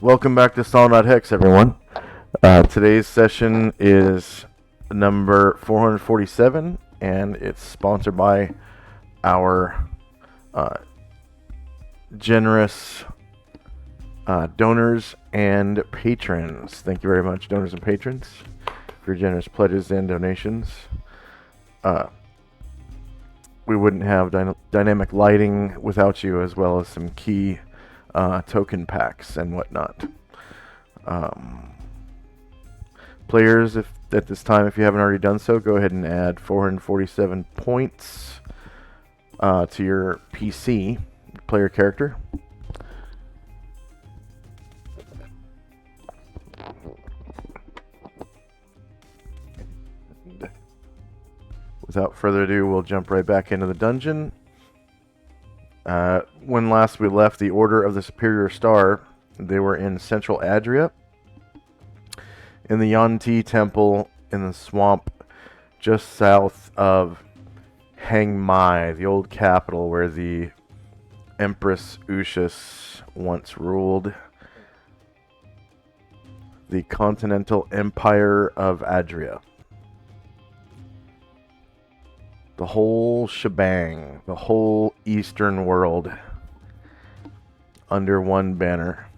Welcome back to Solynod Hex, everyone. Today's session is number 447, and it's sponsored by our generous donors and patrons. Thank you very much, donors and patrons, for your generous pledges and donations. We wouldn't have dynamic lighting without you, as well as some key token packs and whatnot. Players, if at this time, if you haven't already done so, go ahead and add 447 points to your PC player character. Without further ado, we'll jump right back into the dungeon. When last we left the Order of the Superior Star, they were in Central Adria, in the Yanti Temple in the swamp just south of Hang Mai, the old capital where the Empress Ushas once ruled the continental empire of Adria. The whole shebang, the whole eastern world under one banner.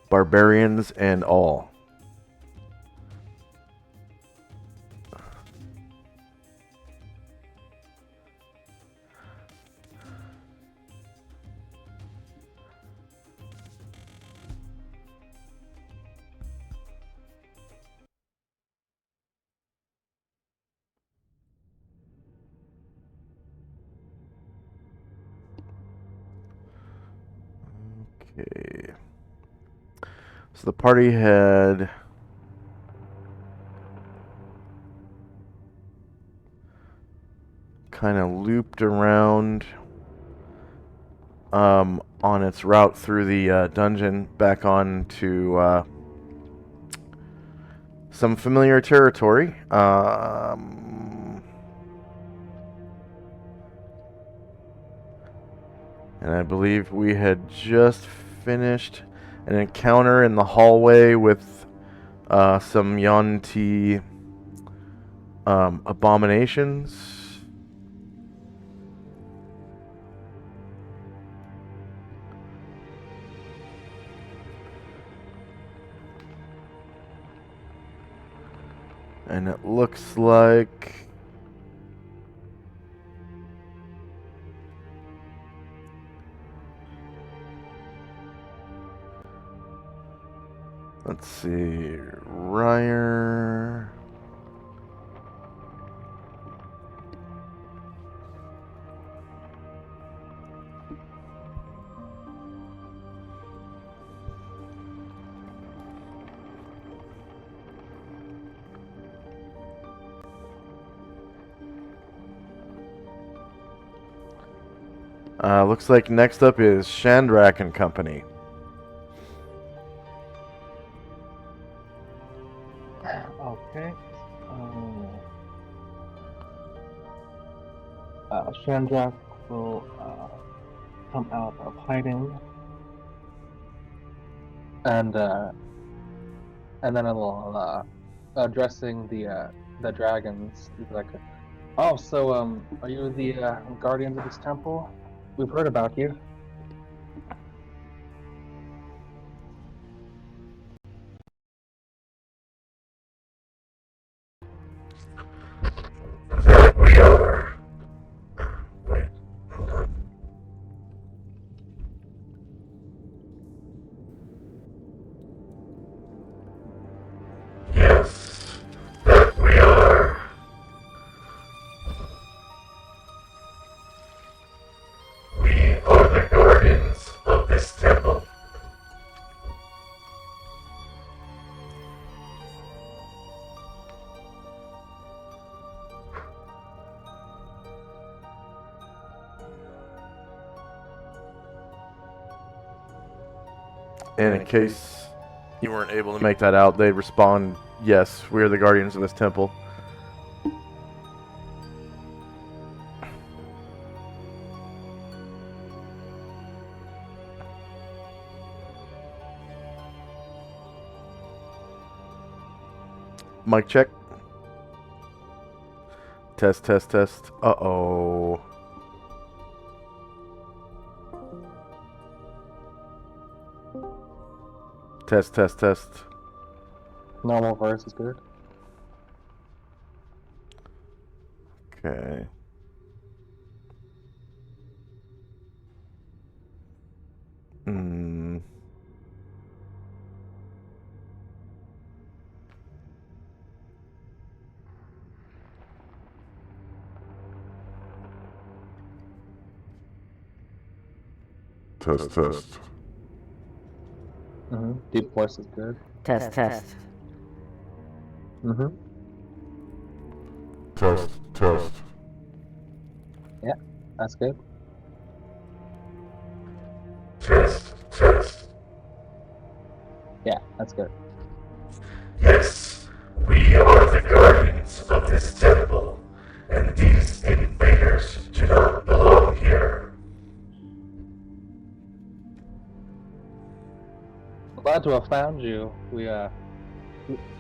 Barbarians and all. Okay. So the party had kind of looped around on its route through the dungeon back on to some familiar territory. And I believe we had just finished an encounter in the hallway with some Yanti abominations. And it looks like let's see, Ryer. Looks like next up is Shandrak and Company. Okay. Shandrak will come out of hiding, and then I will addressing the dragons. He's like, "Oh, so are you the guardians of this temple? We've heard about you." That we are. Wait, hold on. Yes, that we are. We are the guardians of this temple. And in case you weren't able to make that out, they respond, yes, we are the guardians of this temple. Mic check. Test, test, test. Uh-oh. Test, test, test. Normal verse is good. Okay. Hmm. Test, test. Deep voice is good. Test, test. Test, test. Yeah, that's good. Test, test. Yeah, that's good. Yes, we are the guardians of this temple, and these invaders do not belong here. Glad to have found you.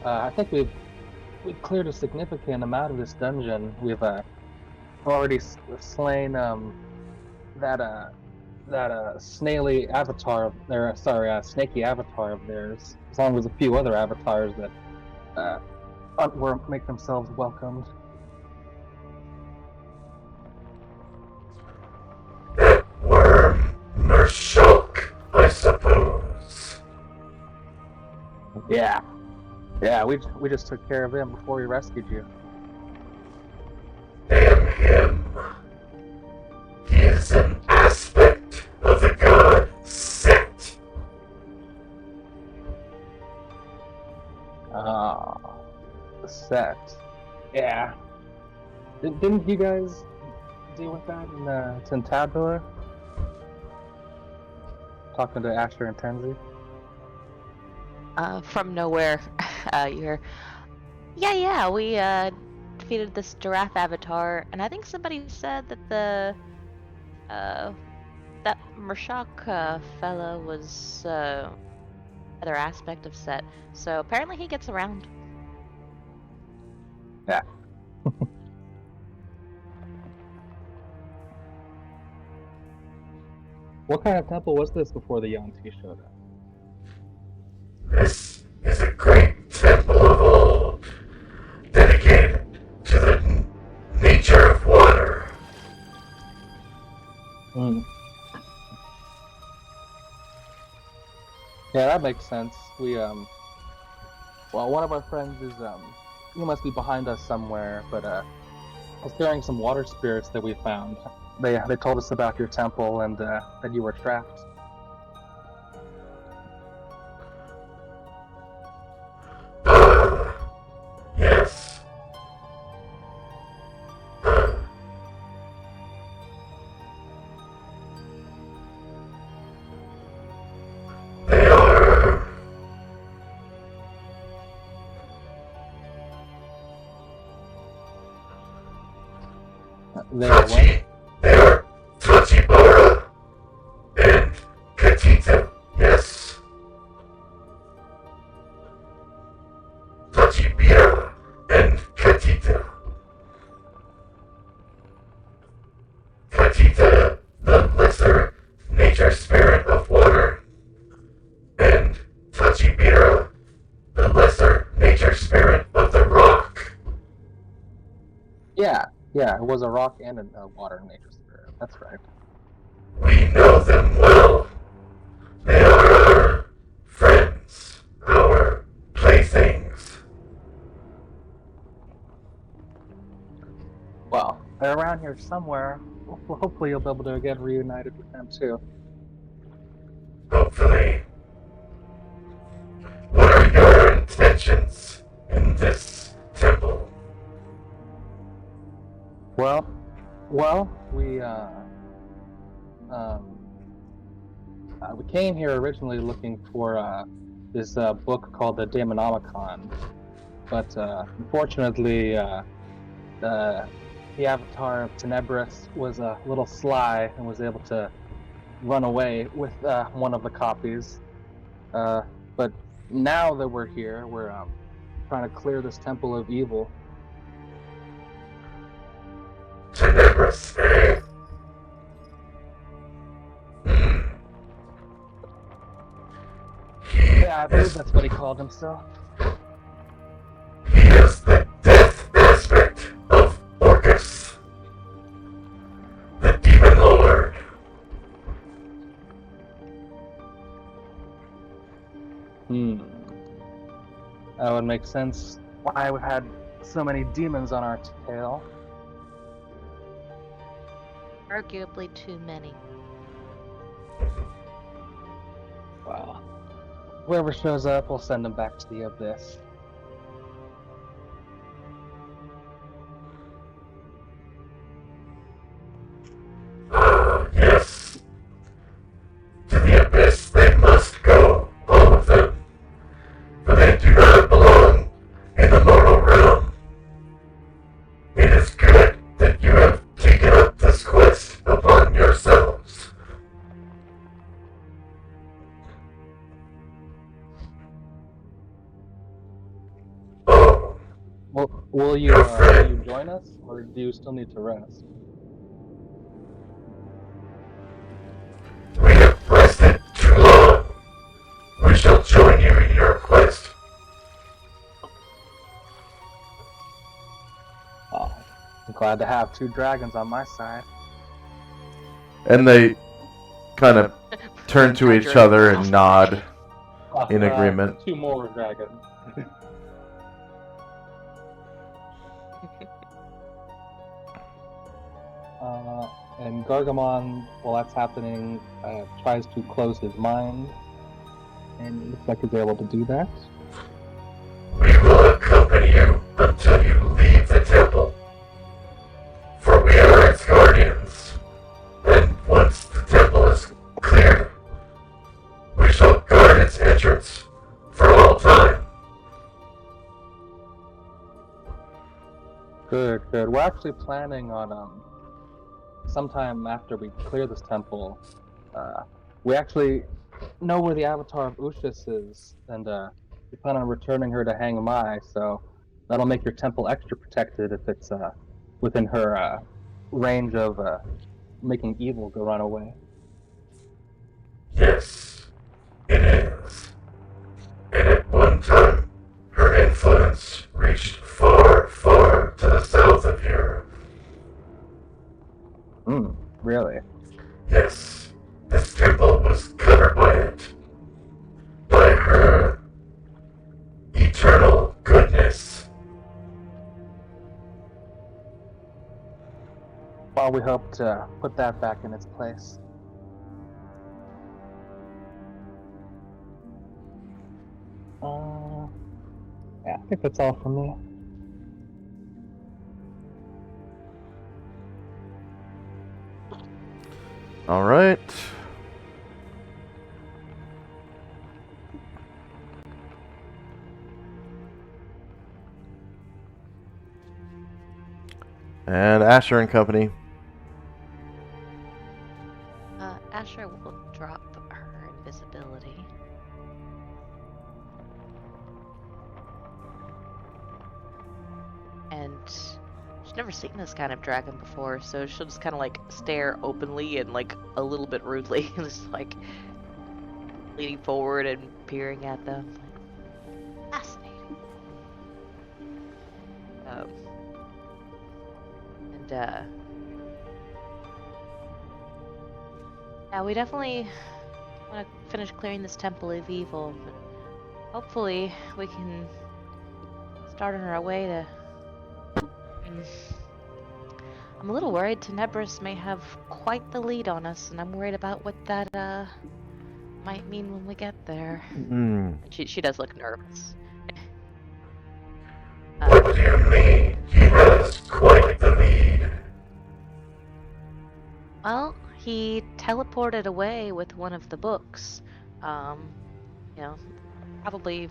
I think we've cleared a significant amount of this dungeon. We've already slain that snaky avatar of theirs, as long as a few other avatars that won't make themselves welcomed. That worm, Mershulk, I suppose. Yeah, we just took care of him before we rescued you. Damn him. He is an aspect of the god Set. The set. Yeah. Didn't you guys deal with that in Tintabula? Talking to Asher and Tenzi? From nowhere, you're... Yeah, we, defeated this giraffe avatar, and I think somebody said that that Mershak, fella was, other aspect of Set, so apparently he gets around. Yeah. What kind of temple was this before the Yuan-Ti showed up? This is a great temple of old, dedicated to the nature of water. Yeah, that makes sense. Well, one of our friends is, he must be behind us somewhere, but, was carrying some water spirits that we found. They told us about your temple and, that you were trapped. Yes. They are... They are what? They are Tachibara and Katita, yes. Tachibira and Katita. Katita, the lesser nature spirit of water, and Tachibira, the lesser nature spirit of the rock. Yeah, it was a rock and a water nature spirit. That's right. We know them well. They are our friends, our playthings. Well, they're around here somewhere. Well, hopefully you'll be able to get reunited with them too. Hopefully. What are your intentions in this temple? Well, we came here originally looking for this book called the Daemonomicon, but unfortunately, the avatar of Tenebris was a little sly and was able to run away with one of the copies. But now that we're here, we're trying to clear this temple of evil. Tenebris, eh? Yeah, I believe that's what he called himself. He is the death aspect of Orcus, the Demon Lord. That would make sense why we've had so many demons on our tail. Arguably too many. Wow. Whoever shows up, we'll send them back to the abyss. Yes. To the abyss they must go, all of them. For they do not belong in the mortal realm. It is good that you have taken up this quest upon yourselves. Oh, Will you join us, or do you still need to rest? we have rested too long. We shall join you in your quest. Oh, I'm glad to have 2 dragons on my side. And they kind of turn to each other and nod in agreement. 2 more dragons. And Gargamon, while that's happening, tries to close his mind, and it looks like he's able to do that. We will accompany you until you leave the temple. For we are its guardians. And once the temple is cleared, we shall guard its entrance for all time. Good, good. We're actually planning on sometime after we clear this temple. We actually know where the avatar of Ushis is, and we plan on returning her to Hang Mai. So that'll make your temple extra protected if it's within her range of making evil go run away. Yes, it is. And at one time, her influence reached far, far to the south of here. Really? Yes, this temple was covered by it. By her eternal goodness. Well, we hope to put that back in its place. Yeah, I think that's all from me. All right. And Asher and company. Asher will drop her invisibility. And she's never seen this kind of dragon before, so she'll just kind of like stare openly and like a little bit rudely, just like leaning forward and peering at them. Like, fascinating. Yeah, we definitely want to finish clearing this temple of evil, but hopefully we can start on our way to... I'm a little worried Tenebris may have quite the lead on us, and I'm worried about what that might mean when we get there. She does look nervous. What do you mean? He has quite the lead. Well, he teleported away with one of the books, probably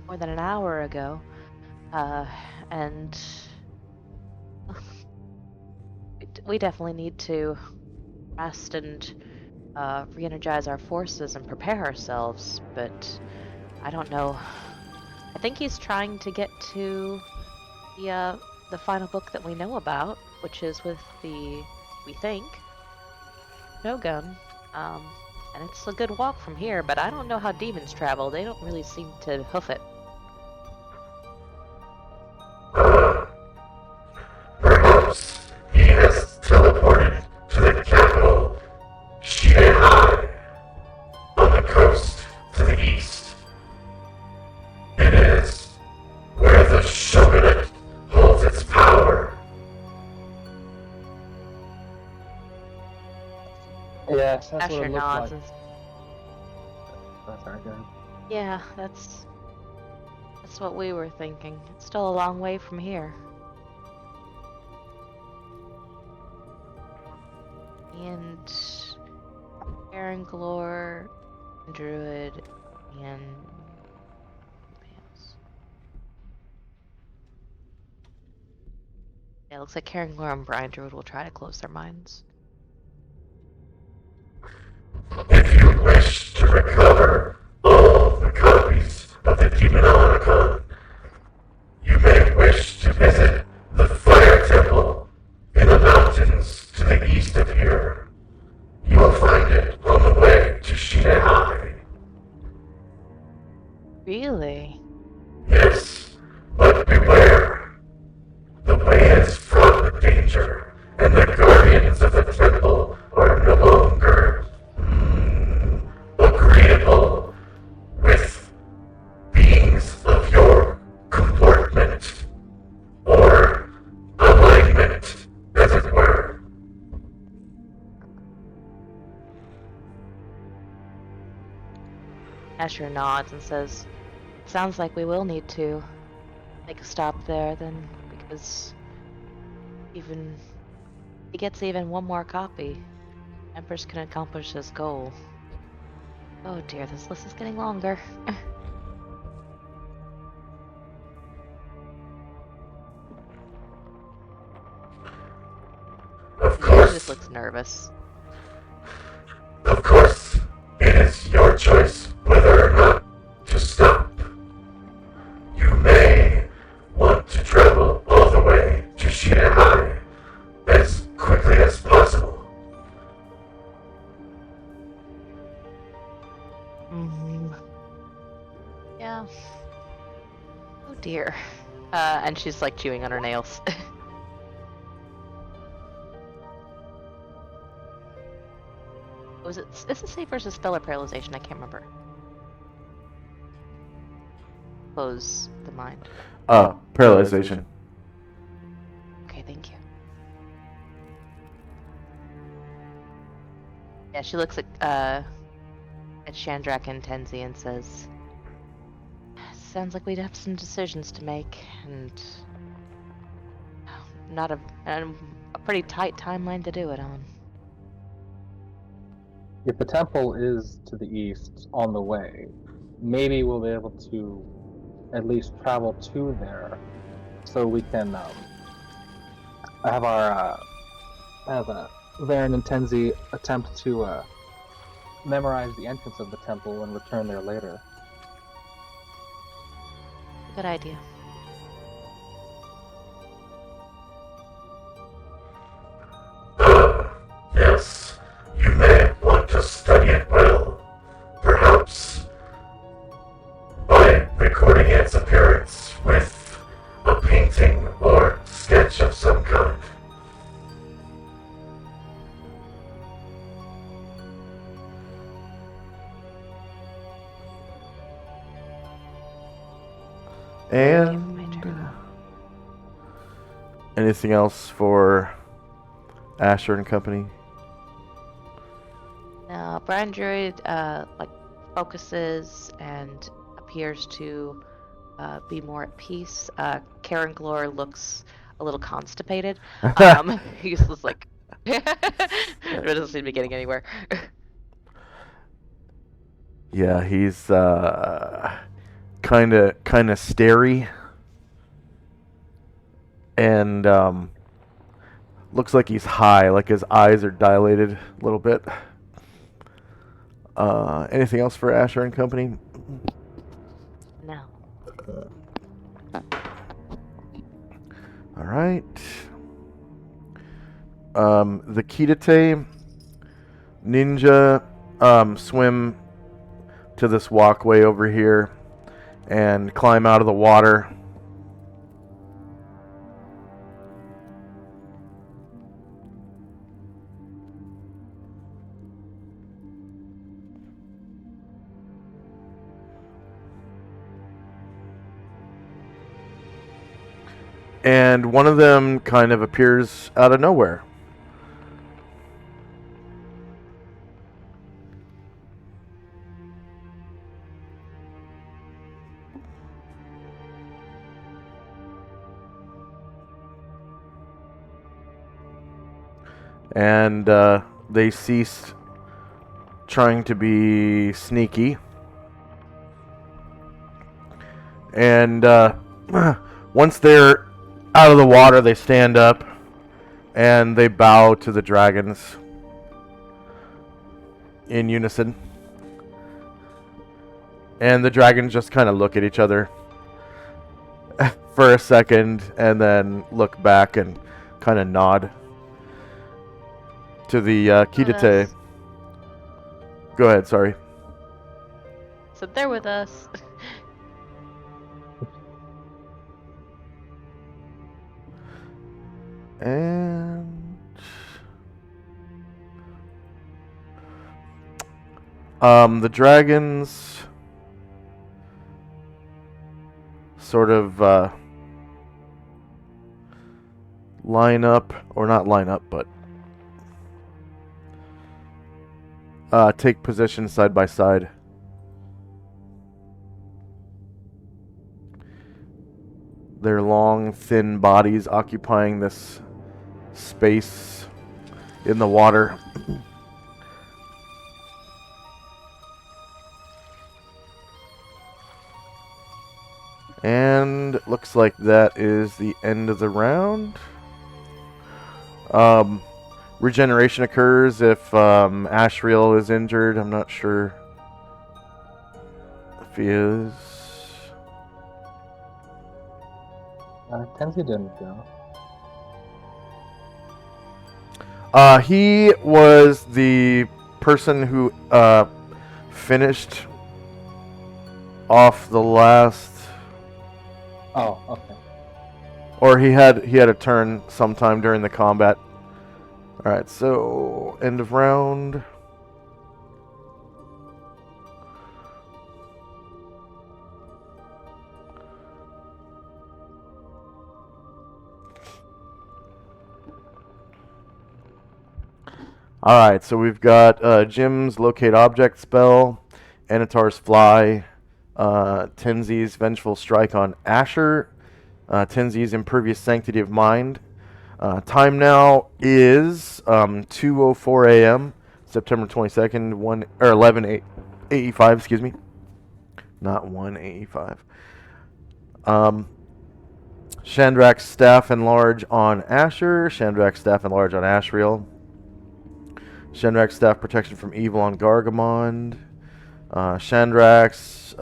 more than an hour ago, and we definitely need to rest and re-energize our forces and prepare ourselves, but I don't know I think he's trying to get to the final book that we know about, which is with the, we think, Shogun. And it's a good walk from here, but I don't know how demons travel. They don't really seem to hoof it. Perhaps he has teleported to the capital, Shanghai, on the coast to the east. It is where the shogunate holds its power. Yes, that's what Asher it looks like. nods and That's very good. yeah, that's what we were thinking. It's still a long way from here. And Aaron Glore, Druid, and yeah, it looks like Karen Glore and Brian Druid will try to close their minds. If you wish to recover all the copies of the Demonomicon, you may wish to visit the Fire Temple in the mountains to the east of here. You will find it on the way to Shanghai. Really? Yes, but beware. The way is fraught with danger, and the guardians of the temple are no longer agreeable with beings of your comportment or alignment, as it were. Asher nods and says, sounds like we will need to make a stop there then, because even if he gets even one more copy, Empress can accomplish his goal. Oh dear, this list is getting longer. Of He course, just looks nervous. of course, it is your choice whether or not to stop. You may want to travel all the way to Shanghai as quickly as possible. Yeah. Oh dear. And she's like chewing on her nails. Was it? Is it safe versus spell or paralyzation? I can't remember. Close the mind. Paralyzation. Okay, thank you. Yeah, she looks at Chandrak and Tenzi and says, "Sounds like we'd have some decisions to make, and not a pretty tight timeline to do it on." If the temple is to the east on the way, maybe we'll be able to at least travel to there, so we can have our Varen and Tenzi attempt to memorize the entrance of the temple and return there later. Good idea. Yes, you may want to study it well. Perhaps by recording its appearance with a painting or sketch of some kind. And My turn. anything else for Asher and company? Now, Brian Druid like focuses and appears to be more at peace. Karen Glore looks a little constipated. He's just like, it doesn't seem to be getting anywhere. Yeah, he's kind of starey, and looks like he's high, like his eyes are dilated a little bit. Anything else for Asher and company? No. All right. The Kitate ninja swim to this walkway over here and climb out of the water. And one of them kind of appears out of nowhere. And they ceased trying to be sneaky. And once they're out of the water, they stand up and they bow to the dragons in unison. And the dragons just kind of look at each other for a second and then look back and kind of nod to the Kitate. Go ahead, sorry. So they're with us. And the dragons sort of line up, or not line up, but take position side by side. Their long, thin bodies occupying this space in the water. And it looks like that is the end of the round. Regeneration occurs if Ashriel is injured. I'm not sure if he is. Tenzi didn't go. He was the person who finished off the last. Oh, okay. Or he had a turn sometime during the combat. All right, so end of round. All right, so we've got Jim's Locate Object spell, Anatar's Fly, Tenzi's Vengeful Strike on Asher, Tenzi's Impervious Sanctity of Mind. Time now is 2:04 a.m. September 22nd, 11:85. Excuse me, not 1:85. Chandrak's Staff Enlarge on Asher. Chandrak's Staff Enlarge on Ashriel. Chandrak's Staff Protection from Evil on Gargamond. Chandrak's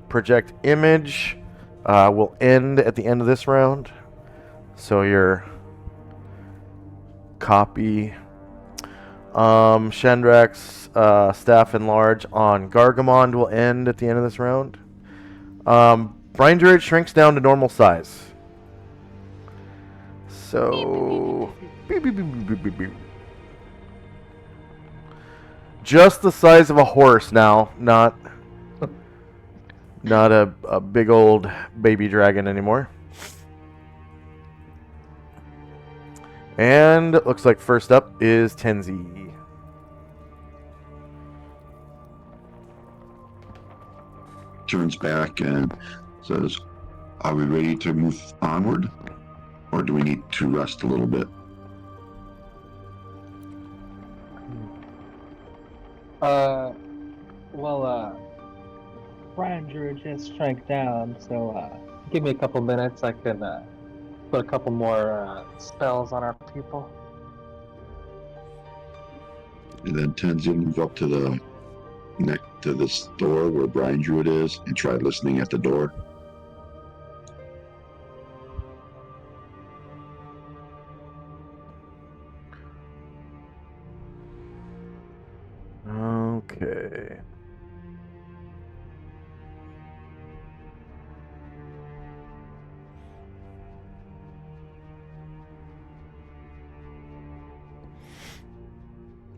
Project Image will end at the end of this round. So your copy. Chandrak's Staff Enlarge on Gargamond will end at the end of this round. Brine Druid shrinks down to normal size. So... beep, beep, beep, beep, beep, beep. Just the size of a horse now, not a big old baby dragon anymore. And it looks like first up is Tenzi. Turns back and says, "Are we ready to move onward? Or do we need to rest a little bit?" Brian Drew just shrank down, so give me a couple minutes. I can put a couple more spells on our people. And then Tenzi will move up to the next to this door where Brian Druid is and try listening at the door. Okay.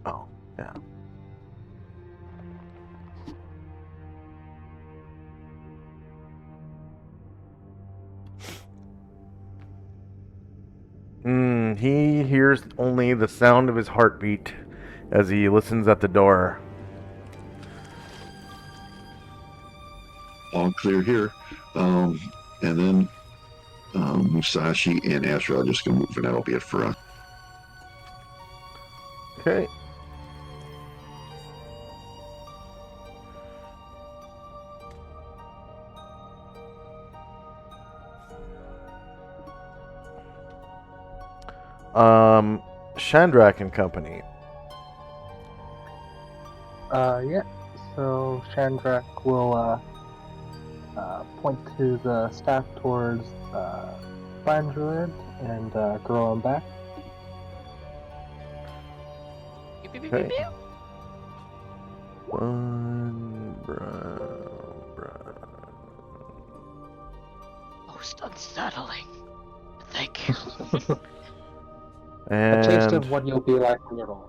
Oh, yeah. He hears only the sound of his heartbeat as he listens at the door. All clear here. And then Musashi and Astra are just going to move, and that'll be it for us. Okay. Shandrak and Company. Yeah. So Chandrak will point to the staff towards Fine Druid and grow him back. Pew, pew, pew, Okay. pew, pew. One brown. Most unsettling. Thank you. A taste And of what you'll be like when you're older.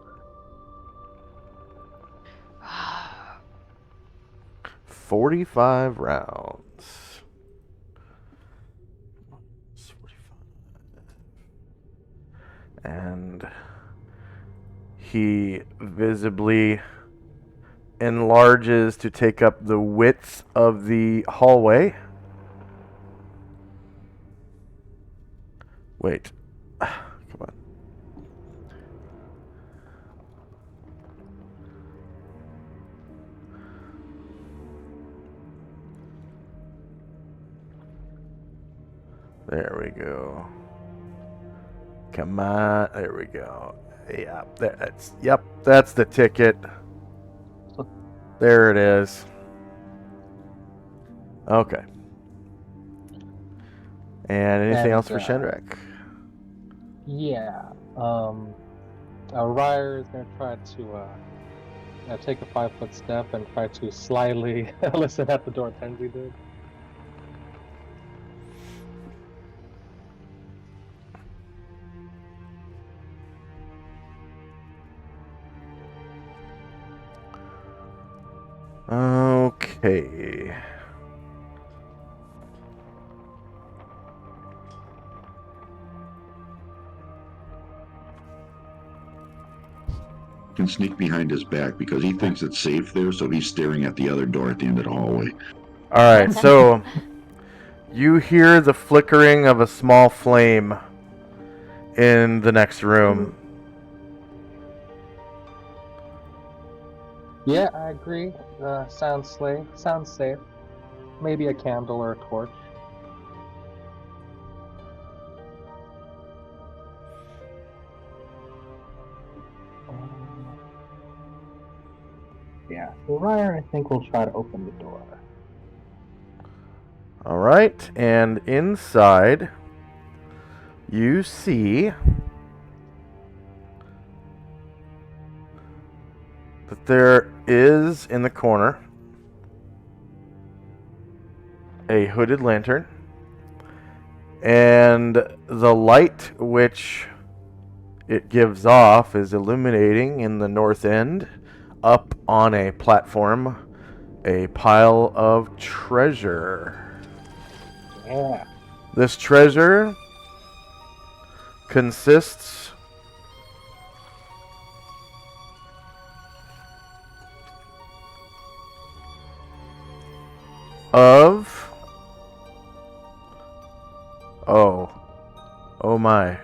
45 rounds. 45. And he visibly enlarges to take up the width of the hallway. Wait. Come on. There we go. Come on. There we go. Yeah, that's the ticket. There it is. Okay. And anything else for Shendrak? Yeah. Ryer is going to try to take a 5-foot step and try to slyly listen at the door Tenzi did. Okay. Can sneak behind his back because he thinks it's safe there, so he's staring at the other door at the end of the hallway. All right, so you hear the flickering of a small flame in the next room. Yeah, I agree. Sounds safe. Maybe a candle or a torch. Yeah, so Ryer, I think, will try to open the door. All right, and inside you see that there is in the corner a hooded lantern, and the light which it gives off is illuminating in the north end, up on a platform, a pile of treasure. Yeah. This treasure consists of... Oh my.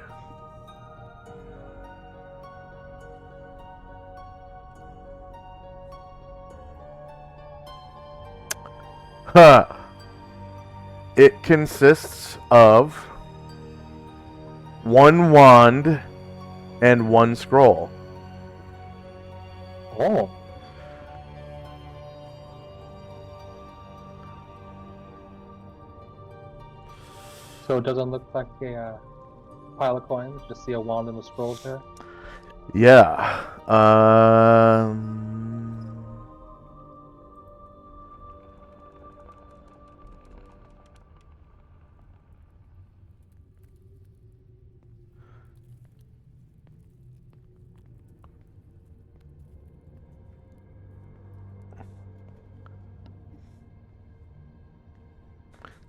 Huh. It consists of 1 wand and 1 scroll. Oh. So it doesn't look like a pile of coins, just see a wand and the scrolls there? Yeah.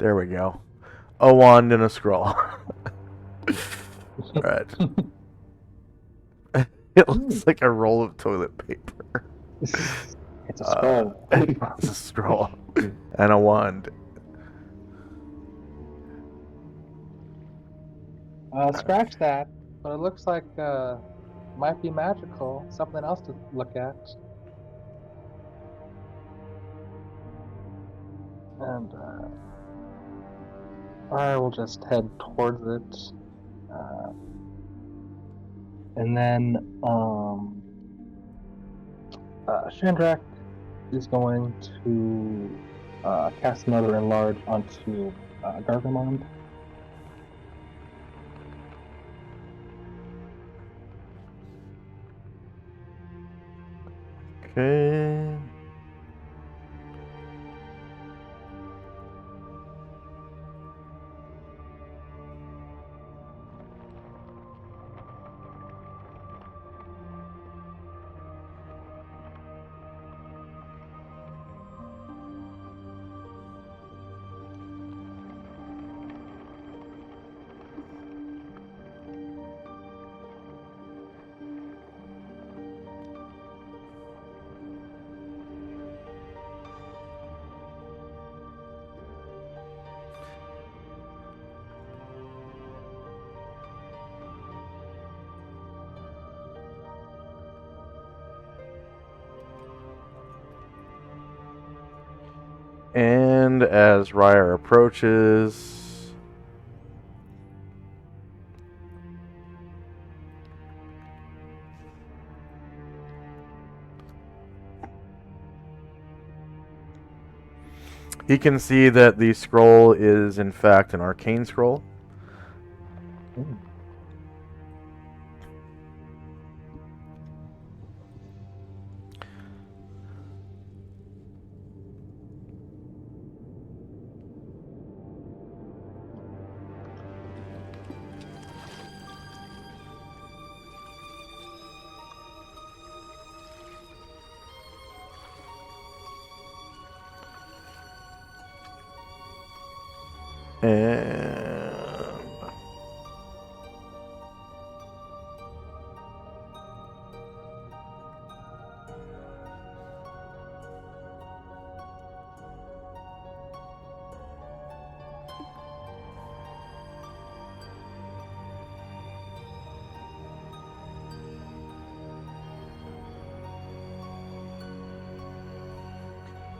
There we go. A wand and a scroll. Alright. It looks like a roll of toilet paper. It's a scroll. It's a scroll. And a wand. Scratch that. But it looks like might be magical. Something else to look at. And I will just head towards it. And then Shandrak is going to cast another enlarge onto Gargamond. Okay. And as Ryer approaches, he can see that the scroll is in fact an arcane scroll.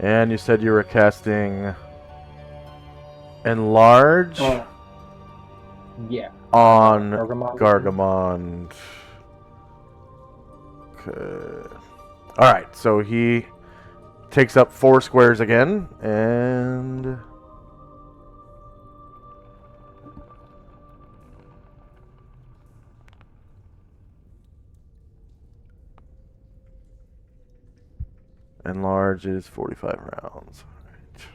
And you said you were casting Enlarge Yeah. on Gargamond. Gargamond. Okay. Alright, so he takes up 4 squares again, and Enlarge is 45 rounds. Alright.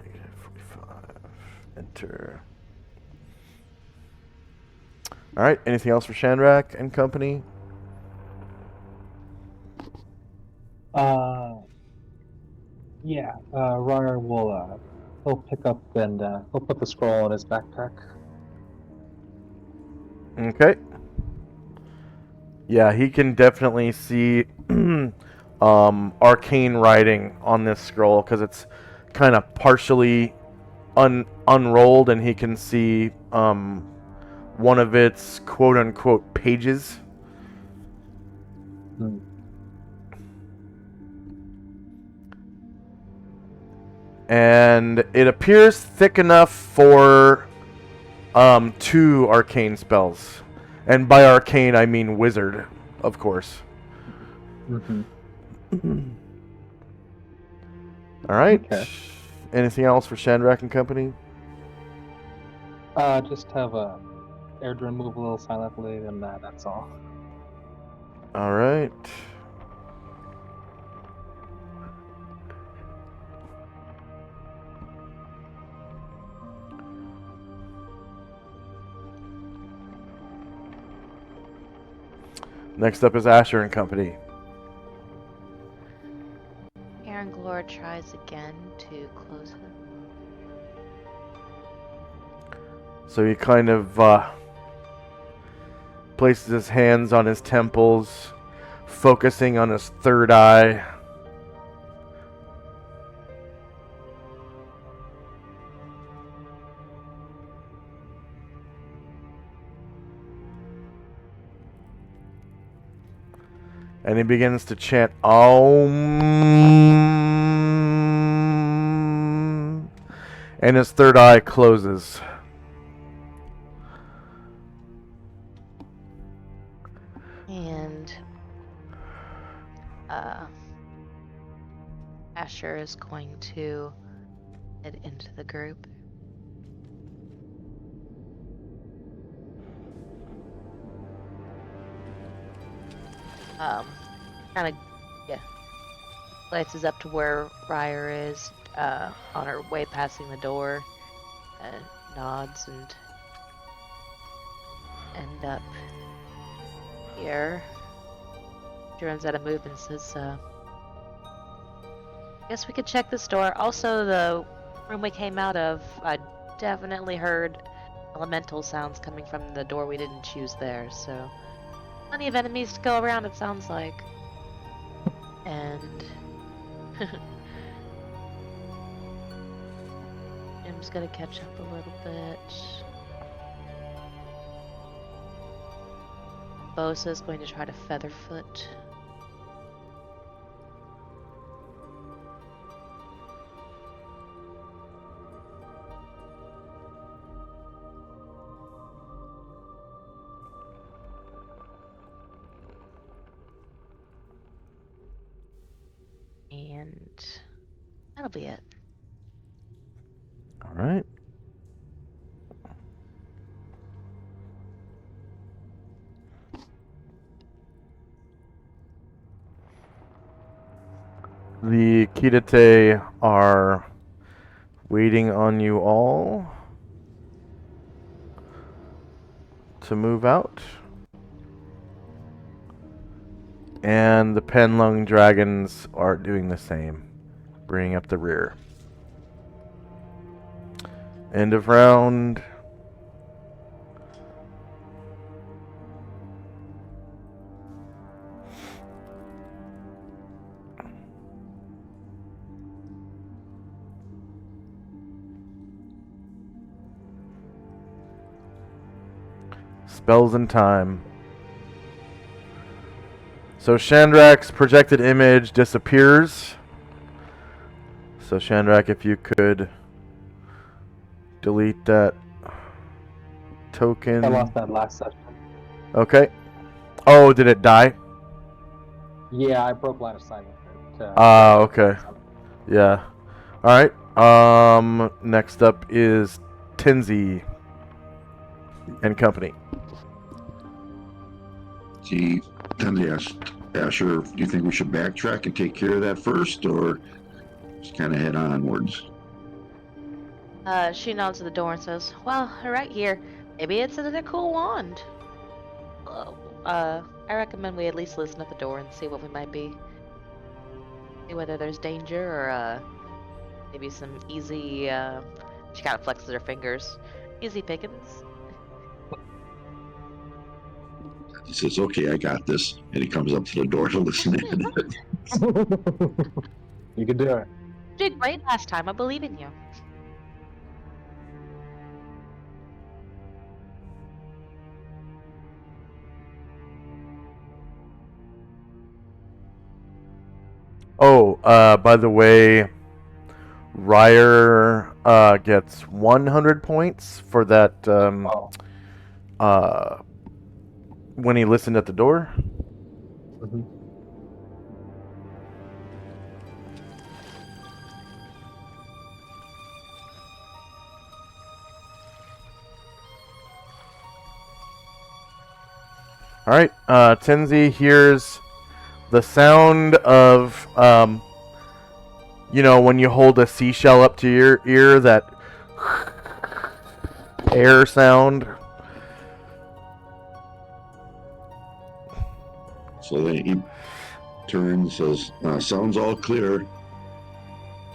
Negative 45. Enter. Alright, anything else for Shandrak and company? Yeah. Ryer will he'll pick up and he'll put the scroll in his backpack. Okay. Yeah, he can definitely see arcane writing on this scroll because it's kind of partially unrolled, and he can see one of its quote-unquote pages. And it appears thick enough for 2 arcane spells. And by arcane, I mean wizard, of course. Mm-hmm. Alright. Okay. Anything else for Shandrak and company? Just have Airdrin move a little silently, and that's all. Alright. Next up is Asher and company. Aaron Glor tries again to close it. So he kind of places his hands on his temples, focusing on his third eye. And he begins to chant Om. And his third eye closes. And Asher is going to head into the group. Kind of, glances up to where Ryer is, on her way passing the door, nods and end up here. She runs out of move and says, guess we could check this door. Also, the room we came out of, I definitely heard elemental sounds coming from the door we didn't choose there, so plenty of enemies to go around, it sounds like. And Jim's gonna catch up a little bit. Bosa's going to try to Featherfoot. And that'll be it. All right. The Kidate are waiting on you all to move out. And the Penlung dragons are doing the same, bringing up the rear. End of round. Spells and time. So Shandrak's projected image disappears. So Shandrak, if you could delete that token. I lost that last session. Okay. Oh, did it die? Yeah, I broke line of sight with it. Okay. Yeah. Alright. Next up is Tenzi and company. See, Tenzi asked Asher, do you think we should backtrack and take care of that first, or just kind of head onwards? She nods at the door and says, well, right here. Maybe it's another cool wand. I recommend we at least listen at the door and see what we might be. See whether there's danger or, maybe some easy, she kind of flexes her fingers. Easy pickings. He says, okay, I got this. And he comes up to the door to listen in. You can do it. You did great last time, I believe in you. Oh, by the way, Ryer gets 100 points for that when he listened at the door. Mm-hmm. All right, Tenzi hears the sound of, when you hold a seashell up to your ear, that air sound. So then he turns and says, sounds all clear. Do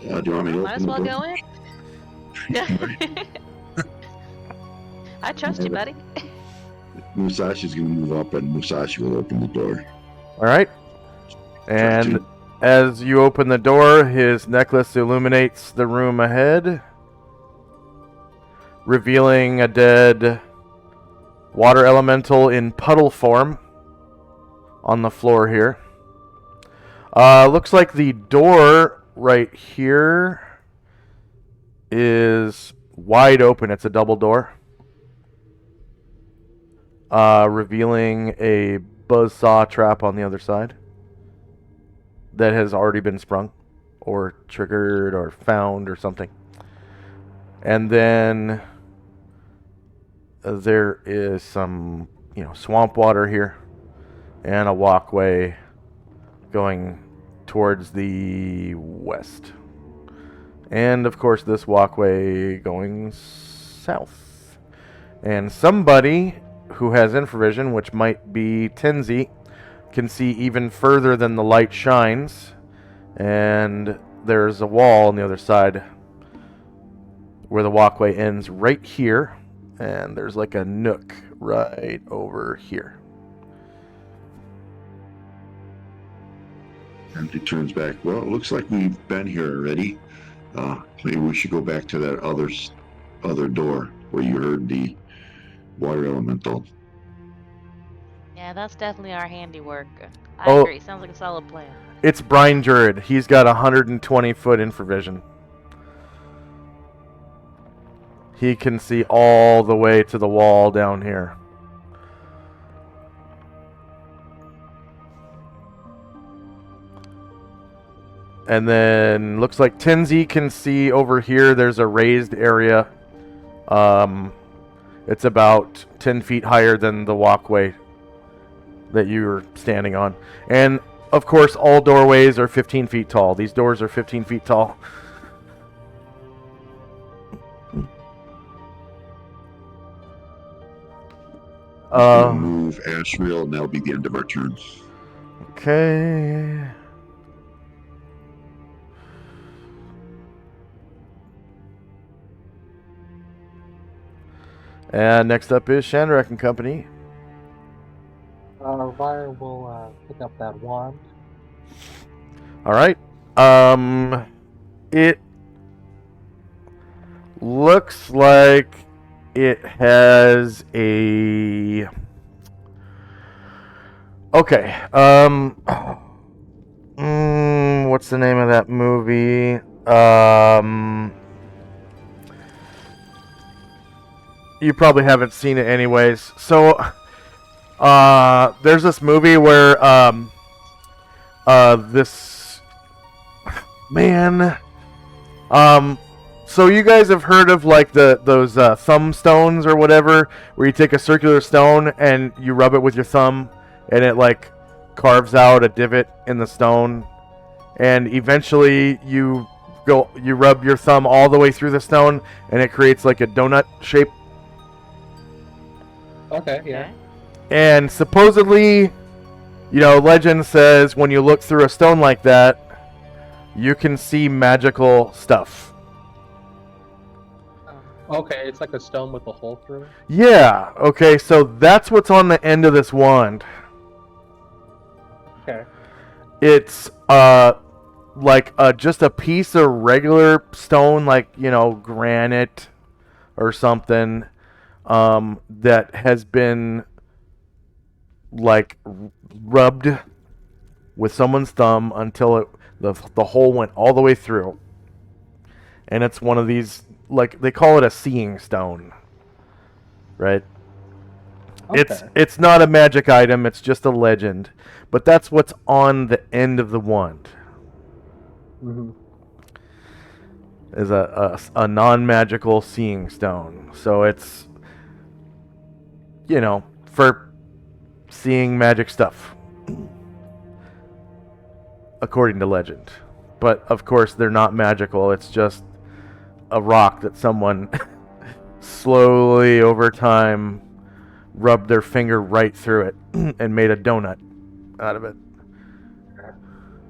you want me to Might as open well the door? go in. I trust you, buddy. Musashi's gonna move up, and Musashi will open the door. All right. Trust And you. as you open the door, his necklace illuminates the room ahead, revealing a dead water elemental in puddle form on the floor here. Looks like the door right here is wide open. It's a double door. Revealing a buzzsaw trap on the other side that has already been sprung or triggered or found or something. And then there is some, swamp water here and a walkway going towards the west. And of course this walkway going south. And somebody who has infravision, which might be Tenzi, can see even further than the light shines. And there's a wall on the other side where the walkway ends right here. And there's like a nook right over here. And he turns back. Well, it looks like we've been here already. Maybe we should go back to that other door where you heard the water elemental. Yeah, that's definitely our handiwork. I agree. Sounds like a solid plan. It's Brian Jurid. He's got 120-foot infravision. He can see all the way to the wall down here. And then looks like Tenzi can see over here. There's a raised area. It's about 10 feet higher than the walkway that you're standing on. And of course, all doorways are 15 feet tall. These doors are 15 feet tall. We'll move Ashriel, and that'll be the end of our turn. Okay. And next up is Shandrak and Company. Ryder will pick up that wand. All right. It looks like it has a... Okay. What's the name of that movie? You probably haven't seen it anyways. So, there's this movie where, this... Man... So you guys have heard of like those thumb stones or whatever, where you take a circular stone and you rub it with your thumb, and it like carves out a divot in the stone, and eventually you rub your thumb all the way through the stone, and it creates like a donut shape. Okay, yeah. And supposedly, legend says when you look through a stone like that, you can see magical stuff. Okay, it's like a stone with a hole through it? Yeah, okay, so that's what's on the end of this wand. Okay. It's, just a piece of regular stone, like, granite or something, that has been, like, rubbed with someone's thumb until the hole went all the way through. And it's one of these... Like, they call it a seeing stone, right? Okay. It's not a magic item, it's just a legend. But that's what's on the end of the wand. Mm-hmm. Is a non-magical seeing stone. So it's, for seeing magic stuff. According to legend. But, of course, they're not magical, it's just a rock that someone slowly over time rubbed their finger right through it and made a donut out of it.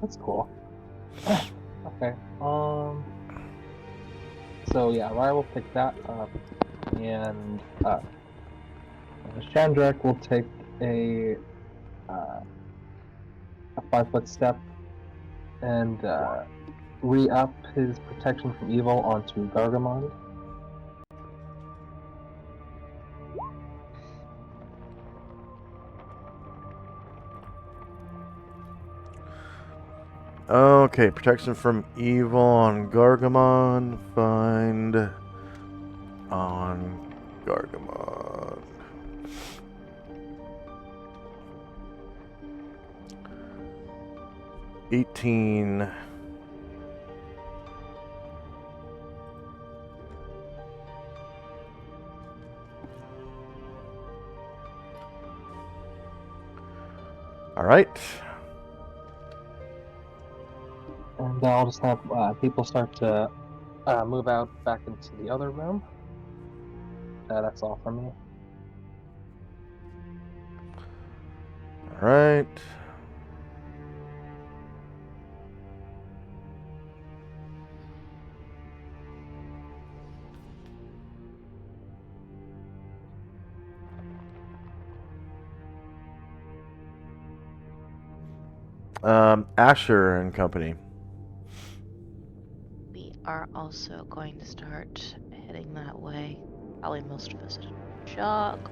That's cool. Okay. So yeah, Ryder will pick that up, and Shandrak will take a 5-foot step and re-up his protection from evil onto Gargamond. Okay, protection from evil on Gargamon. Find on Gargamon. $18. All right. And I'll just have people start to move out back into the other room. That's all from me. All right. Asher and company. We are also going to start heading that way. Probably most of us at a jog.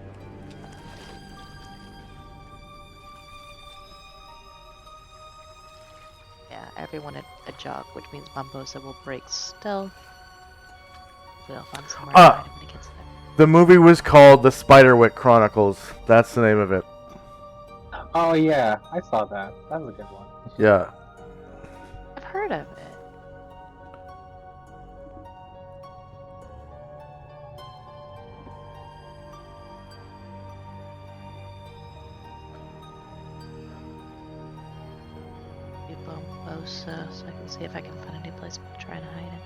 Yeah, everyone at a jog, which means Mambosa will break stealth. Hopefully I'll find somewhere to hide him when he gets there. The movie was called The Spiderwick Chronicles. That's the name of it. Oh yeah, I saw that. That was a good one. Yeah. I've heard of it. Bombosa, so I can see if I can find a new place to try and hide him.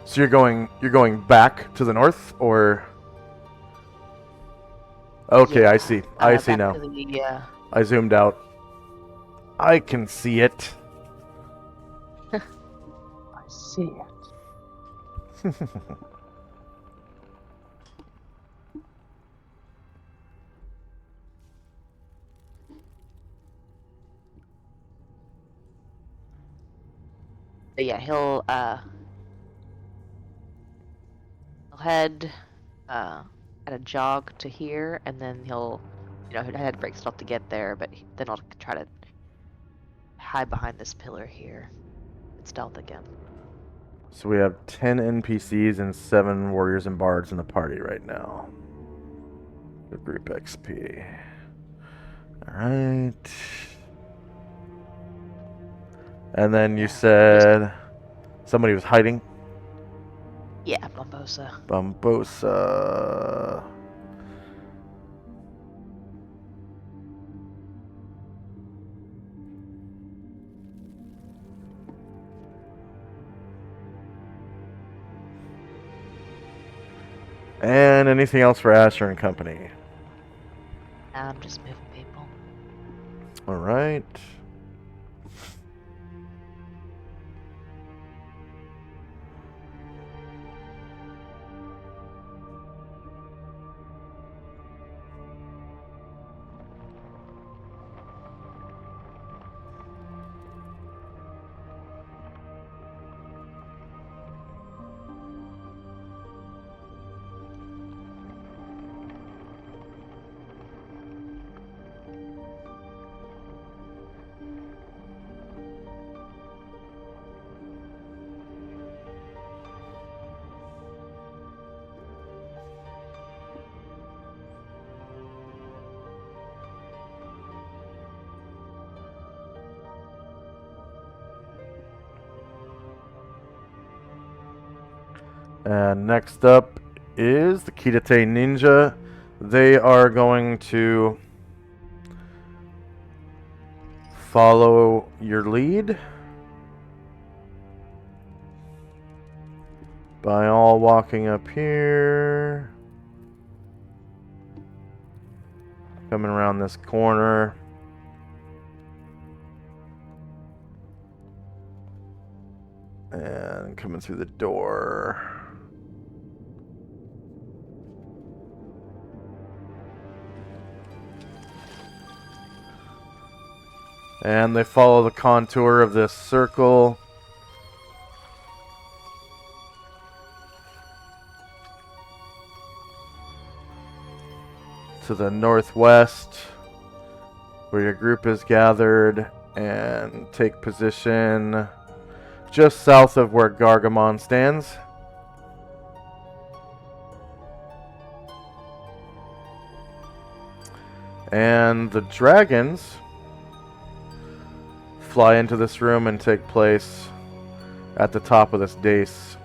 So you're going back to the north, or? Okay, Yeah, I see. I see back now. to the, I zoomed out. I can see it. I see it. but yeah, he'll head at a jog to here, and then he'll head to break stealth to get there, but then I'll try to hide behind this pillar here. It's stealth again. So we have 10 NPCs and 7 warriors and bards in the party right now. The group XP. Alright. And then you said somebody was hiding? Yeah, Bombosa. Bombosa. And anything else for Asher and company? I'm just moving people. Alright. And next up is the Kitate Ninja. They are going to follow your lead by all walking up here, coming around this corner, and coming through the door. And they follow the contour of this circle. To the northwest, where your group is gathered, and take position just south of where Gargamon stands. And the dragons fly into this room and take place at the top of this dais,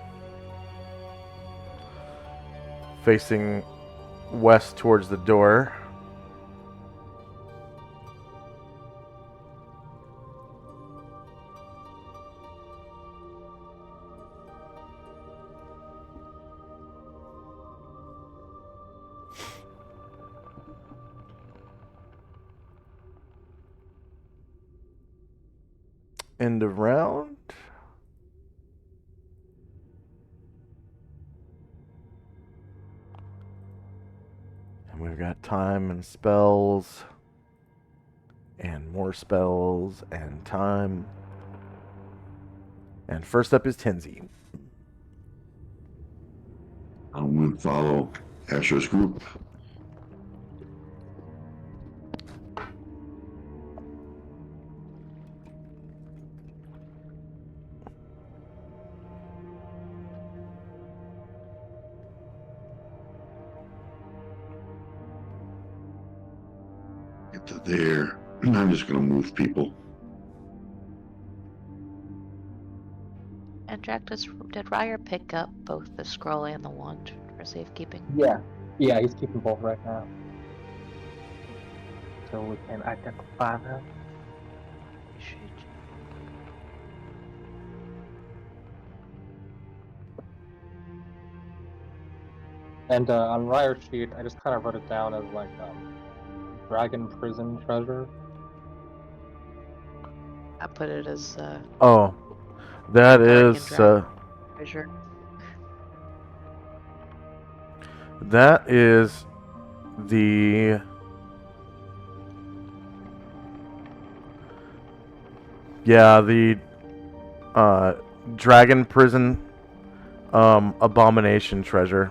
facing west towards the door. End of round. And we've got time and spells. And more spells and time. And first up is Tenzi. I'm going to follow Asher's group. Get to there. I'm just going to move people. And Jack, did Ryer pick up both the scroll and the wand for safekeeping? Yeah. Yeah, he's keeping both right now. So we can identify them. Shoot. And on Ryer's sheet, I just kind of wrote it down as like dragon prison treasure. I put it as Oh, that Guardian is dragon treasure. that is the dragon prison abomination treasure.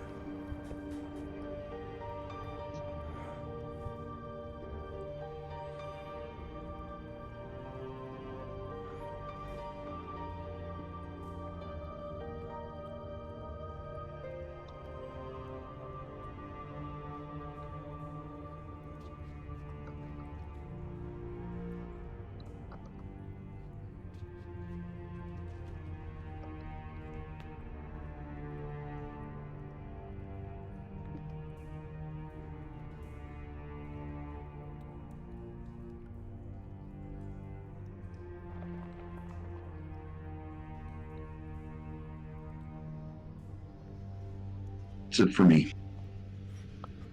That's it for me.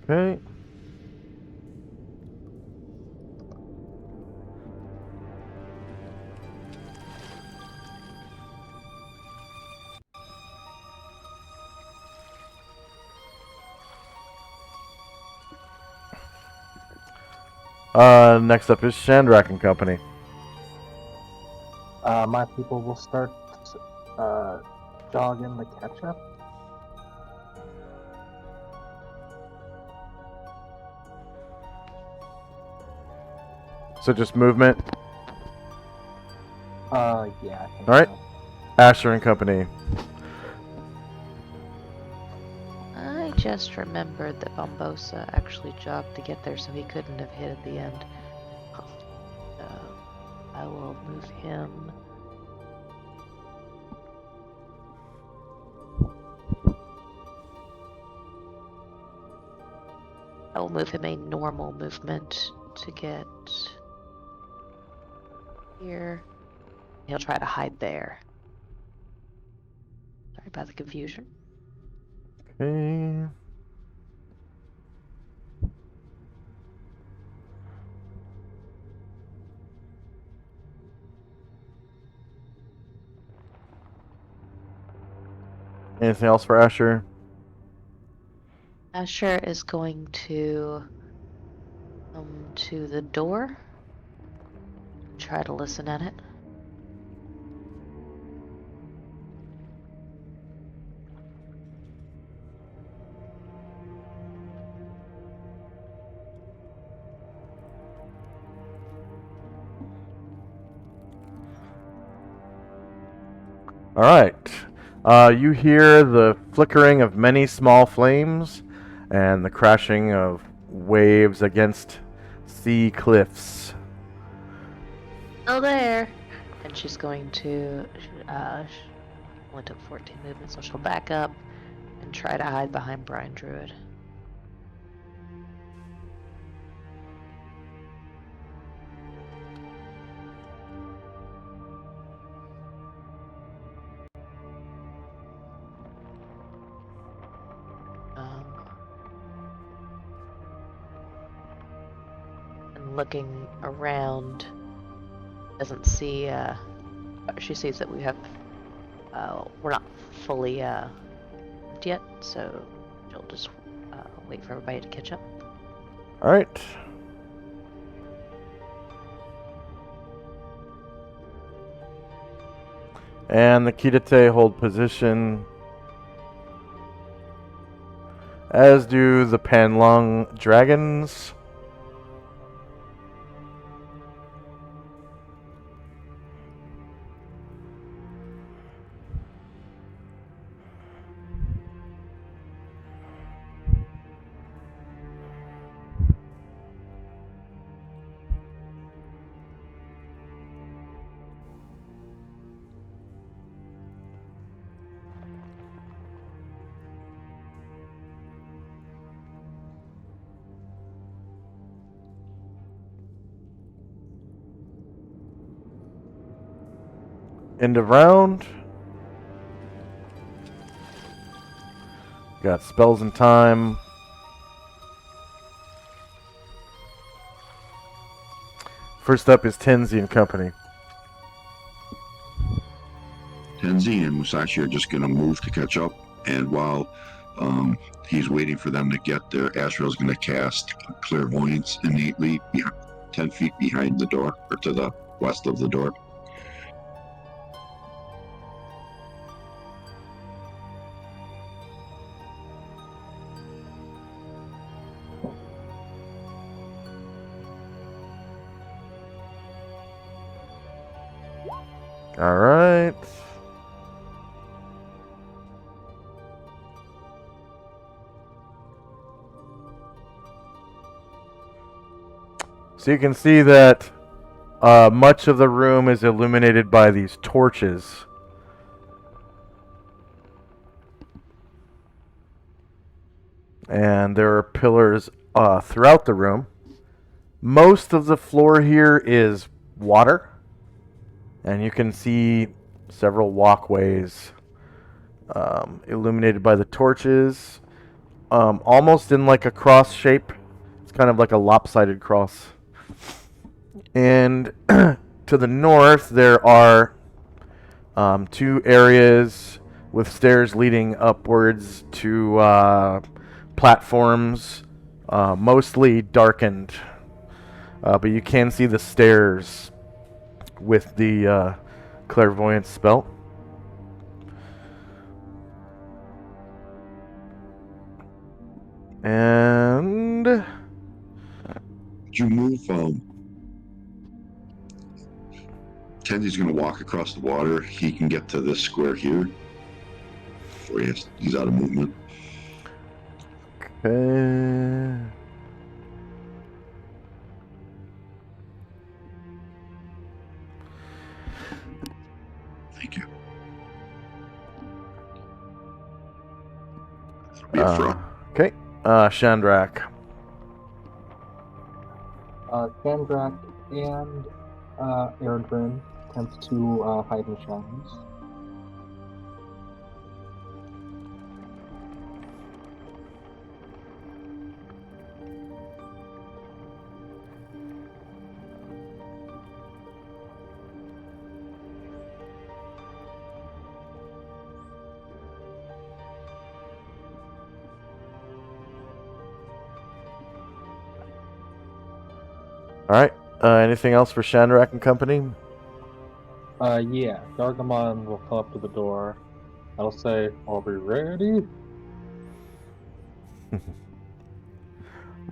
Okay. Next up is Shandrak and Company. My people will start jogging the catch up. So just movement. Yeah, I think All right. so. Asher and Company. I just remembered that Bombosa actually jogged to get there, so he couldn't have hit at the end. I will move him. I will move him a normal movement to get here. He'll try to hide there. Sorry about the confusion. Okay. Anything else for Asher? Asher is going to come to the door. Try to listen at it. All right. You hear the flickering of many small flames and the crashing of waves against sea cliffs. Oh, there! And she's going to. She only took 14 movements, so she'll back up and try to hide behind Brian Druid. And looking around, doesn't see. She sees that we have. We're not fully yet, so she'll just wait for everybody to catch up. All right. And the Kidate hold position, as do the Panlung dragons. End of round. Got spells and time. First up is Tenzi and Company. Tenzi and Musashi are just going to move to catch up, and while he's waiting for them to get there, Azrael's going to cast Clairvoyance innately 10 feet behind the door, or to the west of the door. All right. So you can see that much of the room is illuminated by these torches. And there are pillars throughout the room. Most of the floor here is water. And you can see several walkways illuminated by the torches, almost in like a cross shape. It's kind of like a lopsided cross. And to the north, there are two areas with stairs leading upwards to platforms, mostly darkened. But you can see the stairs with the clairvoyance spell. And Did you move? Tenzi's going to walk across the water. He can get to this square here before he's out of movement. okay. Thank you. That'll be a front. Okay. Shandrak. Sandrak and Aaron attempt to hide in the shadows. All right. Anything else for Shandrak and company? Yeah. Gargamon will come up to the door. I'll say, "Are we ready?"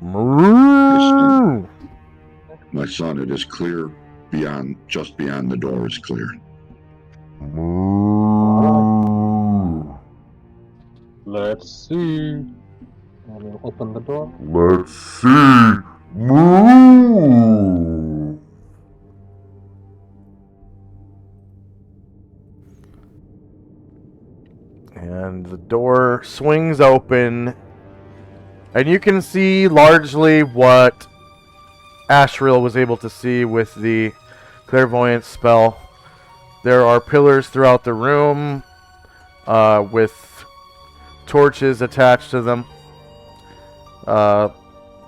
Moo! My son, it is clear just beyond the door is clear. Moo. Let's see. And we'll open the door. Let's see. Moo. And the door swings open, and you can see largely what Asriel was able to see with the clairvoyance spell. There are pillars throughout the room with torches attached to them,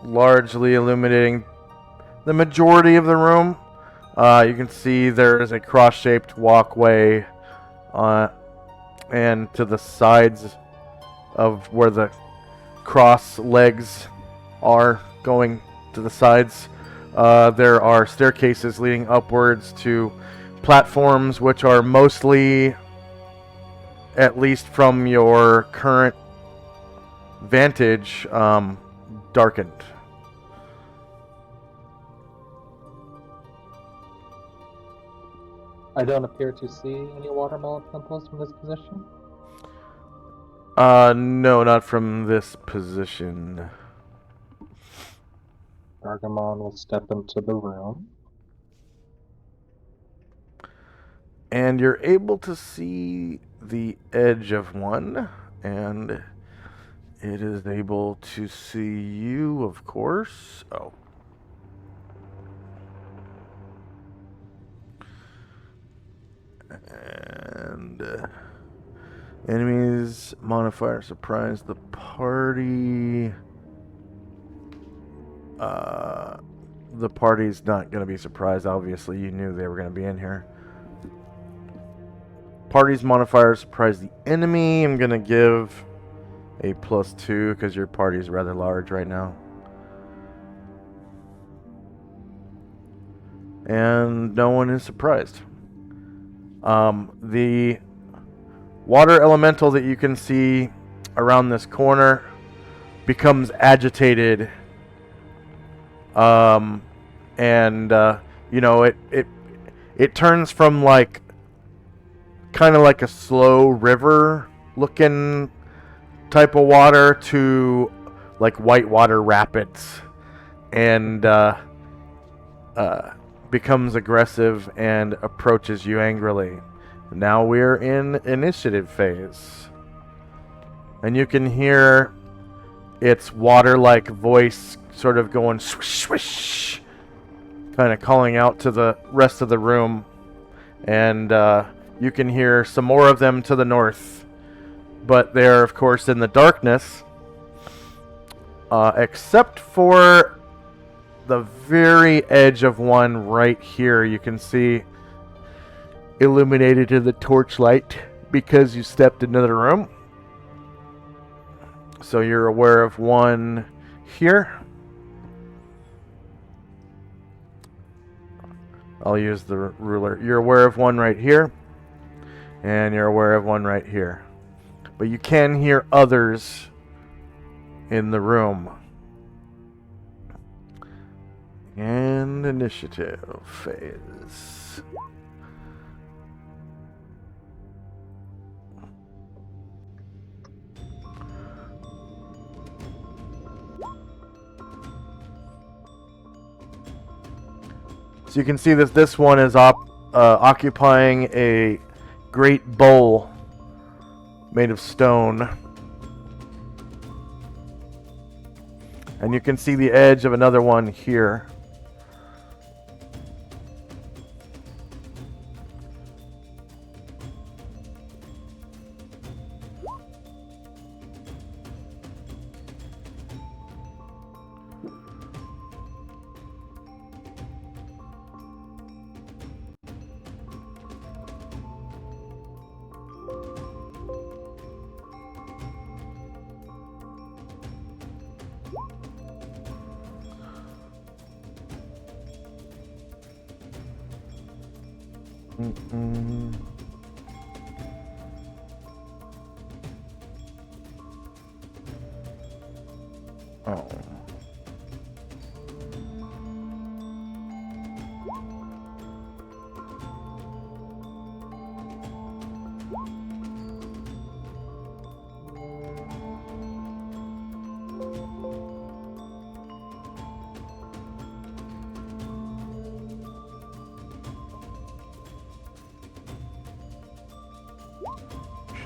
largely illuminating the majority of the room. You can see there is a cross-shaped walkway and to the sides of where the cross legs are going to the sides, there are staircases leading upwards to platforms which are mostly, at least from your current vantage, darkened. I don't appear to see any watermelon temples from this position. No, not from this position. Gargamon will step into the room. And you're able to see the edge of one, and it is able to see you, of course. Oh. And enemies modifier surprise the party. The party's not going to be surprised. Obviously, you knew they were going to be in here. Party's modifier surprise the enemy. I'm going to give a +2 because your party is rather large right now. And no one is surprised. The water elemental that you can see around this corner becomes agitated, you know, it turns from like kind of like a slow river looking type of water to like whitewater rapids, and becomes aggressive and approaches you angrily. Now we're in initiative phase, and you can hear its water-like voice sort of going swish swish, kind of calling out to the rest of the room, and you can hear some more of them to the north, but they're of course in the darkness, except for the very edge of one right here. You can see illuminated in the torchlight because you stepped into the room. So you're aware of one here. I'll use the ruler. You're aware of one right here, and you're aware of one right here. But you can hear others in the room. And initiative phase. So you can see that this one is occupying a great bowl made of stone. And you can see the edge of another one here. Mm-mm. Oh.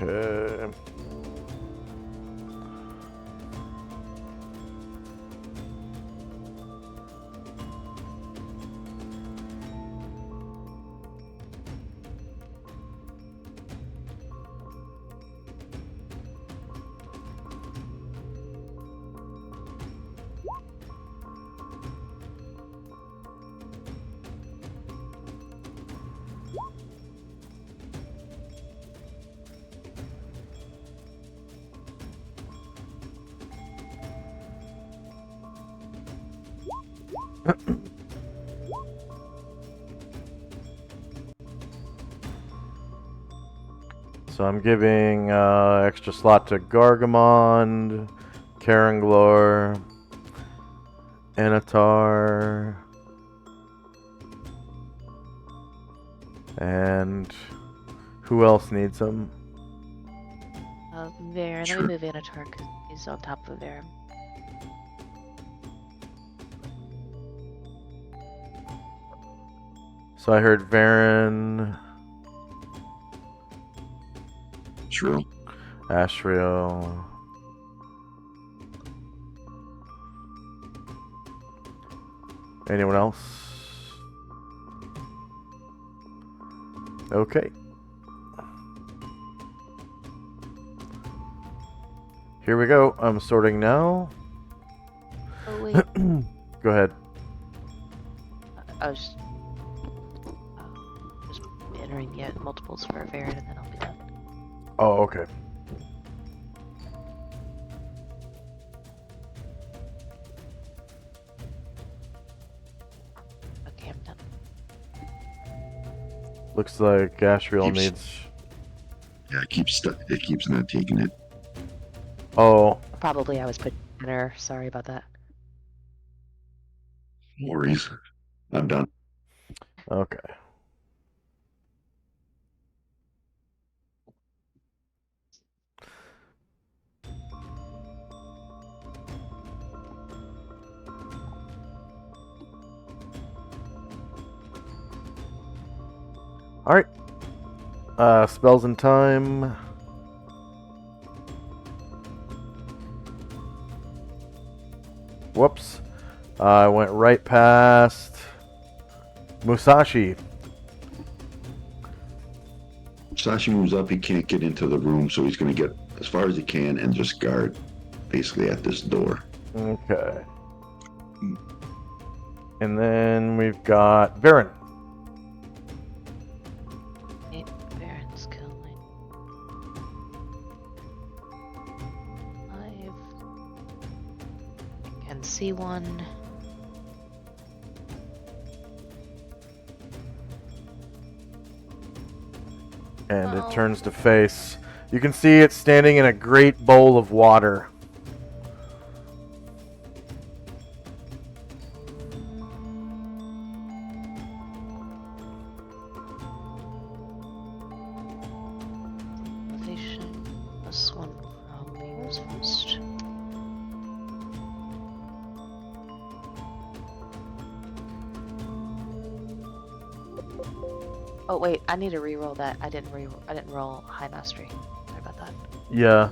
Okay. So I'm giving extra slot to Gargamond, Karanglor, Anatar, and who else needs them? Varen. Sure. Let me move Anatar because he's on top of Varen. So I heard Varen, Shrill. Ashriel. Anyone else? Okay. Here we go. I'm sorting now. Oh wait, Go ahead. I was just entering the multiples for Varen and then I'll be done. Oh, okay. Okay, I'm done. Looks like Ashriel Keeps- needs. Yeah, it keeps not taking it. Oh, Probably I was put in error. Sorry about that. No worries. I'm done. okay. Alright. Spells in time. Whoops. I went right past Musashi. Sashi moves up. He can't get into the room, so he's going to get as far as he can and just guard basically at this door. Okay. And then we've got Varen. Okay, Varen's killing. 5. I can see one. And Oh. it turns to face. You can see it standing in a great bowl of water. Elevation +1 from yours first. Oh wait, I need to re-roll that. I didn't roll high mastery. Sorry about that. Yeah.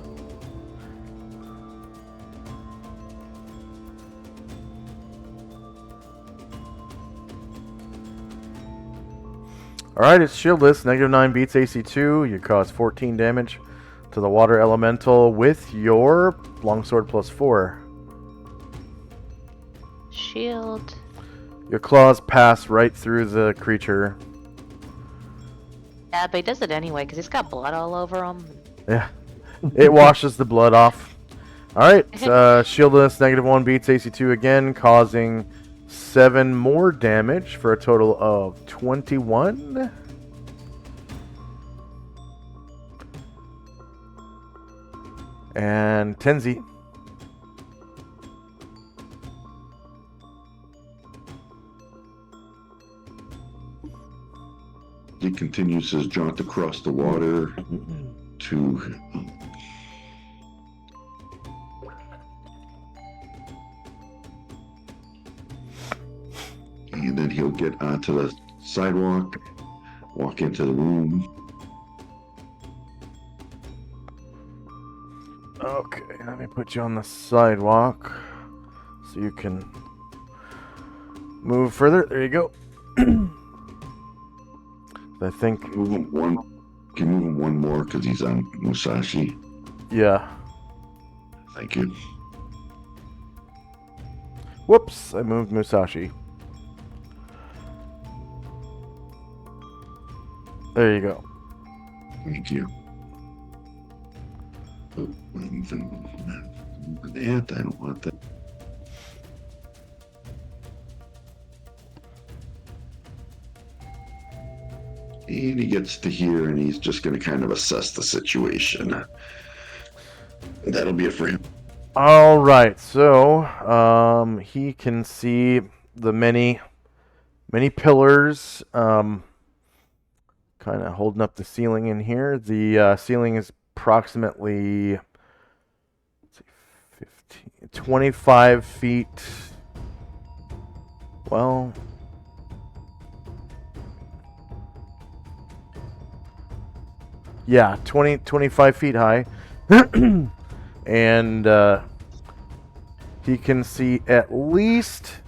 Alright, it's shieldless. -9 beats AC2. You cause 14 damage to the water elemental with your longsword +4. Shield. Your claws pass right through the creature. Yeah, but he does it anyway because he's got blood all over him. Yeah. It washes the blood off. Alright, shieldless, -1 beats AC2 again, causing 7 more damage for a total of 21. And Tenzi. He continues his jaunt across the water to and then he'll get onto the sidewalk, walk into the room. Okay, let me put you on the sidewalk so you can move further. There you go. I think, Move him one. Can you move him one more because he's on Musashi? yeah. Thank you. Whoops, I moved Musashi. There you go. Thank you. Oh, that, I don't want that. And he gets to here and he's just going to kind of assess the situation. That'll be it for him. All right, so he can see the many pillars kind of holding up the ceiling in here. The ceiling is approximately 25 feet. Well, yeah, 25 feet high. And he can see at least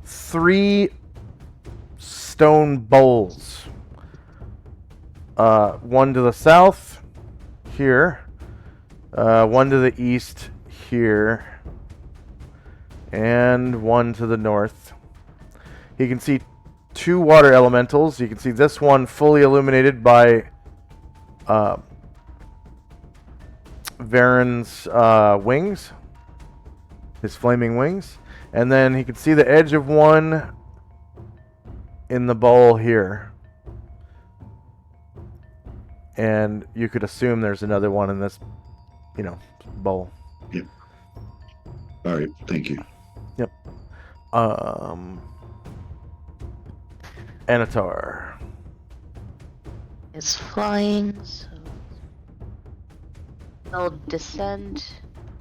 3 stone bowls. One to the south, here. One to the east, here. And one to the north. He can see 2 water elementals. You can see this one fully illuminated by Varen's wings, his flaming wings, and then he can see the edge of one in the bowl here, and you could assume there's another one in this, bowl. Yep. All right. Thank you. Yep. Anatar. Is flying, so they'll descend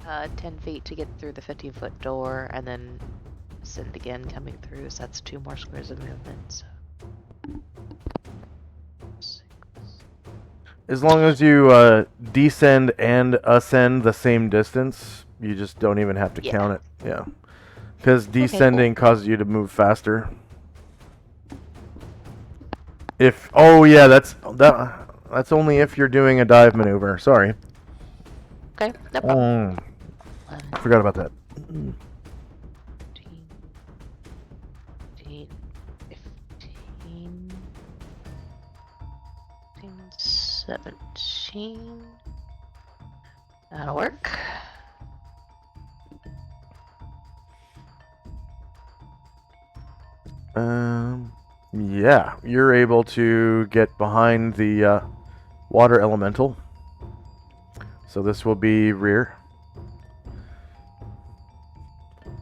10 feet to get through the 15-foot door, and then ascend again coming through, so that's 2 more squares of movement. So. 6. As long as you descend and ascend the same distance, you just don't even have to count it. Yeah. Because descending causes you to move faster. That's only if you're doing a dive maneuver. Sorry. Okay, no problem. Forgot about that. 15, 15, 17. That'll work. Yeah, you're able to get behind the water elemental. So this will be rear.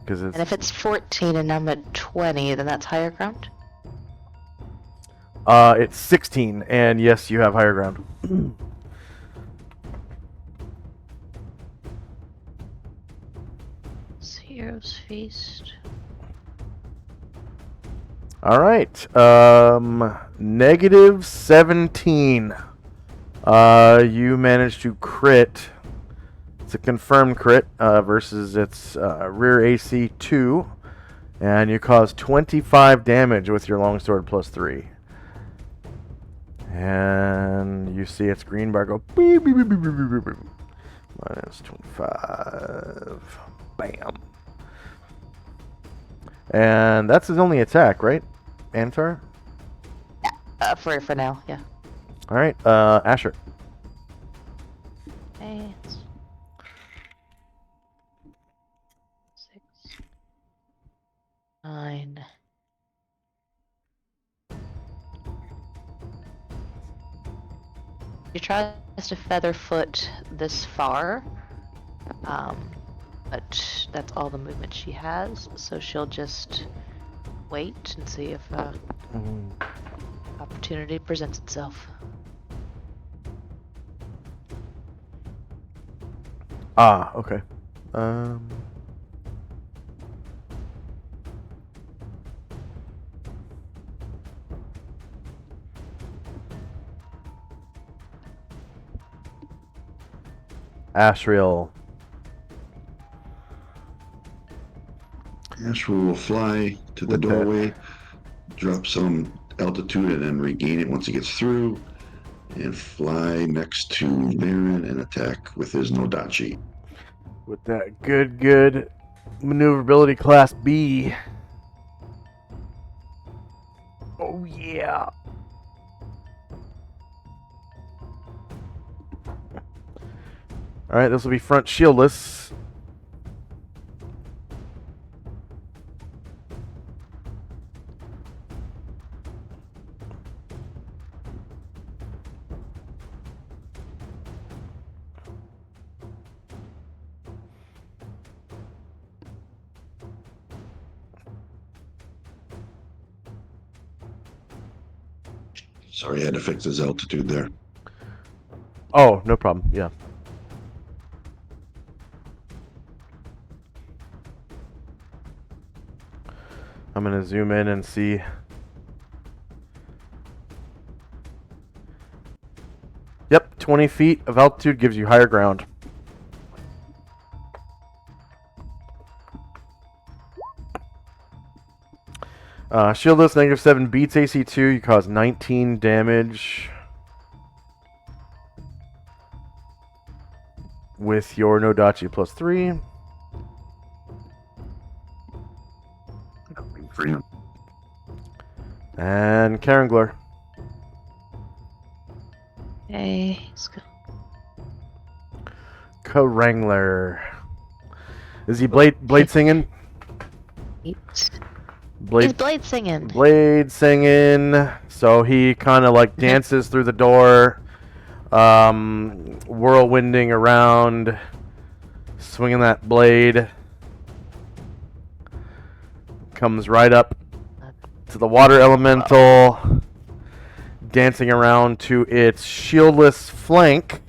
And if it's 14 and I'm at 20, then that's higher ground? It's 16, and yes, you have higher ground. Hero's Feast. All right. Negative 17. You managed to crit. It's a confirmed crit versus its rear AC 2. And you cause 25 damage with your longsword plus 3. And you see its green bar go beep, beep, beep, beep, beep, beep, beep. Minus 25. Bam. And that's his only attack, right? Antar? Yeah, for now, yeah. Alright, Asher. Okay. 6, 9. He tries to feather foot this far, But that's all the movement she has, so she'll just wait and see if opportunity presents itself. Ah, okay. Ashriel. Astral will fly to the With that. doorway, drop some altitude, and then regain it once it gets through, and fly next to Baron and attack with his Nodachi. With that good maneuverability class B. Oh yeah. Alright, this will be front shieldless. Sorry, I had to fix his altitude there. Oh, no problem. Yeah. I'm going to zoom in and see. Yep, 20 feet of altitude gives you higher ground. Shieldless, -7 beats AC2. You cause 19 damage with your Nodachi +3. For him. And Karangler. Hey, let's go. Karangler. Is he blade singing? He's Blade singing. Blade singing. So he kind of like dances through the door, whirlwinding around, swinging that blade. Comes right up to the water elemental, dancing around to its shieldless flank.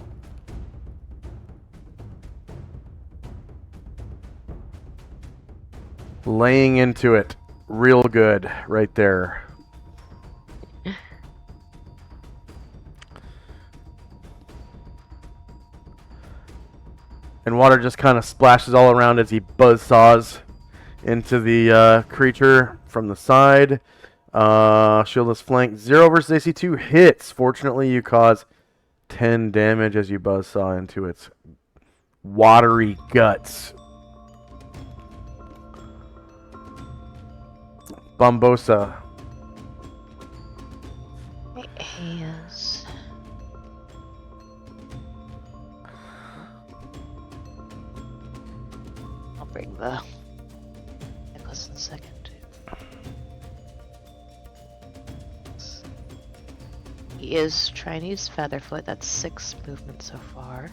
Laying into it real good right there. And water just kind of splashes all around as he buzzsaws into the creature from the side. Shieldless flank 0 versus AC2 hits. Fortunately, you cause 10 damage as you buzzsaw into its watery guts. Bombosa. He is. I'll bring the necklace in a second. He is trying to use Featherfoot. That's 6 movement so far.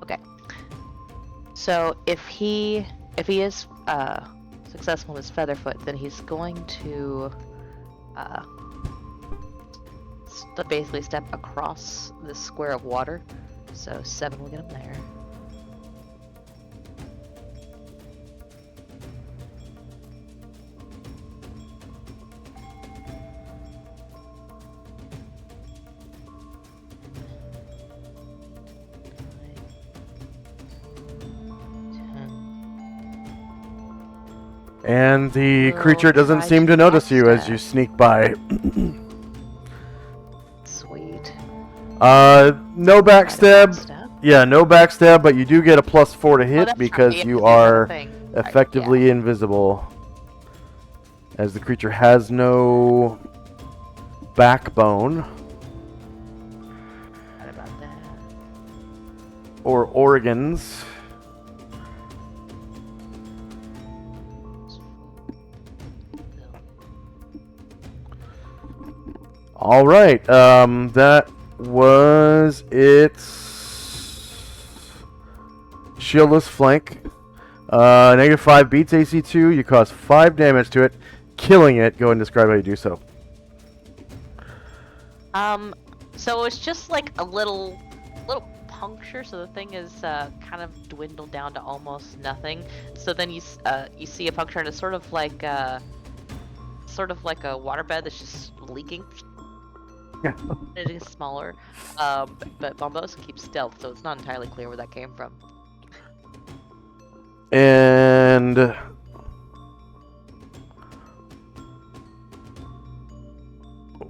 Okay. So if he is successful in his Featherfoot, then he's going to basically step across this square of water. So 7 will get him there. And the Will creature doesn't try seem to to notice you as backstab. you sneak by. Sweet. No backstab. Backstab. Yeah, no backstab, but you do get a +4 to hit that's because right, yeah, you that's the other are thing. Right, effectively invisible. As the creature has no backbone yeah. Right about that. or organs. All right, that was its shieldless flank. -5 beats AC2. You cause 5 damage to it, killing it. Go ahead and describe how you do so. So it's just like a little puncture. So the thing is kind of dwindled down to almost nothing. So then you see a puncture, and it's sort of like a waterbed that's just leaking. Yeah. It is smaller, but Bombosa keeps stealth, so it's not entirely clear where that came from. And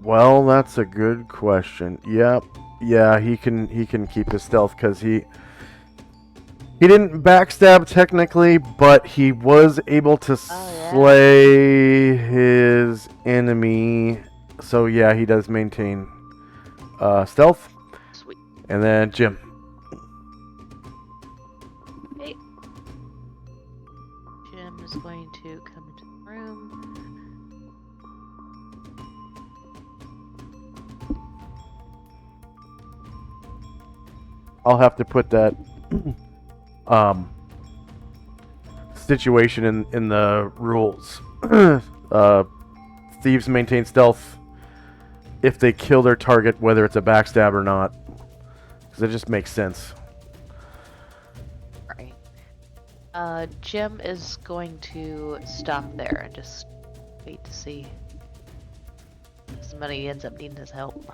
well, that's a good question. Yep. Yeah, he can keep his stealth because he didn't backstab technically, but he was able to slay his enemy. So yeah, he does maintain stealth. Sweet. And then Jim. Okay. Jim is going to come into the room. I'll have to put that situation in the rules. Thieves maintain stealth if they kill their target, whether it's a backstab or not, because it just makes sense. Right. Jim is going to stop there and just wait to see if somebody ends up needing his help.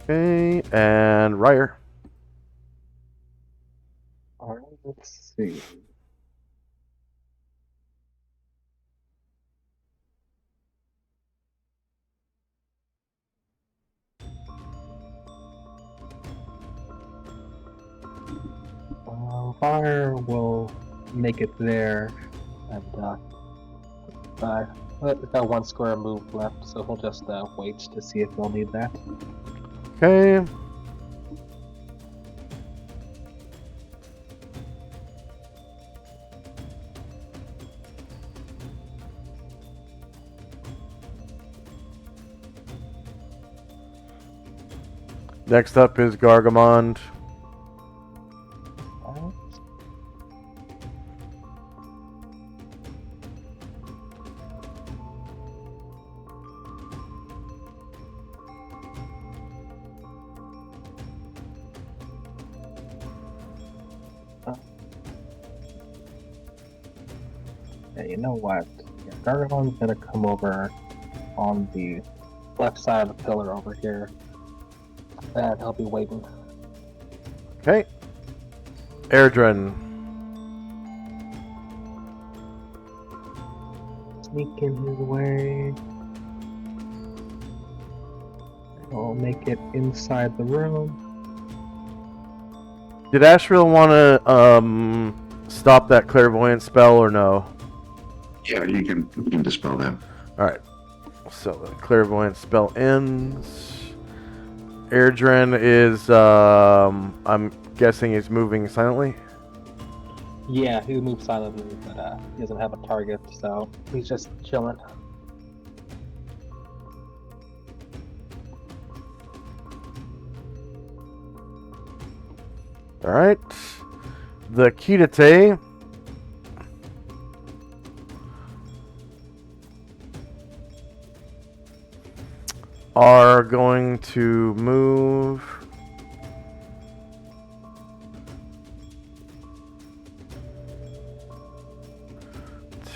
Okay, and Ryer. Alright, let's see. Fire will make it there, and we've got 1 square move left, so he'll just wait to see if they'll need that. Okay. Next up is Gargamond. Alright. Yeah, you know what? Yeah, Gargamond's gonna come over on the left side of the pillar over here, and he'll be waiting. Okay. Airdren. Sneak in his way. I'll make it inside the room. Did Ashriel want to stop that clairvoyant spell or no? Yeah, you can dispel that. Alright. So the clairvoyant spell ends. Airdren is, I'm guessing he's moving silently. Yeah, he moves silently, but he doesn't have a target, so he's just chilling. Alright. The Kitate are going to move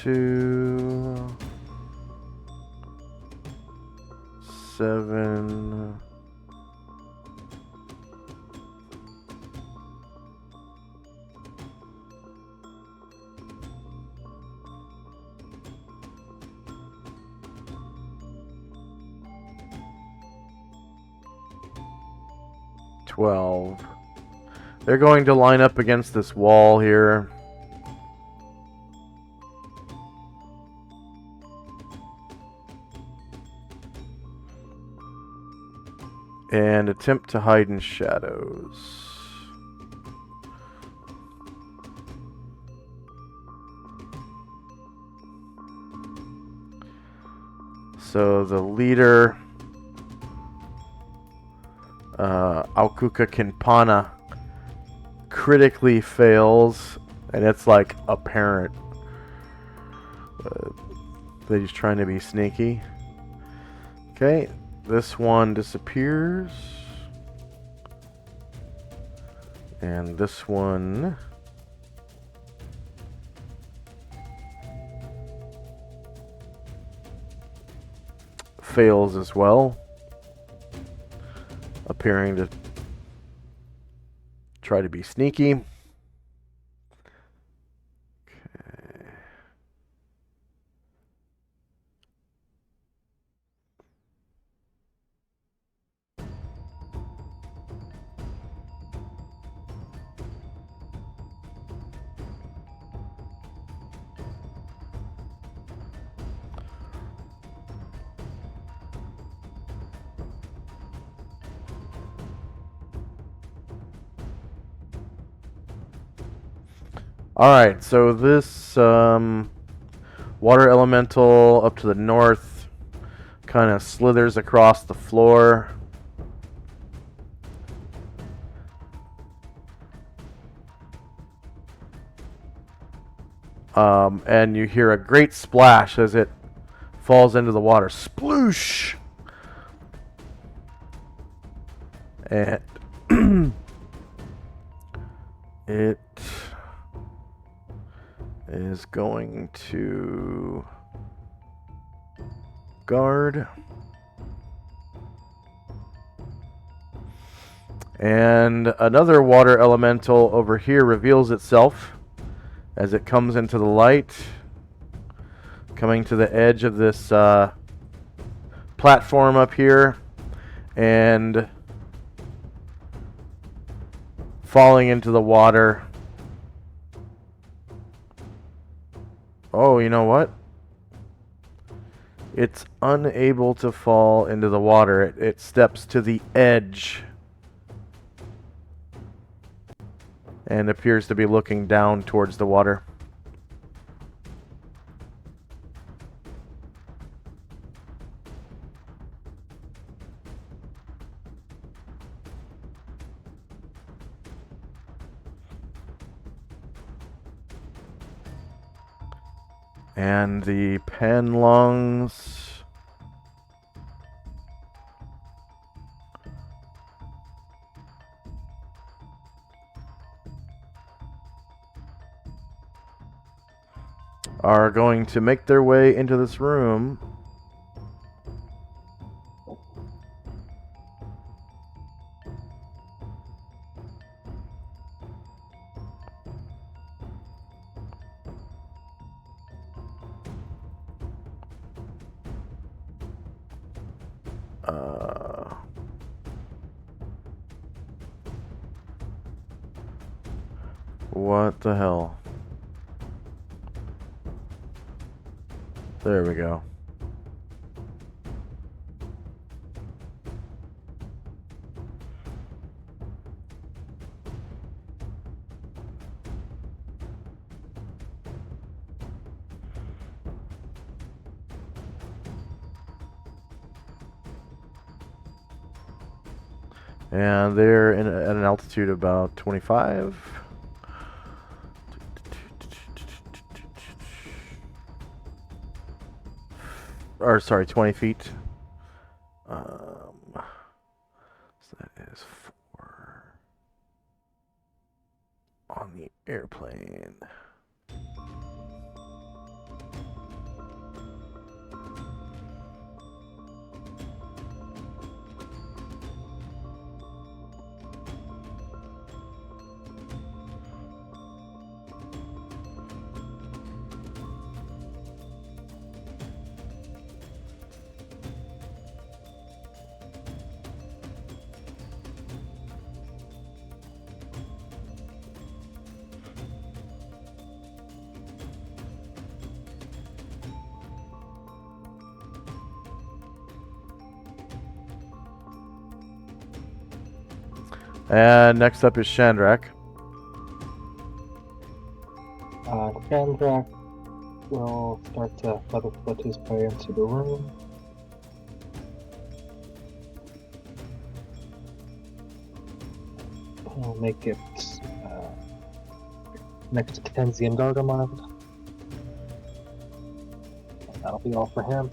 to 7. They're going to line up against this wall here. And attempt to hide in shadows. So the leader Aukuka Kinpana critically fails, and it's like apparent that he's trying to be sneaky. Okay, this one disappears. And this one fails as well, appearing to try to be sneaky. Okay. Alright, so this water elemental up to the north kind of slithers across the floor. And you hear a great splash as it falls into the water. Sploosh! And it is going to guard. And another water elemental over here reveals itself as it comes into the light, coming to the edge of this platform up here, and falling into the water. Oh, you know what? It's unable to fall into the water. It steps to the edge and appears to be looking down towards the water. And the Penlungs are going to make their way into this room. What the hell? There we go. And they're at an altitude of about 25. Or sorry, 20 feet. So that is 4 on the airplane. And next up is Chandrak. Chandrak will start to feather foot his way into the room. We'll make it next to Kenzie and Gargamond. And that'll be all for him.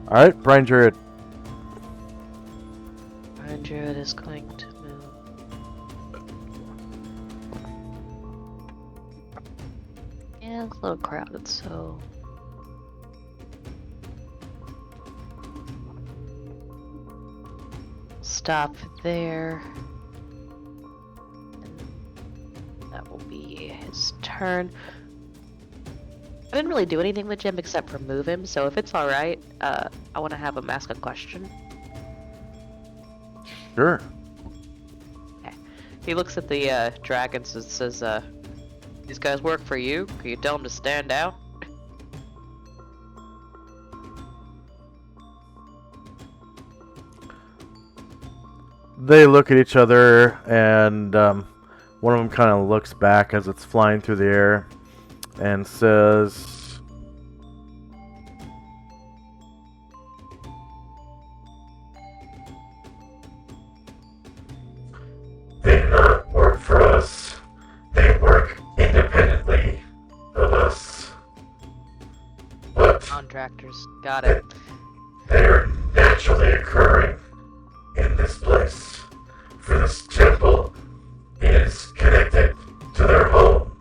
All right, Brian Druid. Brian Druid is going to move. Yeah, it's a little crowded, so. Stop there. And that will be his turn. I didn't really do anything with Jim except for move him, so if it's alright, I want to have him ask a question. Sure. Okay. He looks at the dragons and says, these guys work for you? Can you tell them to stand out? They look at each other, and one of them kind of looks back as it's flying through the air and says, They do not work for us. They work independently of us. But Contractors. Got it. they are naturally occurring in this place. For this temple is connected to their home,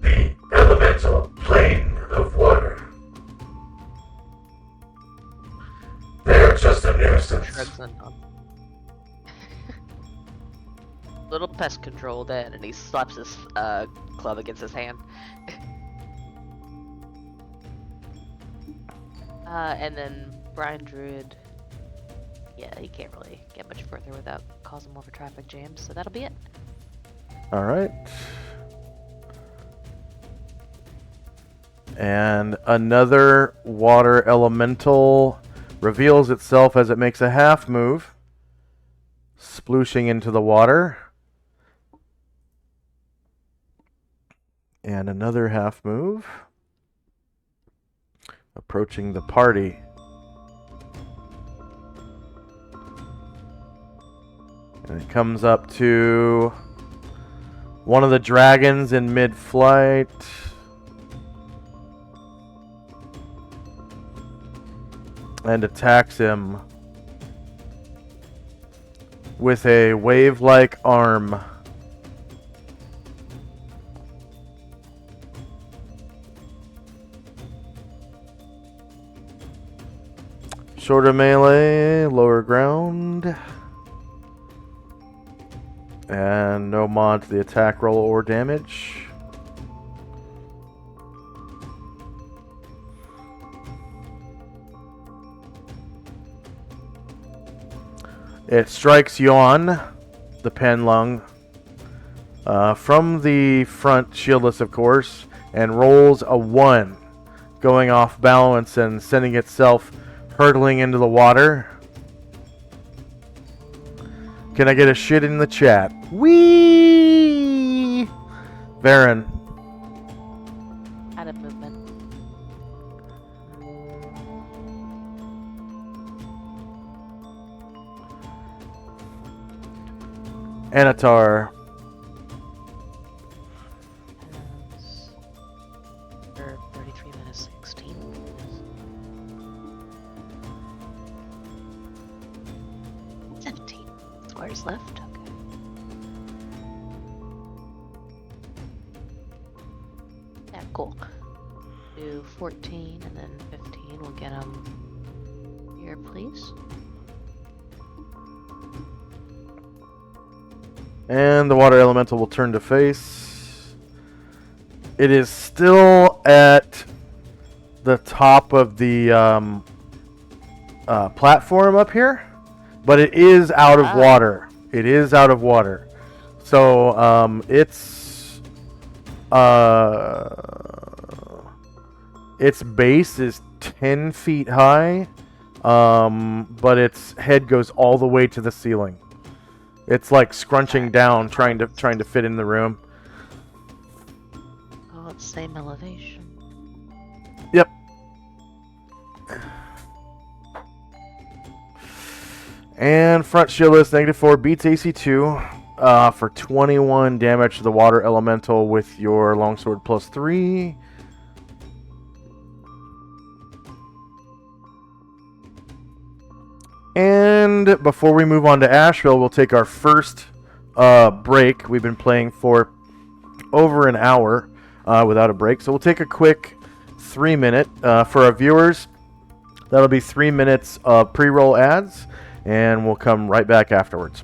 the elemental plane of water. They are just a nuisance. Shrugs in on. Little pest control then, and he slaps his club against his hand. And then Brian Druid. Yeah, he can't really get much further without causing more of a traffic jam, so that'll be it. all right. And another water elemental reveals itself as it makes a half move, splooshing into the water. And another half move, approaching the party. And it comes up to one of the dragons in mid-flight. And attacks him with a wave-like arm. Shorter melee, lower ground. And no mod to the attack roll or damage. It strikes Yuan, the pen lung, from the front, shieldless of course, and rolls a 1, going off balance and sending itself hurtling into the water. Can I get a shit in the chat? Whee! Varen. Out of movement. Anatar. For 33 minutes 16. Squares left. Okay. Yeah, cool. Do 14 and then 15. We'll get them here, please. And the water elemental will turn to face. It is still at the top of the platform up here. But it is out of water. It is out of water. So it's Its base is 10 feet high, but its head goes all the way to the ceiling. It's like scrunching down, trying to fit in the room. Oh, it's same elevation. Yep. And front shield is -4, beats AC2 for 21 damage to the water elemental with your longsword +3. And before we move on to Asheville, we'll take our first break. We've been playing for over an hour without a break, so we'll take a quick 3-minute. For our viewers, that'll be 3 minutes of pre-roll ads, and we'll come right back afterwards.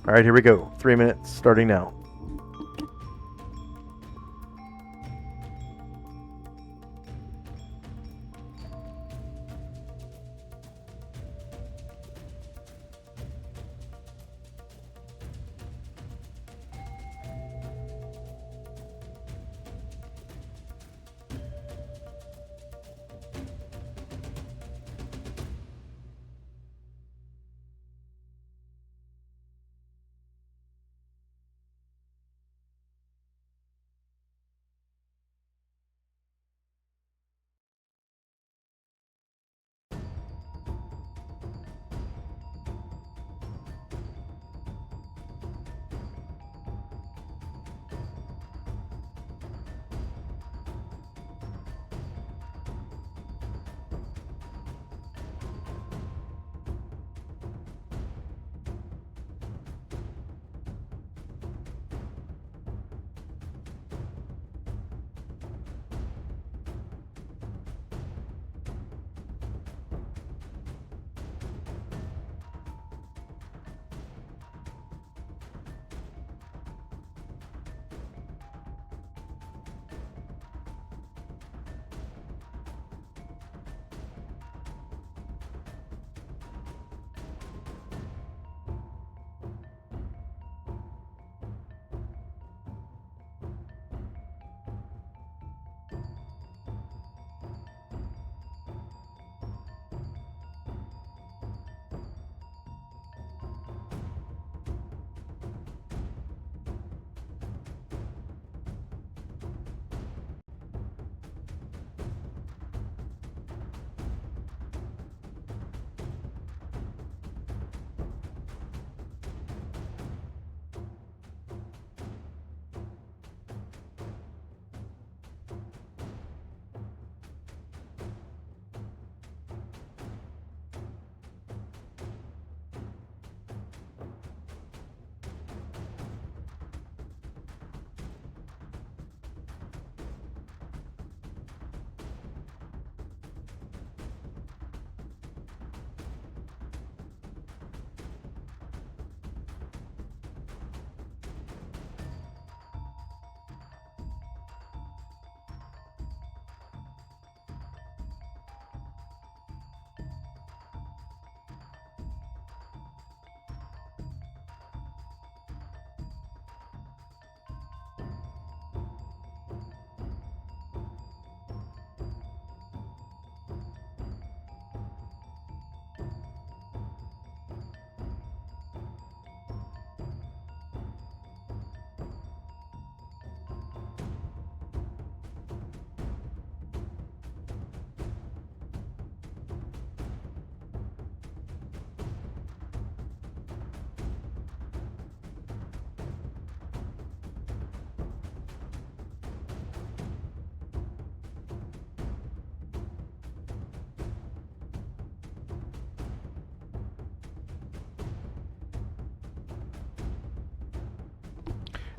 All right, here we go. 3 minutes starting now.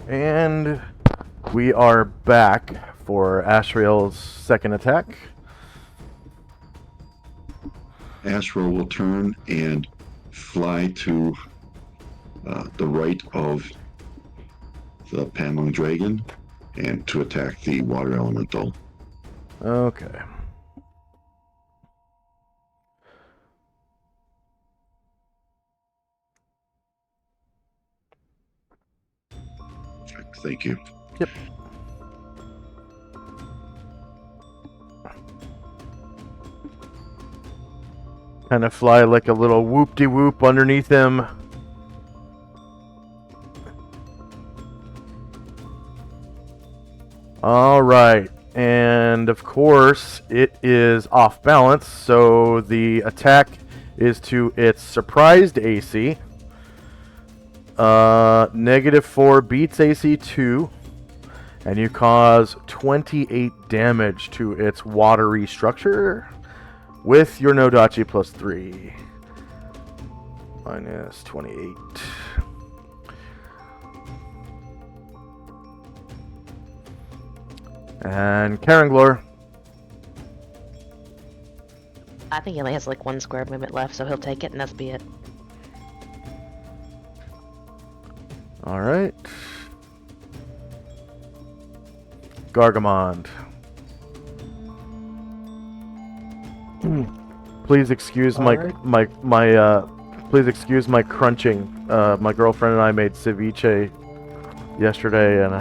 And we are back for Ashriel's second attack. Ashriel will turn and fly to the right of the paneling dragon and to attack the water elemental. Okay. Thank you. Yep. Kind of fly like a little whoop-de-whoop underneath him. Alright, and of course it is off balance, so the attack is to its surprised AC. -4 beats AC 2, and you cause 28 damage to its watery structure with your Nodachi +3. Minus 28. And Karanglor. I think he only has like 1 square movement left, so he'll take it and that'll be it. Alright. Gargamond. Please excuse please excuse my crunching. My girlfriend and I made ceviche yesterday, and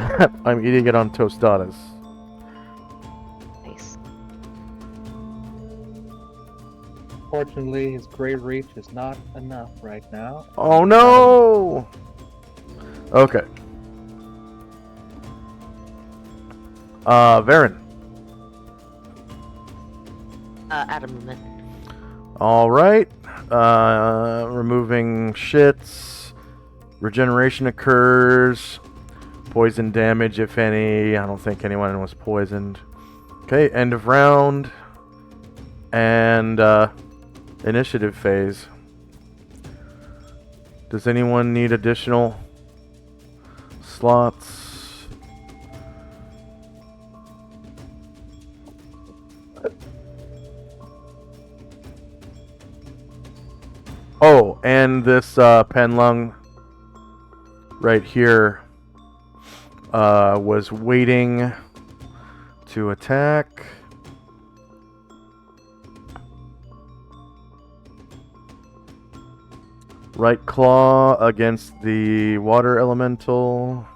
I'm eating it on tostadas. Nice. Fortunately, his Grave Reach is not enough right now. Oh no! Okay. Varen. Out of movement. Alright. Removing shits. Regeneration occurs. Poison damage, if any. I don't think anyone was poisoned. Okay, end of round. And initiative phase. Does anyone need additional slots? Oh, and this Penlung right here was waiting to attack. Right claw against the water elemental.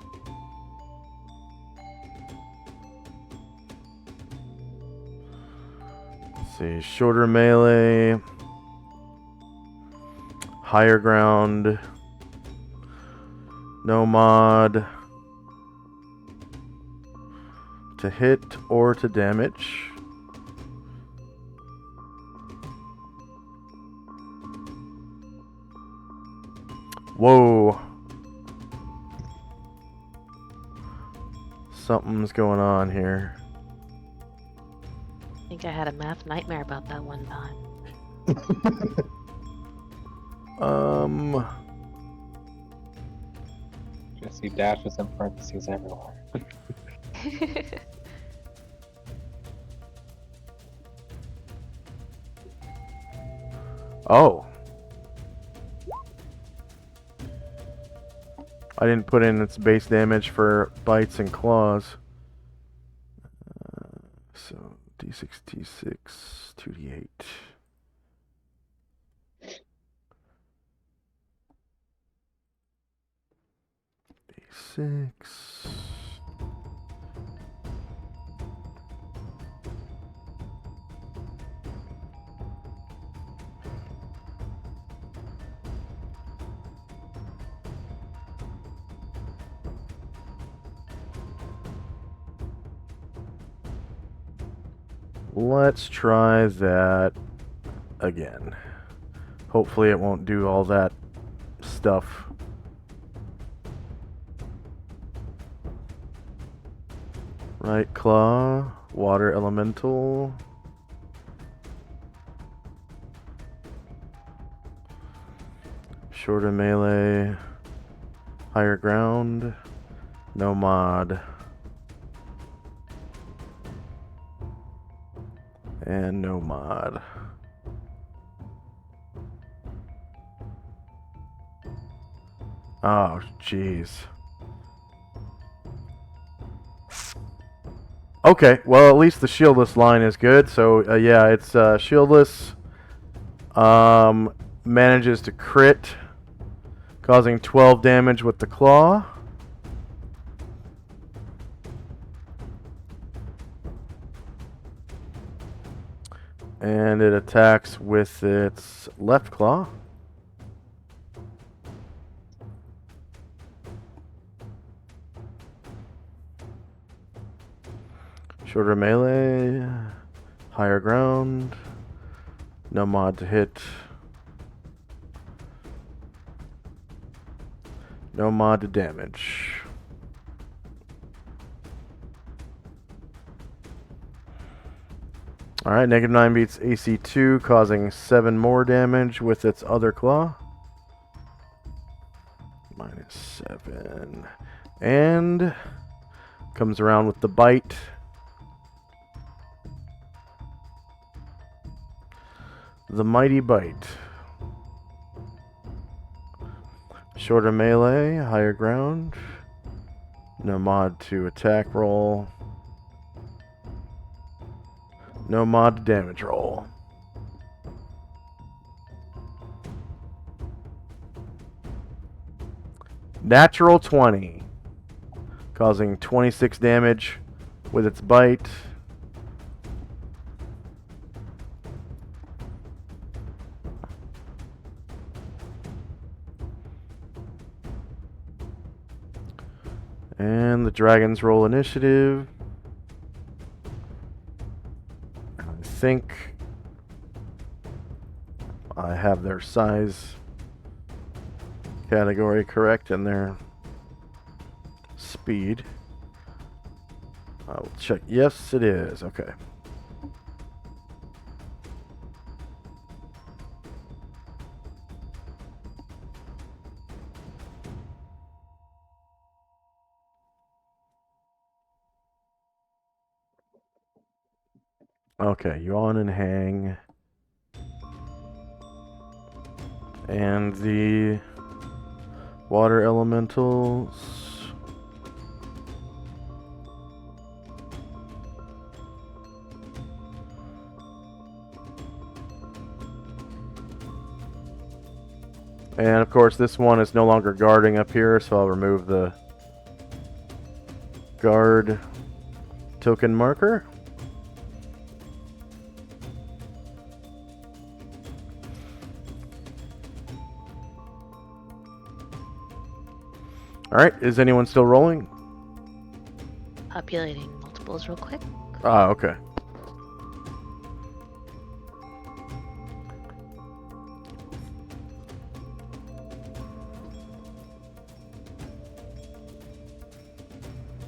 Let's see, shorter melee. Higher ground. No mod. To hit or to damage. Whoa. Something's going on here. I think I had a math nightmare about that one time. Just see dashes and parentheses everywhere. Oh. I didn't put in its base damage for bites and claws. So D6, D6, 2D8. D6. Let's try that again. Hopefully it won't do all that stuff. Right claw, water elemental. Shorter melee, higher ground, no mod. And no mod. Oh, jeez. Okay, well, at least the shieldless line is good. So, yeah, it's shieldless. Manages to crit, causing 12 damage with the claw. And it attacks with its left claw. Shorter melee, higher ground, no mod to hit, no mod to damage. Alright, -9 beats AC 2, causing 7 more damage with its other claw. -7. And comes around with the bite. The mighty bite. Shorter melee, higher ground. No mod to attack roll. No mod to damage roll. Natural 20. Causing 26 damage with its bite. And the dragons roll initiative. I think I have their size category correct and their speed. I'll check. Yes, it is. Okay. Okay, yawn and hang. And the water elementals. And of course, this one is no longer guarding up here, so I'll remove the guard token marker. Alright, is anyone still rolling? Populating multiples real quick. Ah, okay.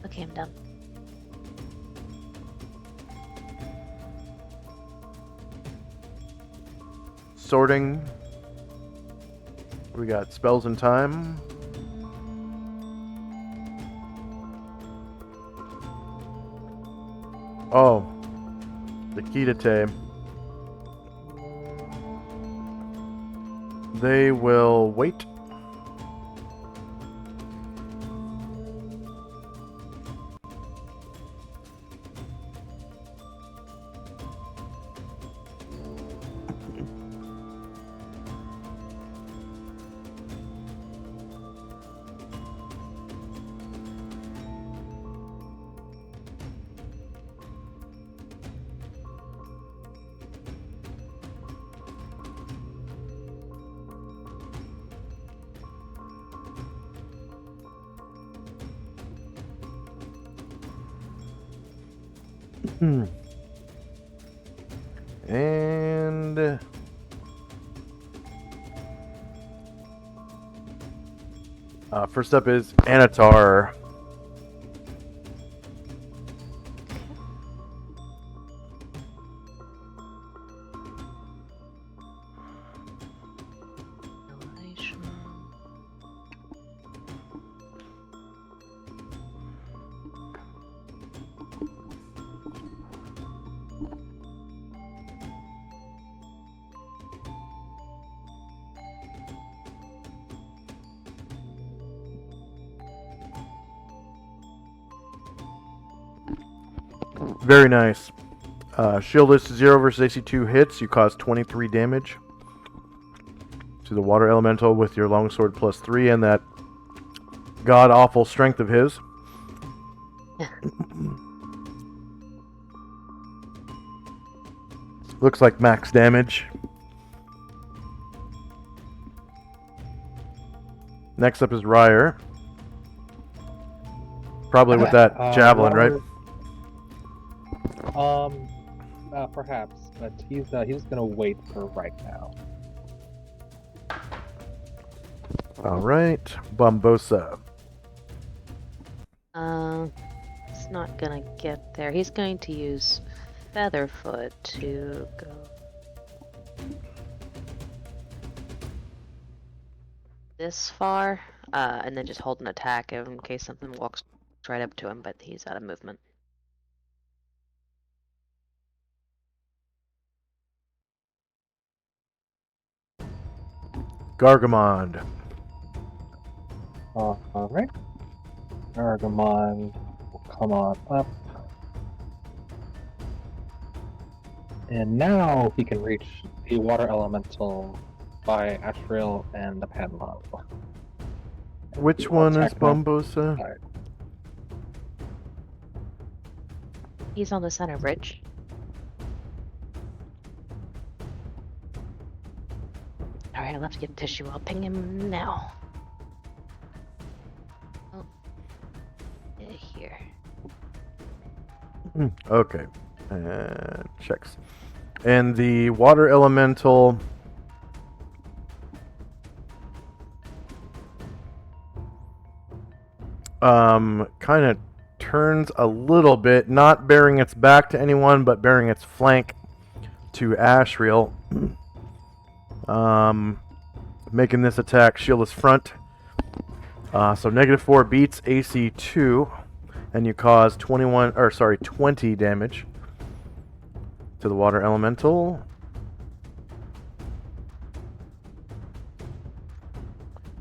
Okay, I'm done. Sorting. We got spells and time. Oh, the key to tame. They will wait. And first up is Anatar. Elevation. Very nice. Shield is 0 versus AC 2 hits. You cause 23 damage to the water elemental with your longsword +3 and that god-awful strength of his. Looks like max damage. Next up is Ryer. Probably with that javelin, right? Perhaps, but he's gonna wait for right now. All right, Bombosa. It's not gonna get there. He's going to use Featherfoot to go. This far, and then just hold an attack in case something walks right up to him, but he's out of movement. Gargamond. Alright. Gargamon will come on up. And now he can reach the water elemental by Ashriel and the Padlock. Which one is Attack now. Bombosa? Alright. He's on the center bridge. Alright, I'll have to get tissue. I'll ping him now. Oh. Here. Okay. Checks. And the water elemental. Kind of turns a little bit, not bearing its back to anyone, but bearing its flank to Ashriel. Making this attack shieldless front. So -4 beats AC 2, and you cause 20 damage to the water elemental.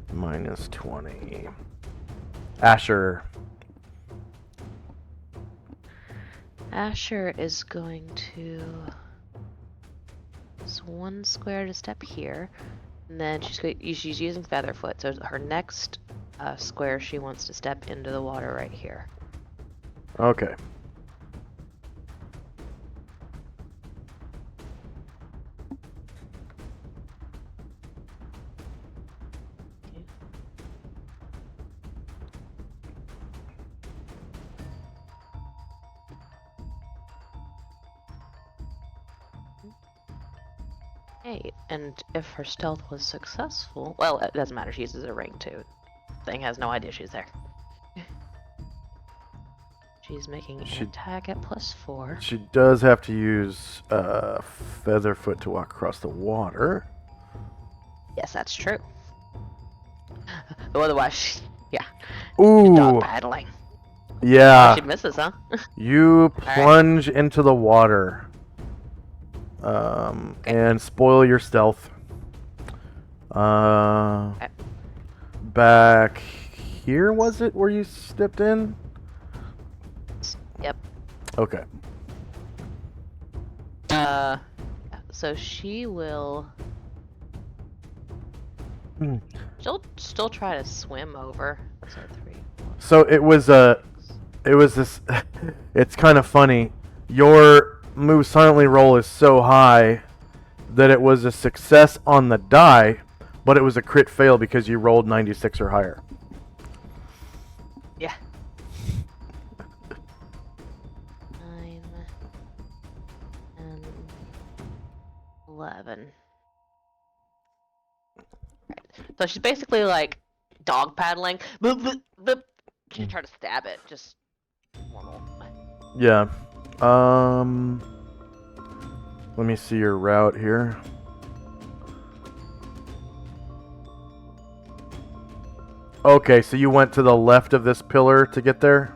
-20. Asher. Asher is going to. It's one square to step here, and then she's using Featherfoot. So her next square, she wants to step into the water right here. Okay. Hey, and if her stealth was successful, well, it doesn't matter. She uses a ring too. Thing has no idea she's there. She's making an attack at +4. She does have to use Featherfoot to walk across the water. Yes, that's true. Otherwise, yeah. Ooh. Dog paddling. Yeah. She misses, huh? You plunge into the water. And spoil your stealth. Back here, was it, where you stepped in? Yep. Okay. So she will. She'll still try to swim over. So 3. So it was this. It's kind of funny. Your move silently roll is so high that it was a success on the die, but it was a crit fail because you rolled 96 or higher. Yeah. 9 and 11. Right. So she's basically like dog paddling. She tried to stab it, just normal. Yeah. Let me see your route here. Okay, so you went to the left of this pillar to get there?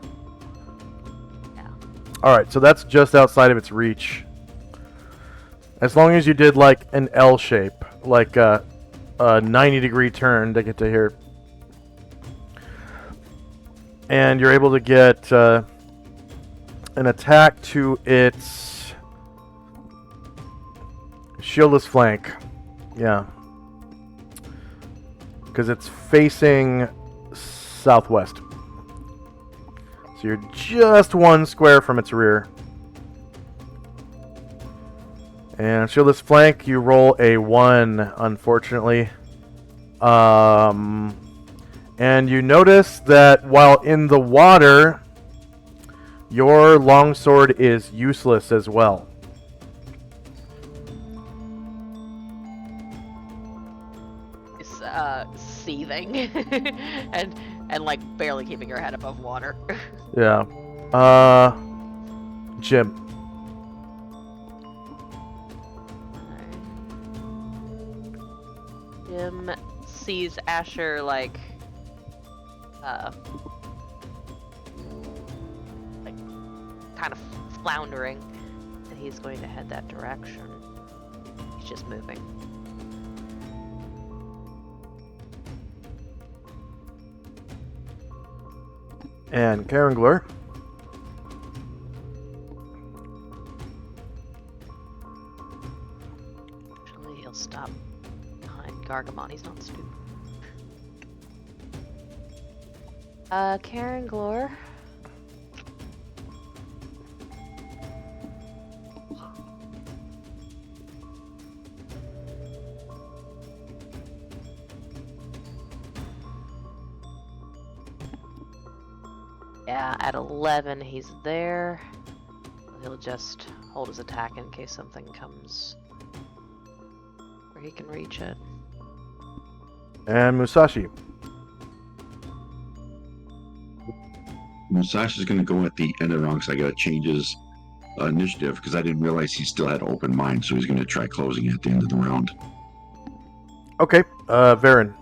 Yeah. Alright, so that's just outside of its reach. As long as you did like an L shape, like a 90-degree turn to get to here. And you're able to get an attack to its shieldless flank. Yeah. Because it's facing southwest. So you're just one square from its rear. And shieldless flank, you roll a 1, unfortunately. And you notice that while in the water, your longsword is useless as well. It's seething and like barely keeping her head above water. Yeah. Jim. Jim sees Asher like kind of floundering, and he's going to head that direction. He's just moving. And Karen Glur. Actually, he'll stop behind Gargamon. He's not stupid. Karen Glor. Yeah, at 11 he's there. He'll just hold his attack in case something comes where he can reach it. And Musashi. Musashi's going to go at the end of the round because I got to change his initiative because I didn't realize he still had open mind, so he's going to try closing it at the end of the round. Okay, Varen.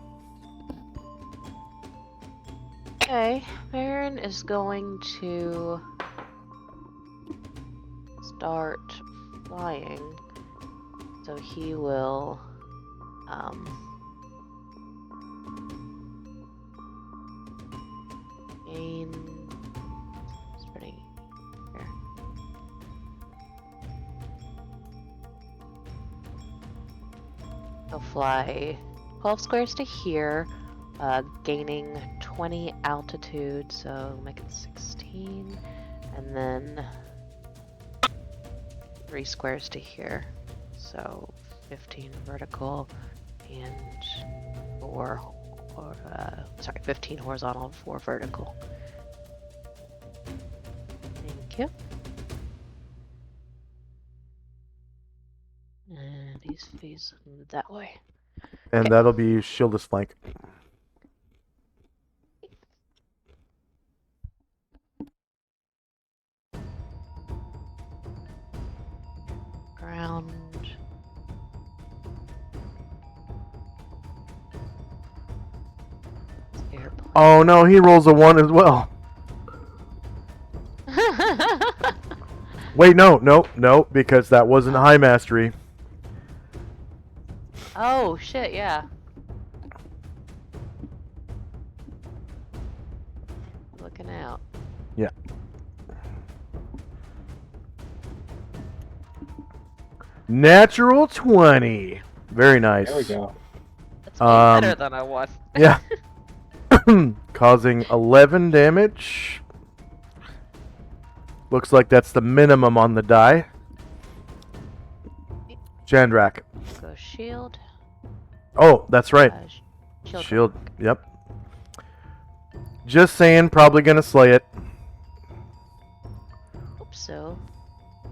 Okay, Baron is going to start flying, so he will gain spreading here. He'll fly 12 squares to here, gaining 20 altitude, so make it 16, and then 3 squares to here, so 15 vertical and 15 horizontal, 4 vertical. Thank you. And he's facing that way. And Okay. that'll be shieldless flank. Ground. Airplane. Oh no, he rolls a 1 as well. Wait, no, because that wasn't high mastery. Oh shit, yeah. Looking out. Yeah. Natural 20. Very nice. There we go. That's way better than I was. Yeah. Causing 11 damage. Looks like that's the minimum on the die. Jandrak. Go shield. Oh, that's right. Shield. Yep. Just saying, probably gonna slay it. Hope so.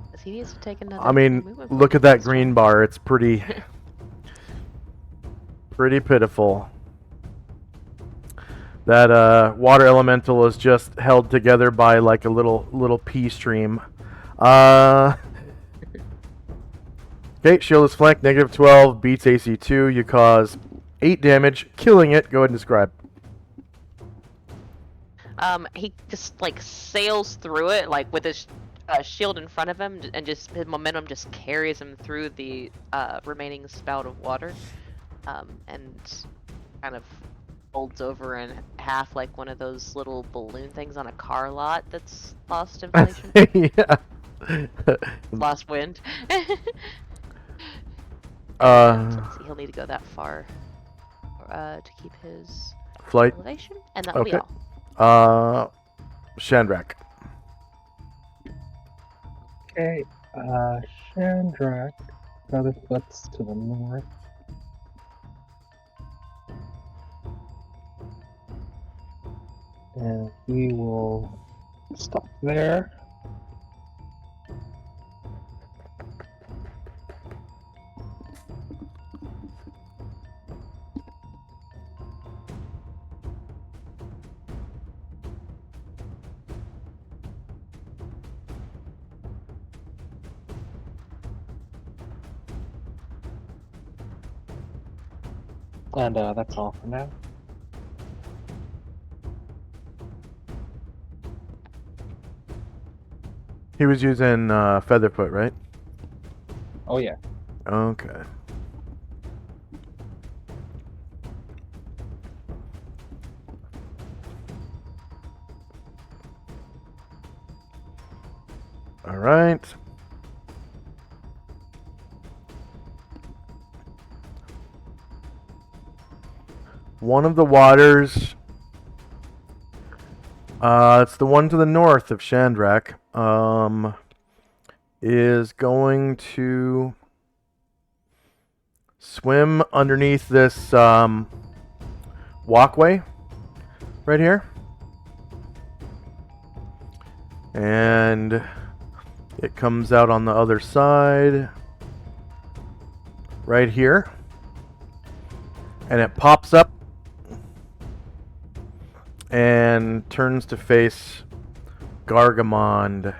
Because he needs to take another. I mean, movement look point at that this green round. bar. It's pretty pitiful. That water elemental is just held together by like a little pea stream. Okay, shieldless flank, negative 12, beats AC 2. You cause 8 damage, killing it. Go ahead and describe. He just like sails through it, like with his shield in front of him, and just his momentum just carries him through the remaining spout of water, and kind of folds over in half like one of those little balloon things on a car lot that's lost inflation, Yeah. lost wind. Uh, Let's see, he'll need to go that far to keep his Flight. elevation, and that'll be Okay. all. Shandrak. Okay, Shandrak Featherfoot's to the north. And we will stop there. And that's all for now. He was using Featherfoot, right? Oh yeah. Okay. All right. One of the waters, it's the one to the north of Shandrak, is going to swim underneath this walkway right here. And it comes out on the other side right here. And it pops up and turns to face Gargamond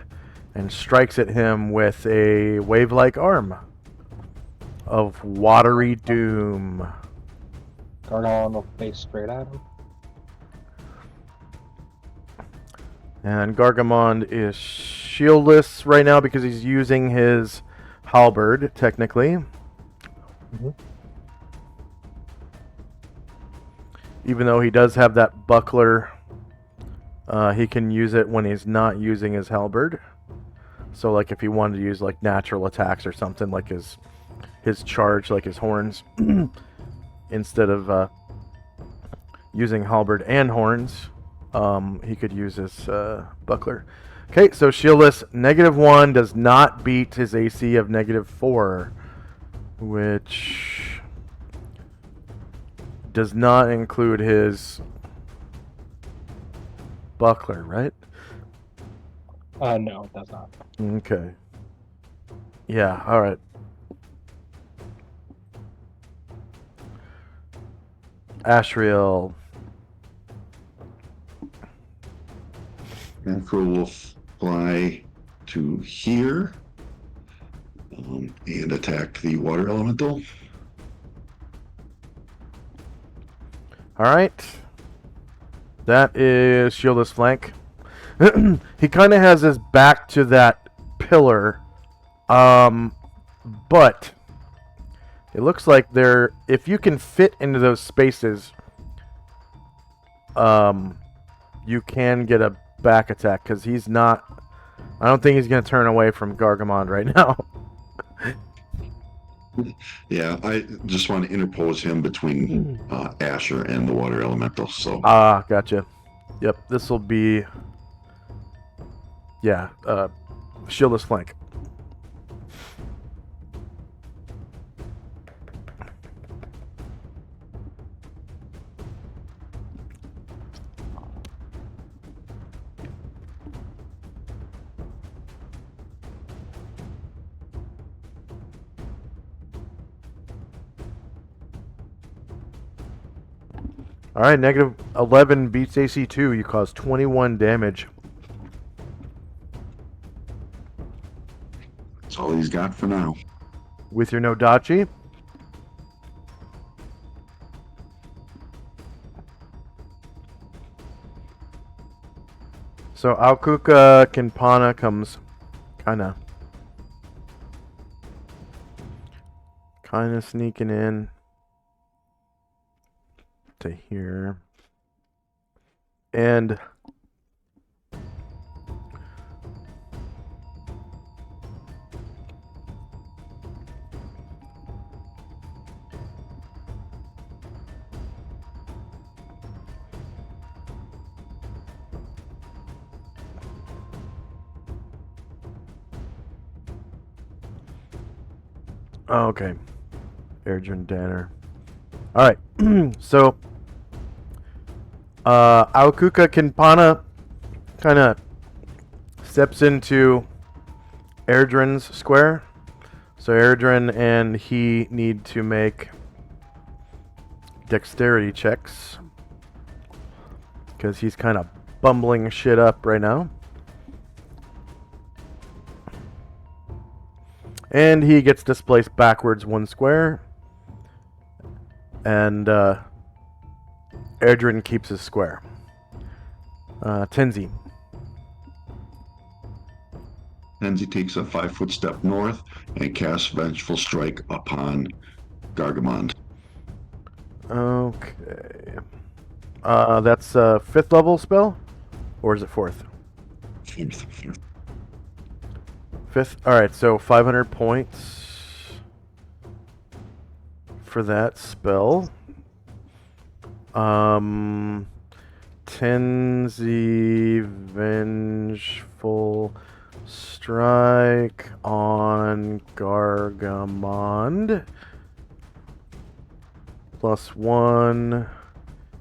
and strikes at him with a wave-like arm of watery doom. Gargamond will face straight at him. And Gargamond is shieldless right now because he's using his halberd, technically. Mm-hmm. Even though he does have that buckler, he can use it when he's not using his halberd. So, like, if he wanted to use, like, natural attacks or something, like his charge, like his horns, instead of using halberd and horns, he could use his buckler. Okay, so shieldless, -1 does not beat his AC of -4, which does not include his buckler, right? No, it does not. Okay. Yeah, alright. Ashriel. Macro will fly to here and attack the water elemental. Alright. That is shieldless flank. He kind of has his back to that pillar. But it looks like if you can fit into those spaces, you can get a back attack because he's not. I don't think he's going to turn away from Gargamond right now. Yeah, I just want to interpose him between Asher and the water elemental. So Gotcha. Yep, this will be. Yeah, shieldless flank. Alright, -11 beats AC2. You cause 21 damage. that's all he's got for now. With your Nodachi. So Alkuka Kinpana comes kinda sneaking in to here. And Oh, okay. Erdrin Danner. Alright. So, Aokuka Kinpana kind of steps into Erdrin's square. So Erdrin and he need to make dexterity checks. Because he's kind of bumbling shit up right now. And he gets displaced backwards 1 square. And Erdrin keeps his square. Tenzi. Tenzi takes a 5-foot step north and casts Vengeful Strike upon Gargamond. Okay. That's a 5th level spell? Or is it 4th? 5th? Alright, so 500 points for that spell. Tenzi Vengeful Strike on Gargamond. +1.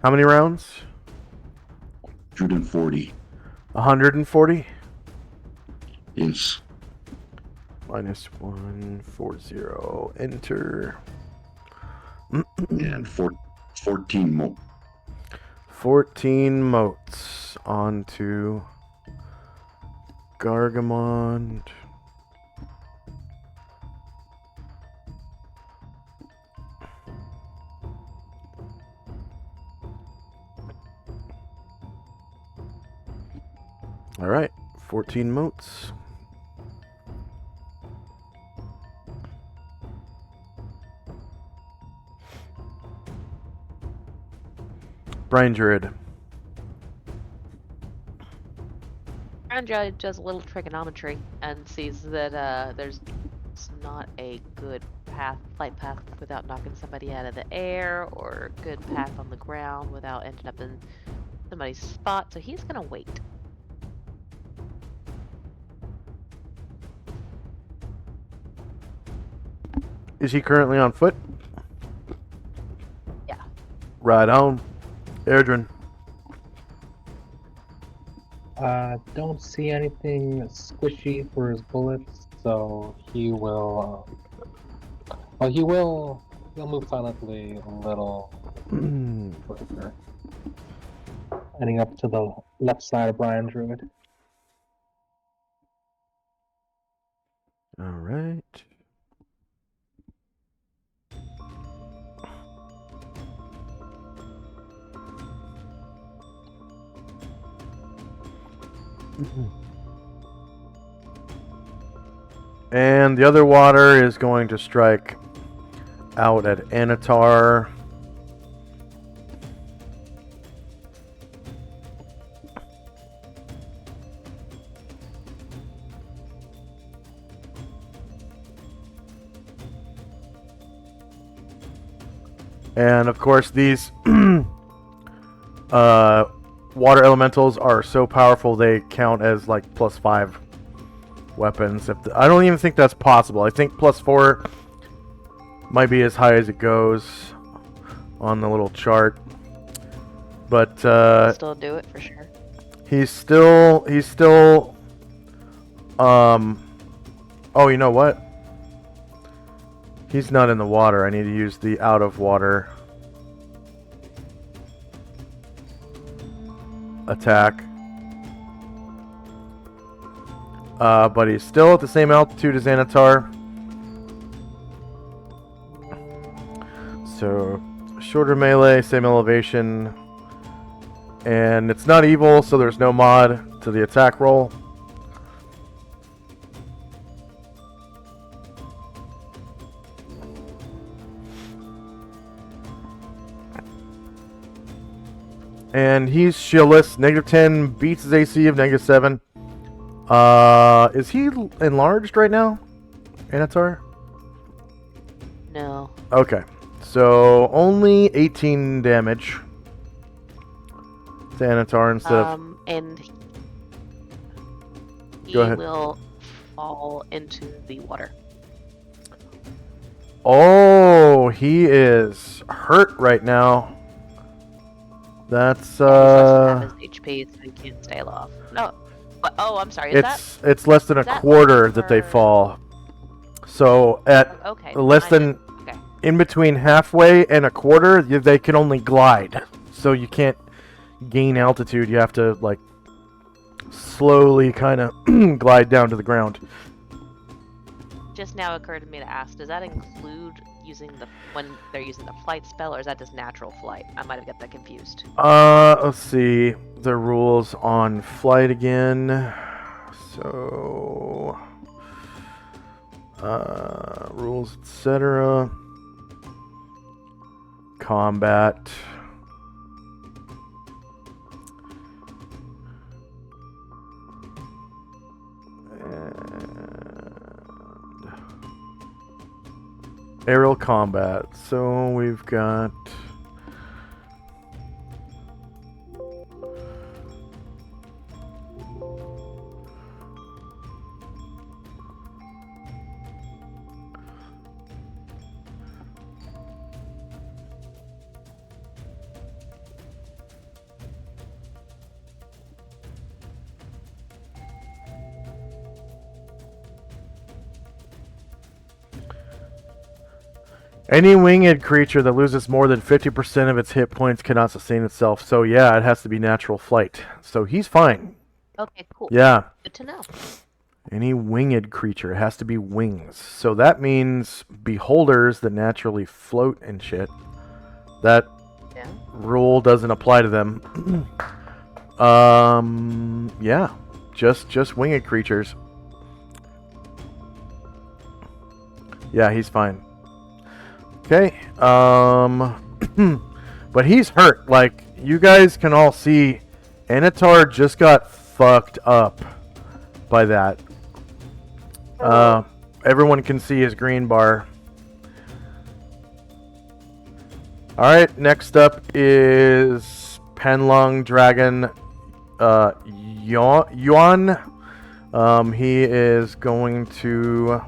How many rounds? 140. 140? Yes. -140. Enter. And 14 more. 14 motes onto Gargamond. Alright, 14 motes. Brian Druid. Andrea does a little trigonometry and sees that there's not a good flight path without knocking somebody out of the air, or a good path on the ground without ending up in somebody's spot, so he's gonna wait. Is he currently on foot? Yeah. Right on. Erdrin. Don't see anything squishy for his bullets, so he will. He'll move silently a little further, heading up to the left side of Brian Druid. Alright. And the other water is going to strike out at Anatar. And of course these water elementals are so powerful they count as like +5 weapons. I don't even think that's possible. I think +4 might be as high as it goes on the little chart. But Still do it for sure. he's still oh, you know what? He's not in the water. I need to use the out of water attack. But he's still at the same altitude as Anatar. So, shorter melee, same elevation. And it's not evil, so there's no mod to the attack roll. And he's shieldless. -10 beats his AC of -7. Is he enlarged right now, Anatar? No. Okay, so only 18 damage to Anatar instead of... And he Go ahead. will fall into the water. Oh, he is hurt right now. That's He's less than half his HP, so he can't stay aloft. No. But, oh, I'm sorry. it's less than a is that quarter like that they for- fall. So at Okay. less than Okay. in between halfway and a quarter, they can only glide. So you can't gain altitude. You have to like slowly kind of glide down to the ground. Just now occurred to me to ask, does that include when they're using the flight spell, or is that just natural flight? I might have got that confused. Let's see the rules on flight again. So, rules, etc. Combat. Aerial combat. So we've got any winged creature that loses more than 50% of its hit points cannot sustain itself. So yeah, it has to be natural flight. So he's fine. Okay, cool. Yeah. Good to know. Any winged creature has to be wings. So that means beholders that naturally float and shit. That Yeah. rule doesn't apply to them. Yeah. Just winged creatures. Yeah, he's fine. Okay, but he's hurt. Like, you guys can all see, Anatar just got fucked up by that. Everyone can see his green bar. Alright, next up is Penlung Dragon Yuan. He is going to...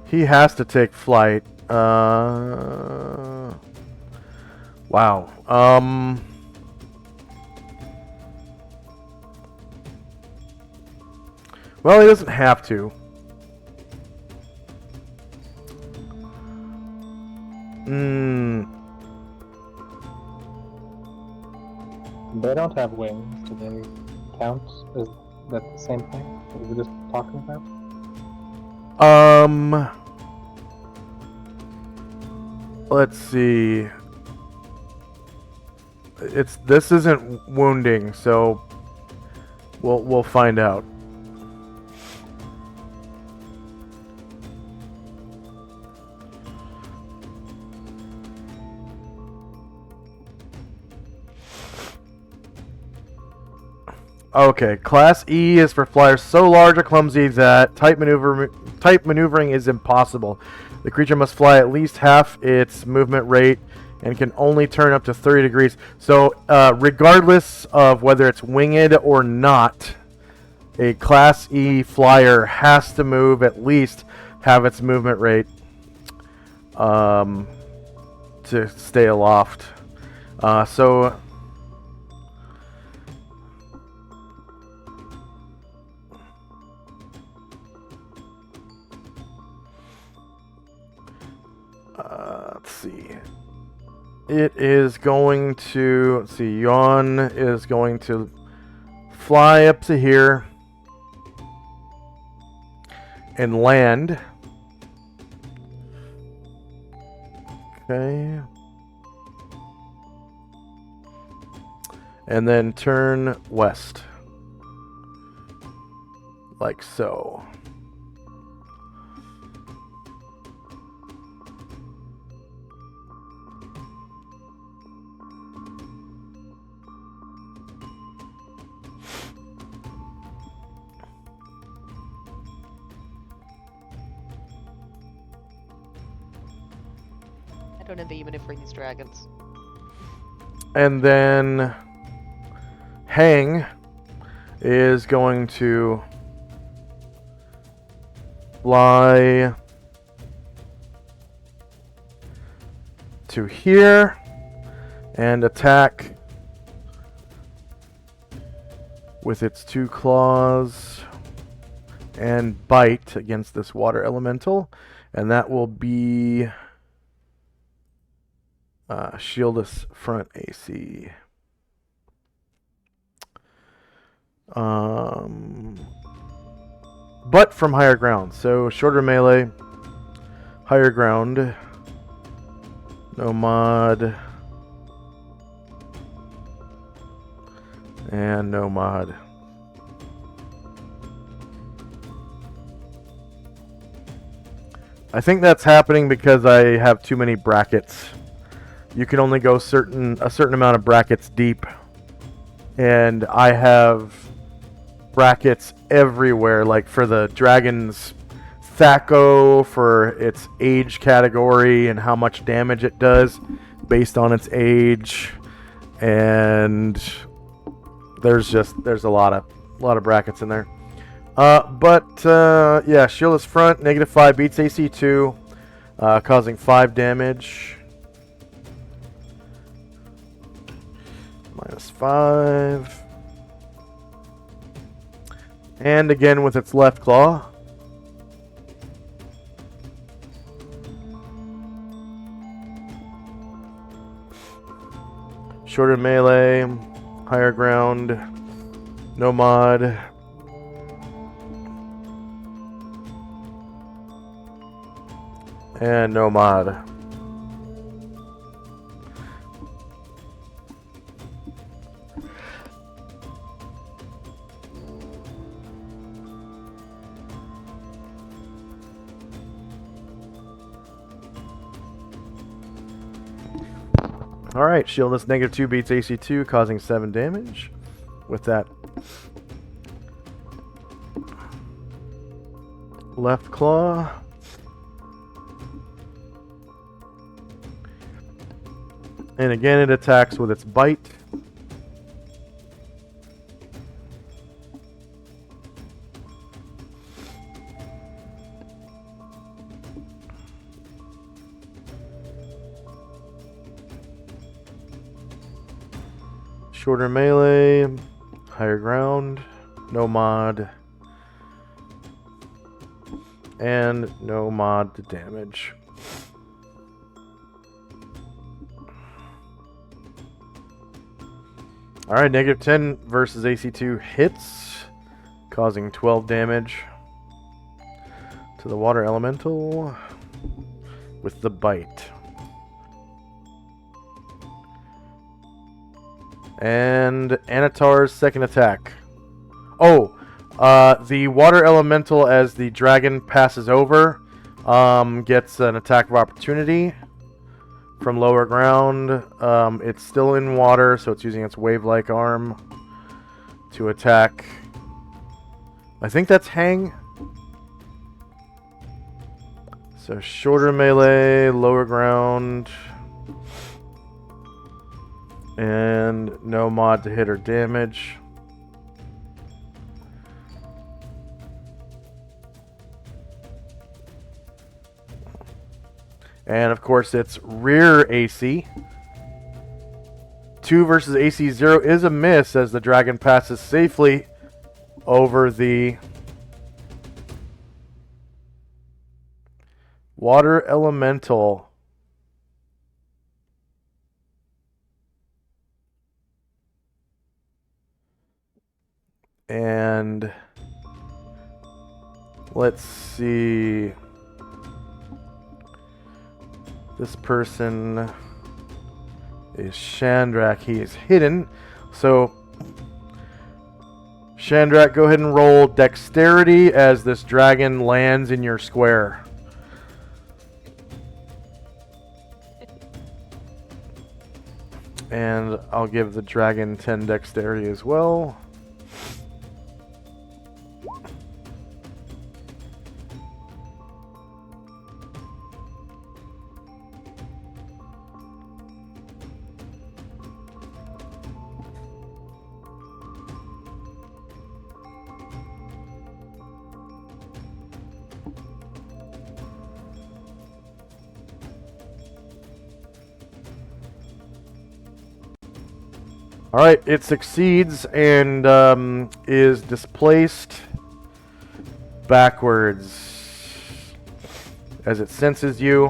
He has to take flight. Wow. Well, he doesn't have to. They don't have wings. Do they count? Is that the same thing that we were just talking about? Let's see. This isn't wounding, so we'll find out. Okay, Class E is for flyers so large or clumsy that tight maneuvering is impossible. The creature must fly at least half its movement rate and can only turn up to 30 degrees. So, regardless of whether it's winged or not, a Class E flyer has to move at least half its movement rate to stay aloft. So... let's see. It is going to... Let's see. Yuan is going to fly up to here and land. Okay. And then turn west. Like so. I don't envy even for these dragons. And then hang is going to fly to here and attack with its 2 claws and bite against this water elemental, and that will be shieldless front AC. But from higher ground, so shorter melee, higher ground, no mod, and no mod. I think that's happening because I have too many brackets. You can only go a certain amount of brackets deep, and I have brackets everywhere, like for the dragon's Thaco, for its age category and how much damage it does based on its age, and there's a lot of brackets in there. Yeah, shieldless front, -5 beats AC 2, causing 5 damage. -5. And again with its left claw. Shorter melee, higher ground, no mod. And no mod. Alright, shieldless -2 beats AC 2, causing 7 damage. With that left claw. And again, it attacks with its bite. Shorter melee, higher ground, no mod, and no mod to damage. Alright, -10 versus AC2 hits, causing 12 damage to the water elemental with the bite. And Anatar's second attack. Oh, the water elemental, as the dragon passes over, gets an attack of opportunity from lower ground. It's still in water, so it's using its wave-like arm to attack. I think that's Hang. So shorter melee, lower ground, and no mod to hit or damage. And of course it's rear AC. 2 versus AC 0 is a miss as the dragon passes safely over the water elemental. And let's see. This person is Chandrak. He is hidden. So, Chandrak, go ahead and roll dexterity as this dragon lands in your square. And I'll give the dragon 10 dexterity as well. All right, it succeeds and is displaced backwards as it senses you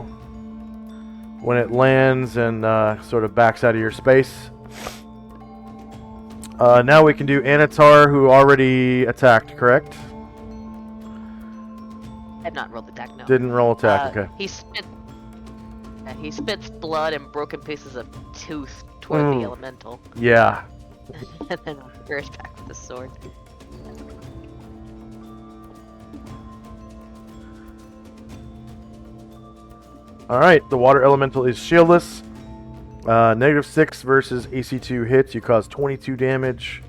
when it lands and sort of backs out of your space. Now we can do Anatar, who already attacked, correct? I've not rolled the attack, no. Didn't roll attack, okay. He spits blood and broken pieces of tooth toward the elemental. Yeah. And then rears back with the sword. Alright, the water elemental is shieldless. -6 versus AC2 hits. You cause 22 damage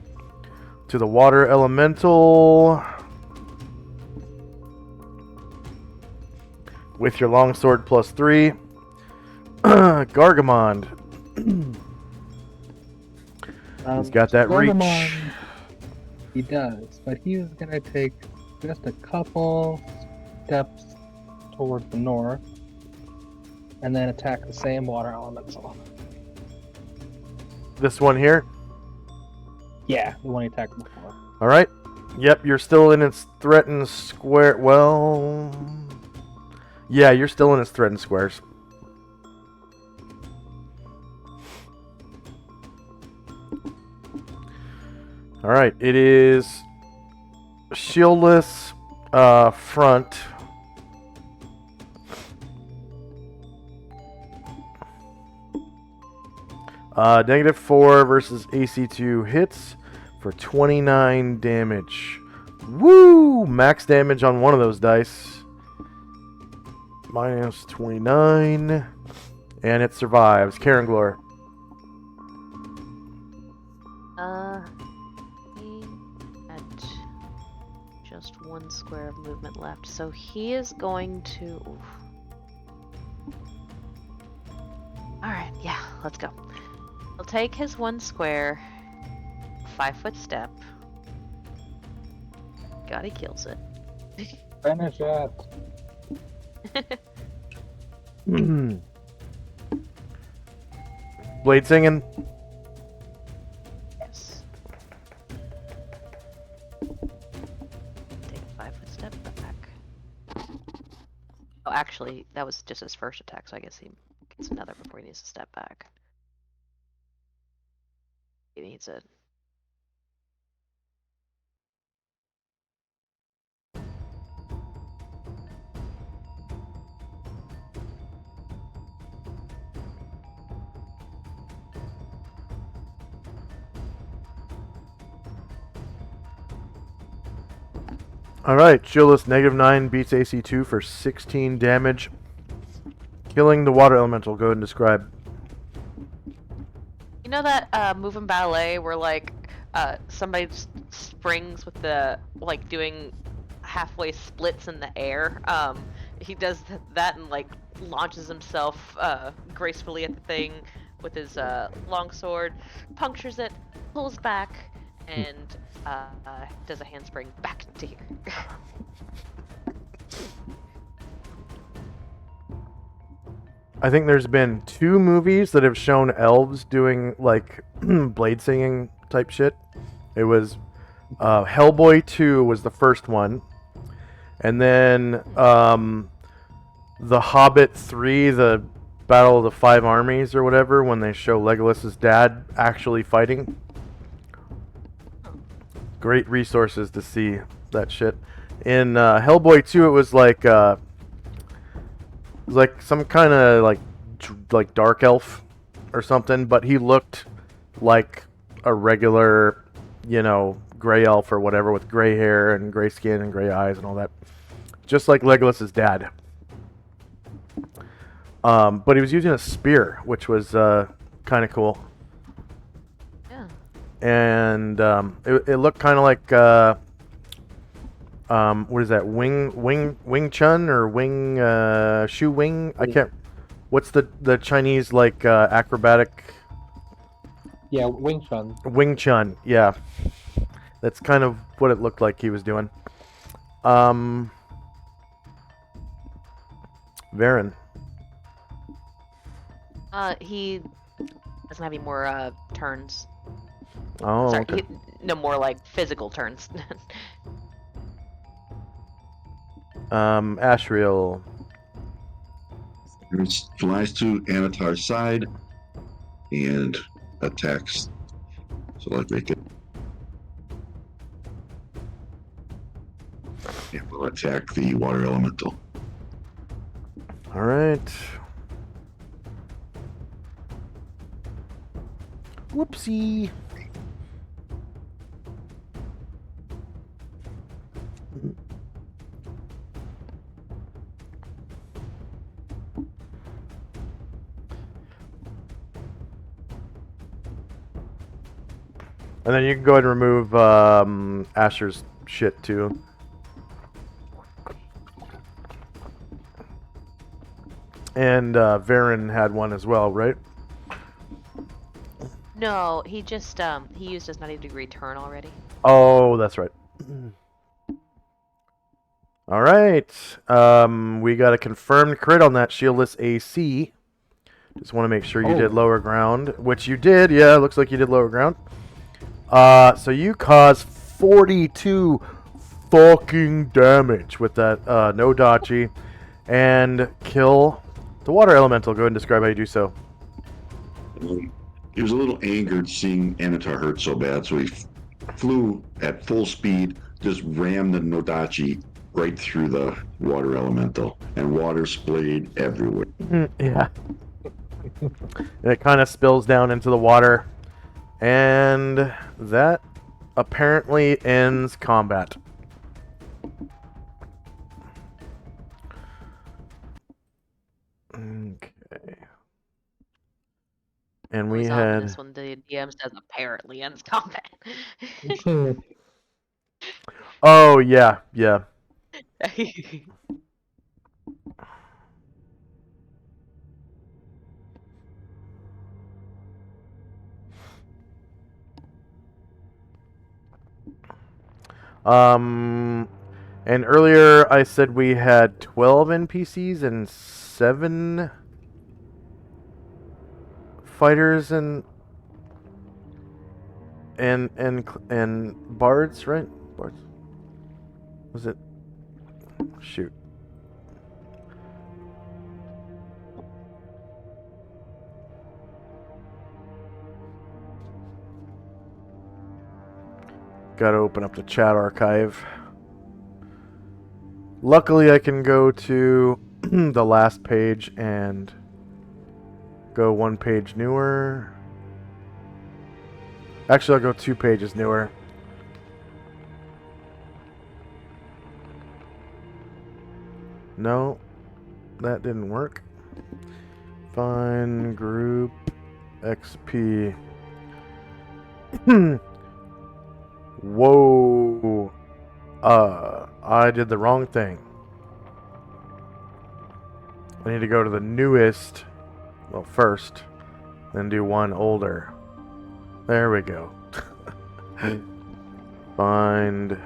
to the water elemental with your longsword +3. Gargamond. He's got that Gargamon, reach. He does, but he's gonna take just a couple steps towards the north and then attack the same water elemental. This one here. Yeah, the one he attacked before. Alright. Yep, you're still in its threatened square. Well, yeah, you're still in its threatened squares. Alright, it is shieldless front. -4 versus AC2 hits for 29 damage. Woo! Max damage on one of those dice. -29. And it survives. Karen Glor. He had just one square of movement left, so he is going to... Oof. Alright, yeah, let's go. He'll take his one square, 5-foot step. God, he kills it. Finish it. Blade singing. Yes. Take a 5-foot step back. Oh, actually, that was just his first attack, so I guess he gets another before he needs to step back. He needs it. Alright, shieldless -9 beats AC2 for 16 damage. Killing the water elemental. Go ahead and describe. You know that move in ballet where like somebody springs with the like doing halfway splits in the air? He does that and like launches himself gracefully at the thing with his longsword, punctures it, pulls back, and does a handspring back to here. I think there's been 2 movies that have shown elves doing like blade singing type shit. It was Hellboy 2 was the first one, and then The Hobbit 3, the Battle of the Five Armies or whatever, when they show Legolas's dad actually fighting. Great resources to see that shit. In Hellboy 2, it was like some kind of like dark elf or something, but he looked like a regular, you know, gray elf or whatever with gray hair and gray skin and gray eyes and all that, just like Legolas's dad. But he was using a spear, which was kind of cool. Yeah. And it looked kind of like what is that? Wing Chun or Shu Wing? I can't. What's the Chinese like acrobatic? Yeah, Wing Chun. Wing Chun. Yeah, that's kind of what it looked like he was doing. Varen. He doesn't have any more turns. Oh, Sorry, okay. no more like physical turns. Ashriel. Flies to Anatar's side and attacks. So like they can. It will attack the water elemental. All right. Whoopsie. And then you can go ahead and remove Asher's shit too. And Varen had one as well, right? No, he just he used his 90-degree turn already. Oh, that's right. All right. We got a confirmed crit on that shieldless AC. Just want to make sure you did lower ground, which you did. Yeah, looks like you did lower ground. So you caused 42 fucking damage with that no dachi, and kill the water elemental. Go ahead and describe how you do so. He was a little angered seeing Anatar hurt so bad, so he flew at full speed, just rammed the Nodachi right through the water elemental, and water splayed everywhere. Yeah. And it kind of spills down into the water. And that apparently ends combat. Okay. And we Always had... ominous when the DM says apparently ends combat. Oh, yeah, yeah. And earlier I said we had 12 NPCs and 7 fighters and bards, right? Bards. Was it? Shoot. Gotta open up the chat archive. Luckily, I can go to the last page and go 1 page newer. Actually, I'll go 2 pages newer. No, that didn't work. Find group XP. Whoa. I did the wrong thing. I need to go to the newest, well, first, then do one older. There we go. Find,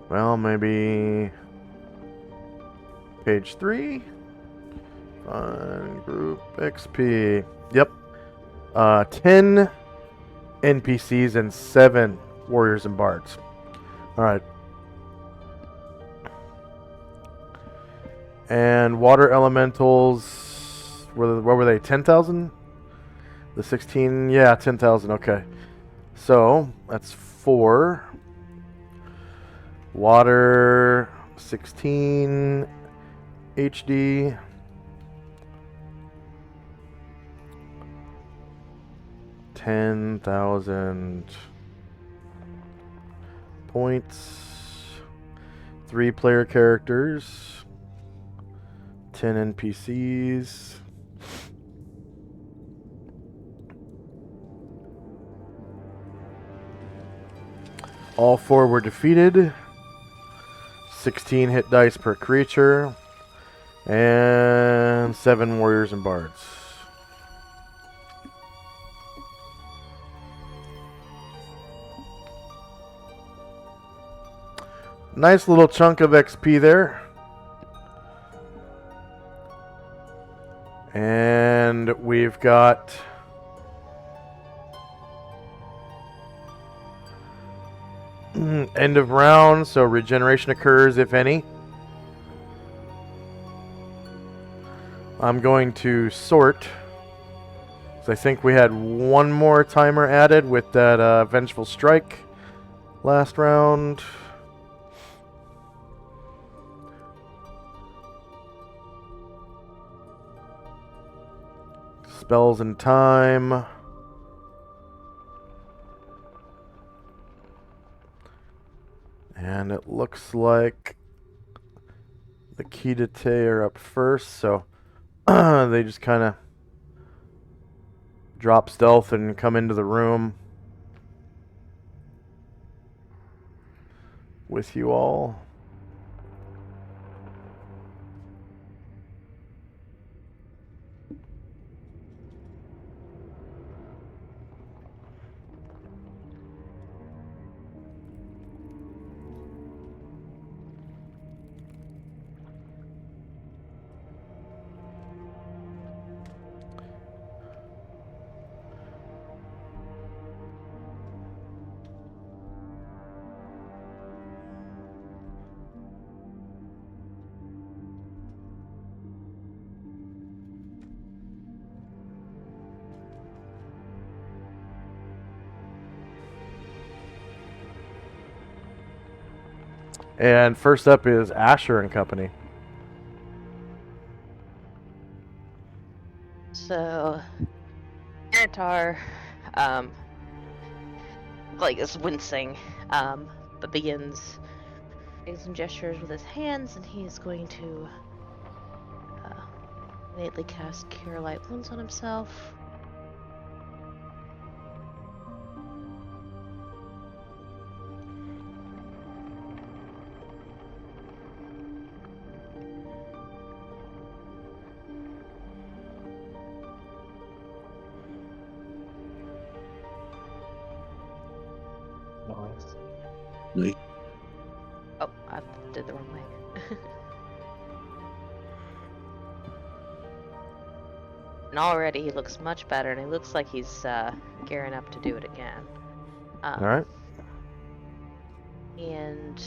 well, maybe page 3. Find group XP. Yep. 10 NPCs and 7 warriors and bards. Alright. And water elementals, what were they, 10,000? The 16, yeah, 10,000, okay. So, that's 4. Water, 16 HD. $10,000 points. 3 player characters. 10 NPCs. All 4 were defeated. 16 hit dice per creature. And 7 warriors and bards. Nice little chunk of XP there. And we've got End of round, so regeneration occurs, if any. I'm going to sort. So I think we had one more timer added with that Vengeful Strike last round. Spells and time. And it looks like the Kidate are up first, so they just kind of drop stealth and come into the room with you all. And first up is Asher and Company. So, Anatar, like is wincing, but begins making some gestures with his hands, and he is going to innately cast Cure Light Wounds on himself. Nice. Oh, I did the wrong way. And already he looks much better, and he looks like he's gearing up to do it again. All right. And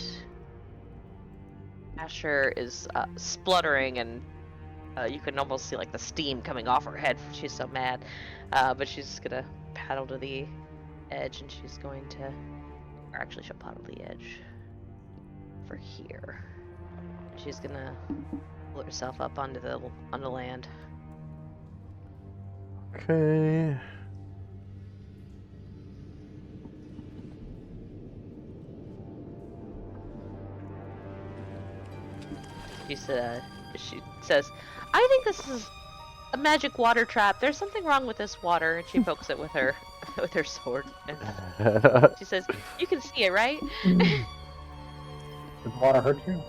Asher is spluttering, and you can almost see like the steam coming off her head. She's so mad, but she's gonna paddle to the edge, and she's going to, or actually she'll paddle to the edge for here. She's gonna pull herself up onto the land. Okay. She says, "I think this is a magic water trap. There's something wrong with this water." And she pokes it with her sword. And she says, "You can see it, right?" Did water hurt you?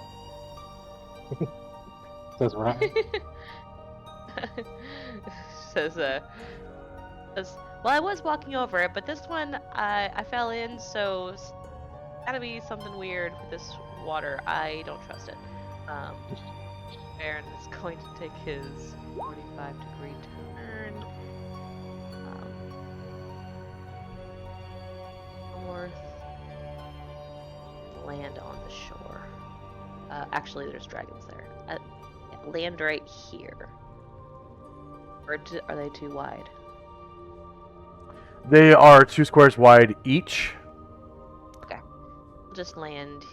Says right. says, "Well, I was walking over it, but this one I fell in, so it's gotta be something weird with this water. I don't trust it." Baron is going to take his 45-degree turn north, land on the shore. Actually, there's dragons there. Land right here. Or are they too wide? They are 2 squares wide each. Okay. We'll just land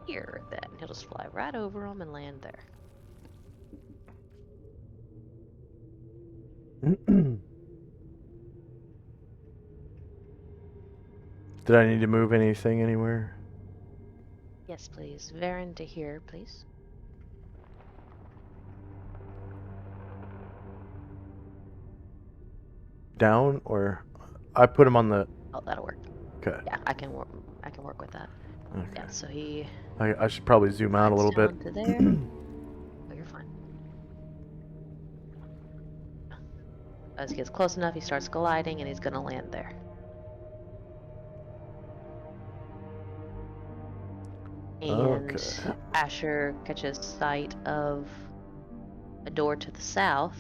here then. He'll just fly right over them and land there. Did I need to move anything anywhere? Yes, please. Varen to here, please. Down, or I put him on the. Oh, that'll work. Okay. Yeah, I can work with that. Okay. Yeah, so he I should probably zoom out a little bit. to there. Oh, you're fine. As he gets close enough, he starts gliding, and he's gonna land there. And Okay. Asher catches sight of a door to the south.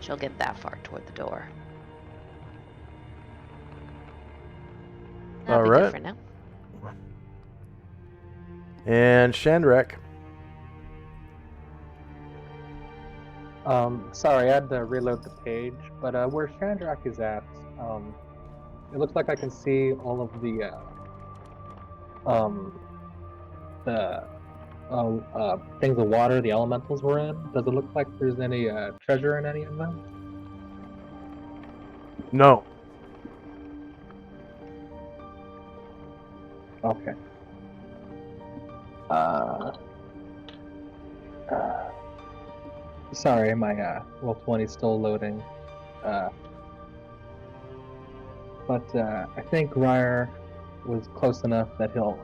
she'll get that far toward the door. That'll be Alright. good for now. And Shandrak. Sorry, I had to reload the page, but where Shandrak is at, it looks like I can see all of the things of water the elementals were in. Does it look like there's any treasure in any of them? No. Okay. Sorry, my Roll20 is still loading. But I think Ryer was close enough that he'll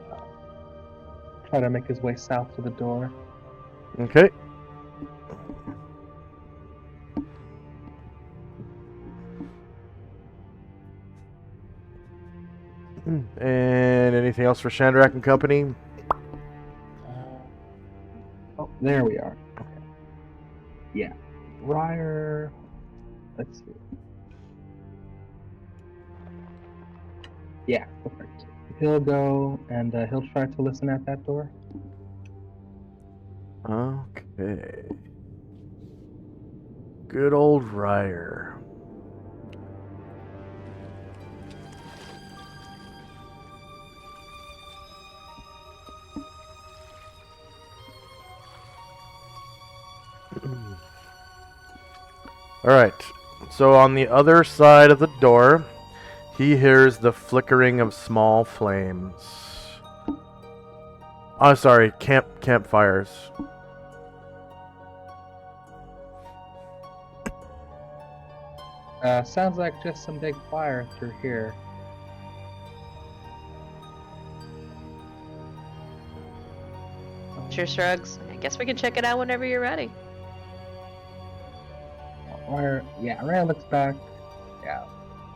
try to make his way south to the door. Okay. And anything else for Shandrak and company? Oh, there we are. Okay. Yeah. Ryer. Let's see. Yeah, perfect. He'll go and he'll try to listen at that door. Okay. Good old Ryer. Alright, so on the other side of the door, he hears the flickering of small flames. Oh, sorry, campfires. Sounds like just some big fire through here. Sure shrugs. I guess we can check it out whenever you're ready. Ryan looks back. Yeah,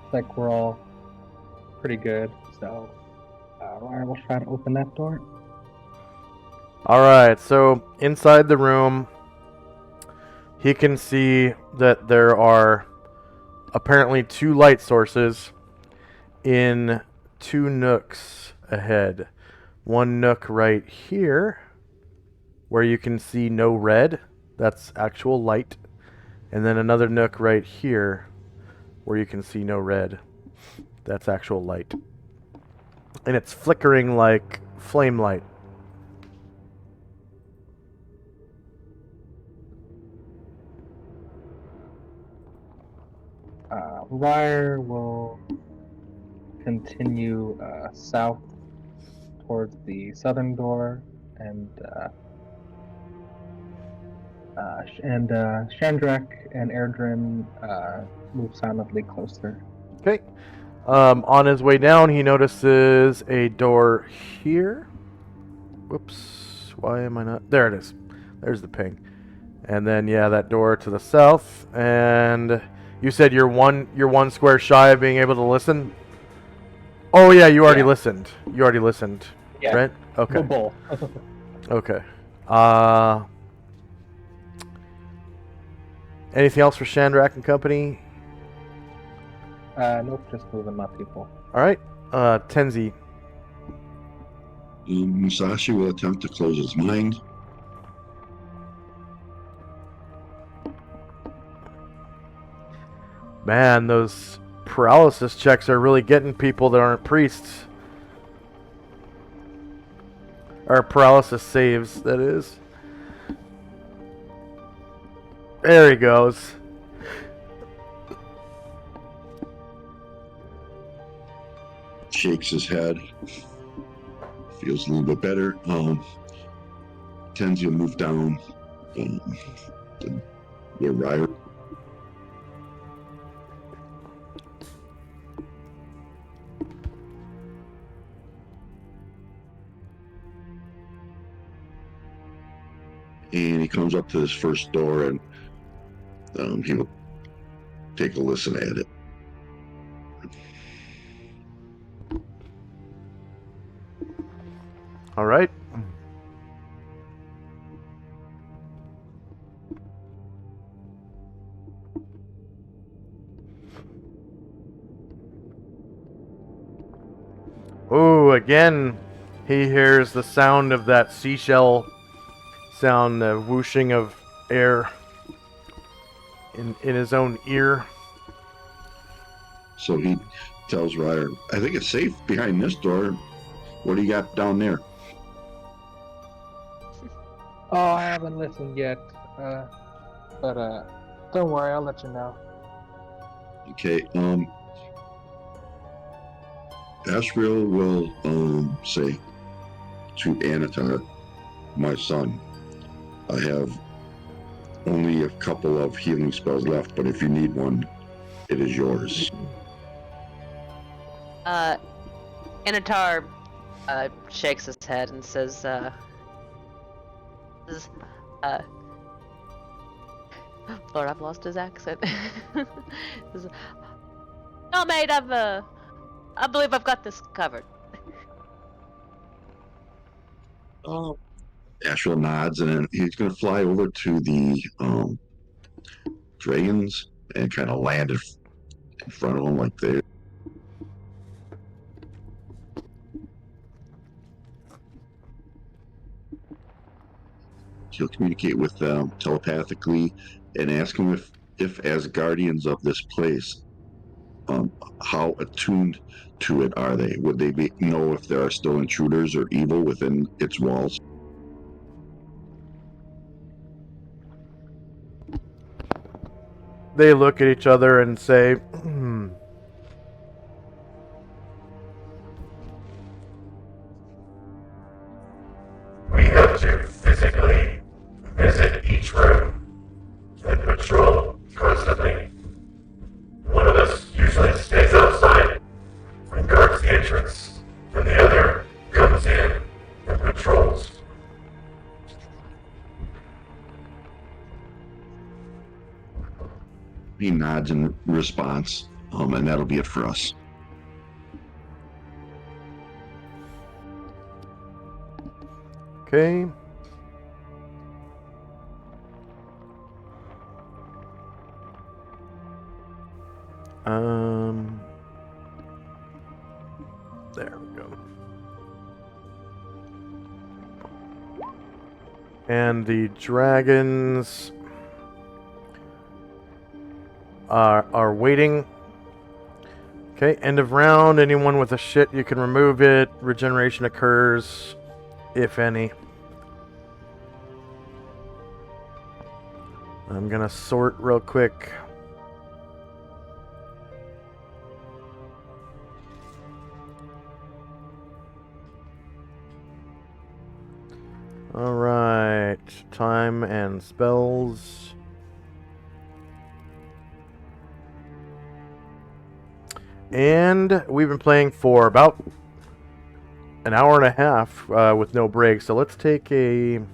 looks like we're all pretty good. So, Ryan will try to open that door. Alright, so inside the room, he can see that there are apparently 2 light sources in 2 nooks ahead. One nook right here, where you can see no red. That's actual light. And then another nook right here, where you can see no red. That's actual light. And it's flickering like flame light. Ryer will continue south towards the southern door, and Shandrak and Erdrin move silently closer. Okay. On his way down, he notices a door here. Whoops. Why am I not? There it is. There's the ping. And then, yeah, that door to the south. And you said you're one square shy of being able to listen? Oh, yeah, you already listened. You already listened. Yeah. Right? Okay. Bull. Okay. Anything else for Shandrak and company? Nope, just moving my people. Alright. Tenzi. Musashi will attempt to close his mind. Man, those paralysis checks are really getting people that aren't priests. Or paralysis saves, that is. There he goes. Shakes his head. Feels a little bit better. Tenzi will move down to where Ryer. And he comes up to this first door, and he will take a listen at it. All right. again, he hears the sound of that seashell sound, the whooshing of air in his own ear. So he tells Ryder, I think it's safe behind this door. What do you got down there? Oh, I haven't listened yet. But don't worry, I'll let you know. Okay, Asriel will say to Anatar, my son, I have only a couple of healing spells left, but if you need one, it is yours. Anatar shakes his head and says, Lord, I've lost his accent. No, mate, I believe I've got this covered. Asriel nods, and then he's going to fly over to the dragons and kind of land in front of them like there. He'll communicate with them telepathically and ask them if as guardians of this place, how attuned to it are they? Would they know if there are still intruders or evil within its walls? They look at each other and say, We have to physically visit each room and patrol constantly. One of us usually stays outside and guards the entrance, and the other comes in and patrols. He nods in response, and that'll be it for us. okay. There we go. And the dragons are waiting. Okay, end of round. Anyone with a shit, you can remove it. Regeneration occurs, if any. I'm gonna sort real quick. Alright, time and spells. And we've been playing for about an hour and a half with no break. So let's take another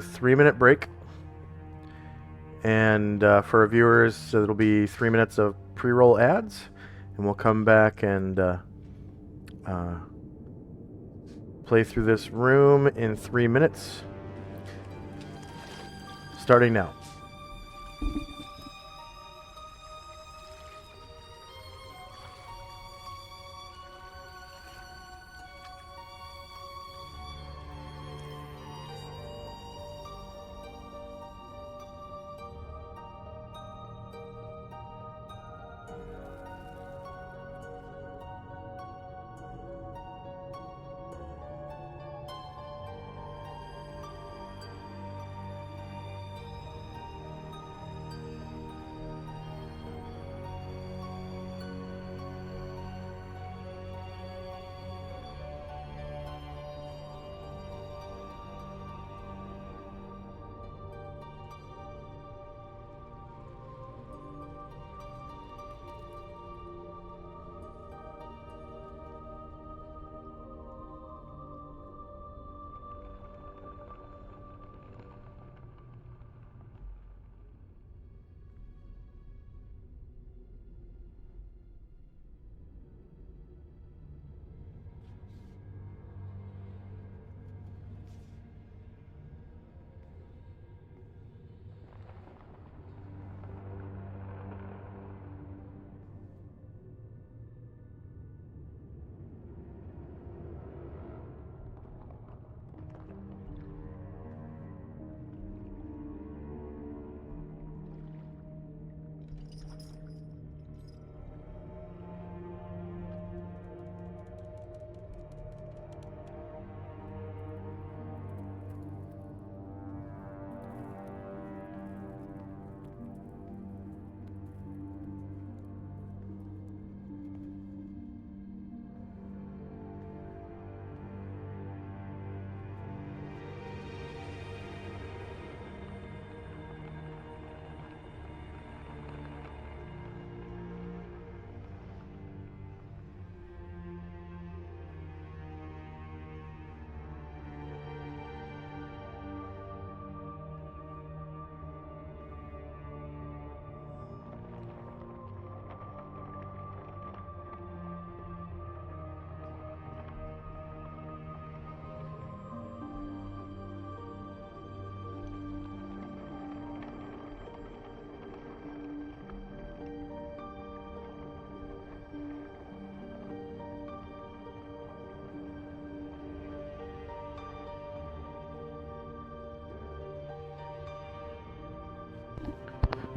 3-minute break. And for our viewers, it'll be 3 minutes of pre-roll ads. And we'll come back and play through this room in 3 minutes. Starting now.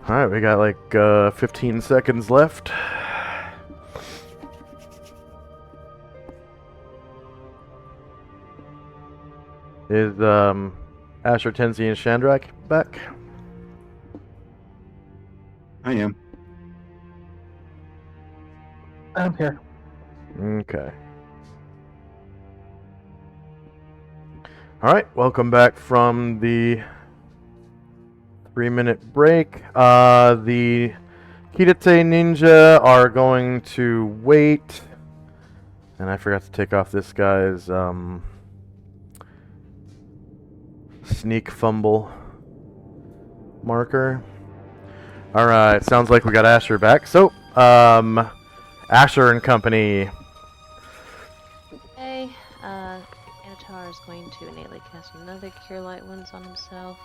Alright, we got like 15 seconds left. Is Asher, Tenzi, and Shandrak back? I am. I'm here. Okay. Alright, welcome back from the 3-minute break. The Kidate Ninja are going to wait. And I forgot to take off this guy's sneak fumble marker. Alright, sounds like we got Asher back. So, Asher and company. Okay, Anatar is going to innately cast another Cure Light Wounds on himself.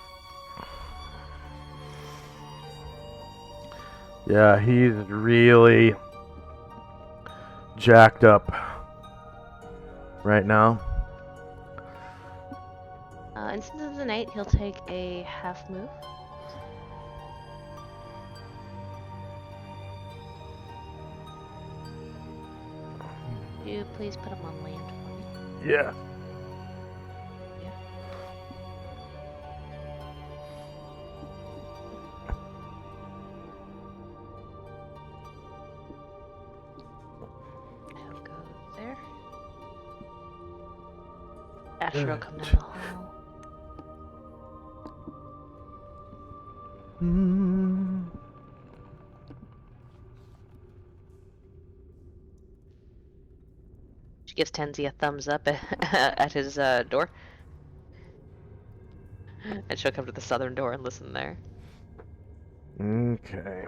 Yeah, he's really jacked up right now. And since it's an 8, he'll take a half move. Could you please put him on land for me? Yeah. He'll go there. Asher will come down the hall. She gives Tenzi a thumbs up at his door. And she'll come to the southern door and listen there. Okay.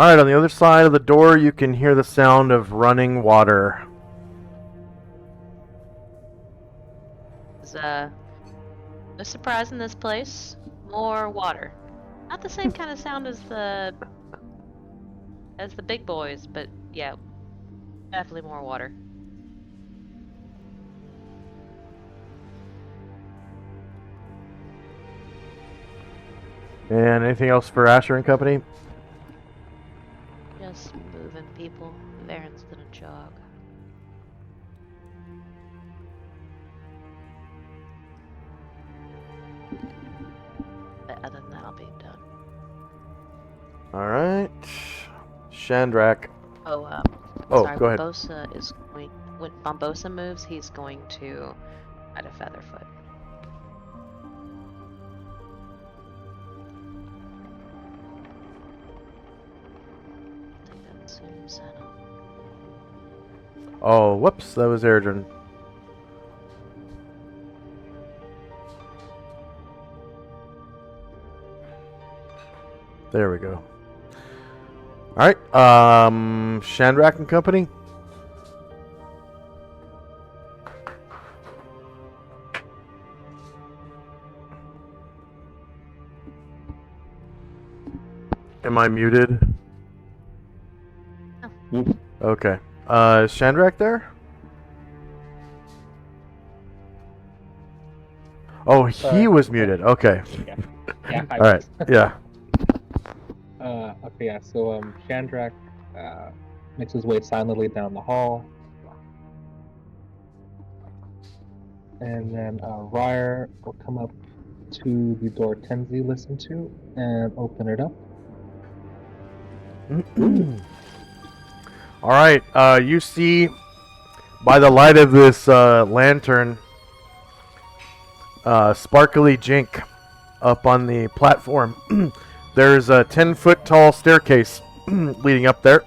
Alright, on the other side of the door, you can hear the sound of running water. There's no surprise in this place. More water. Not the same kind of sound as the big boys, but yeah, definitely more water. And anything else for Asher and company? Just moving people. Varen's gonna jog. But other than that, I'll be done. Alright. Shandrak. Oh, Oh, sorry, go ahead. Bombosa is going. When Bombosa moves, he's going to ride a Featherfoot. I think that's Susanna. Oh, whoops, that was Erdrin. There we go. Alright, Shandrak and company. Am I muted? No. Okay. Is Shandrak there? Oh, he Sorry. was muted. Okay. Yeah. All right. Yeah. Okay, yeah, so Shandrak makes his way silently down the hall. And then Ryer will come up to the door Tenzi listened to and open it up. All right. You see by the light of this lantern, sparkly Jink up on the platform. There's a 10-foot tall staircase leading up there.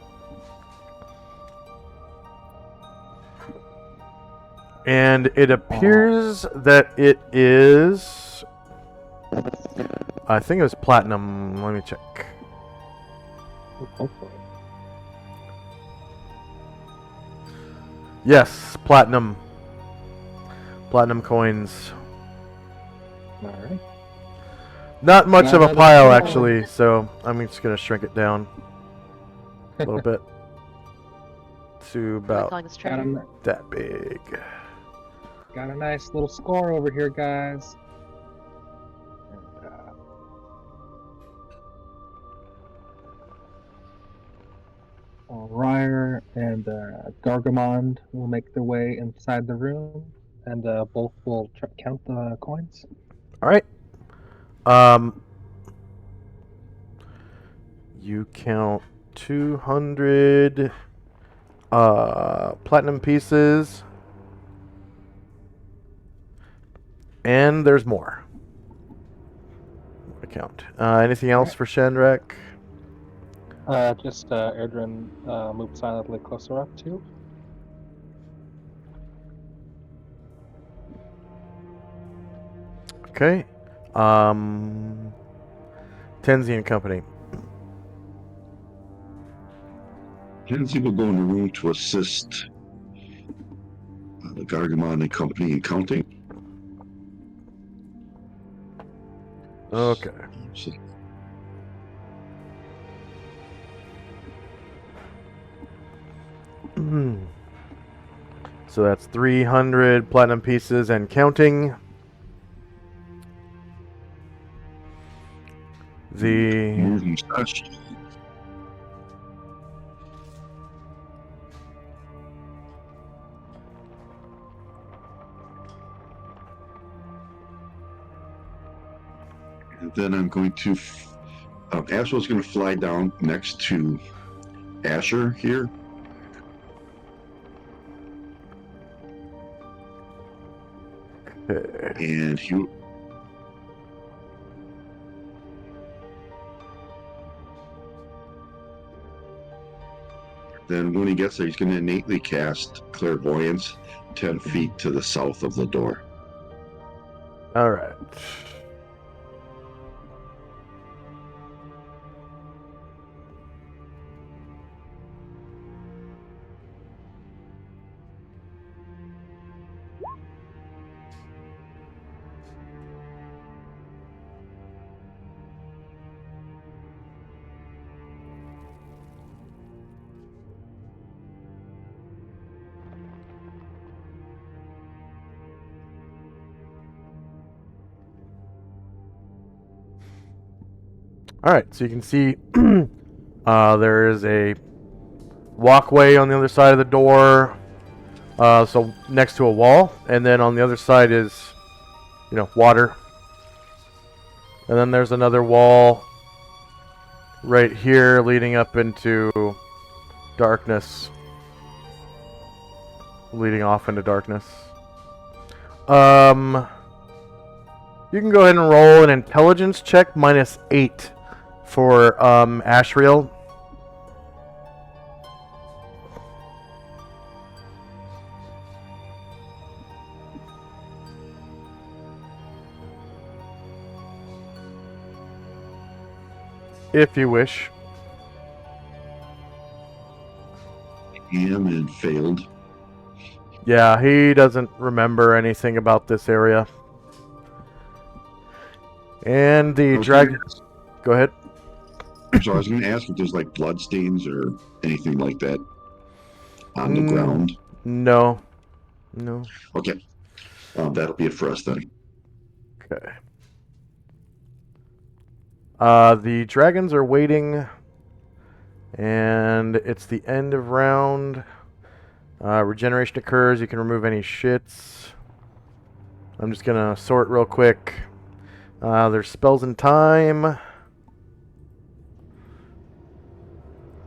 And it appears that it is... I think it was platinum. Let me check. Yes, platinum. Platinum coins. Alright. Not much Got of a another pile, door. actually, so I'm just going to shrink it down a little bit to What are we about calling this Got treasure? a, that big. got a nice little score over here, guys. And, Ryer and Gargamond will make their way inside the room, and both will count the coins. All right. Um, you count 200 platinum pieces, and there's more. I count. Anything else for Shandrak? Just Erdrin moved silently closer up too. Okay. Tenzi and Company. Kenzie will go in the room to assist the Gargamon and company in counting. Okay. So, So that's 300 platinum pieces and counting. The moving such. And then I'm going to. Asher's going to fly down next to Asher here. And he. Then when he gets there, he's going to innately cast Clairvoyance 10 feet to the south of the door. all right. All right, so you can see there is a walkway on the other side of the door, so next to a wall, and then on the other side is, water. And then there's another wall right here leading up into darkness, leading off into darkness. You can go ahead and roll an intelligence check -8 for Ashriel. If you wish. And failed. Yeah, he doesn't remember anything about this area. And the dragon. Go ahead. So I was going to ask if there's like bloodstains or anything like that on the ground. No. Okay. That'll be it for us then. Okay. The dragons are waiting, and it's the end of round. Regeneration occurs. You can remove any shits. I'm just gonna sort real quick. There's spells and time.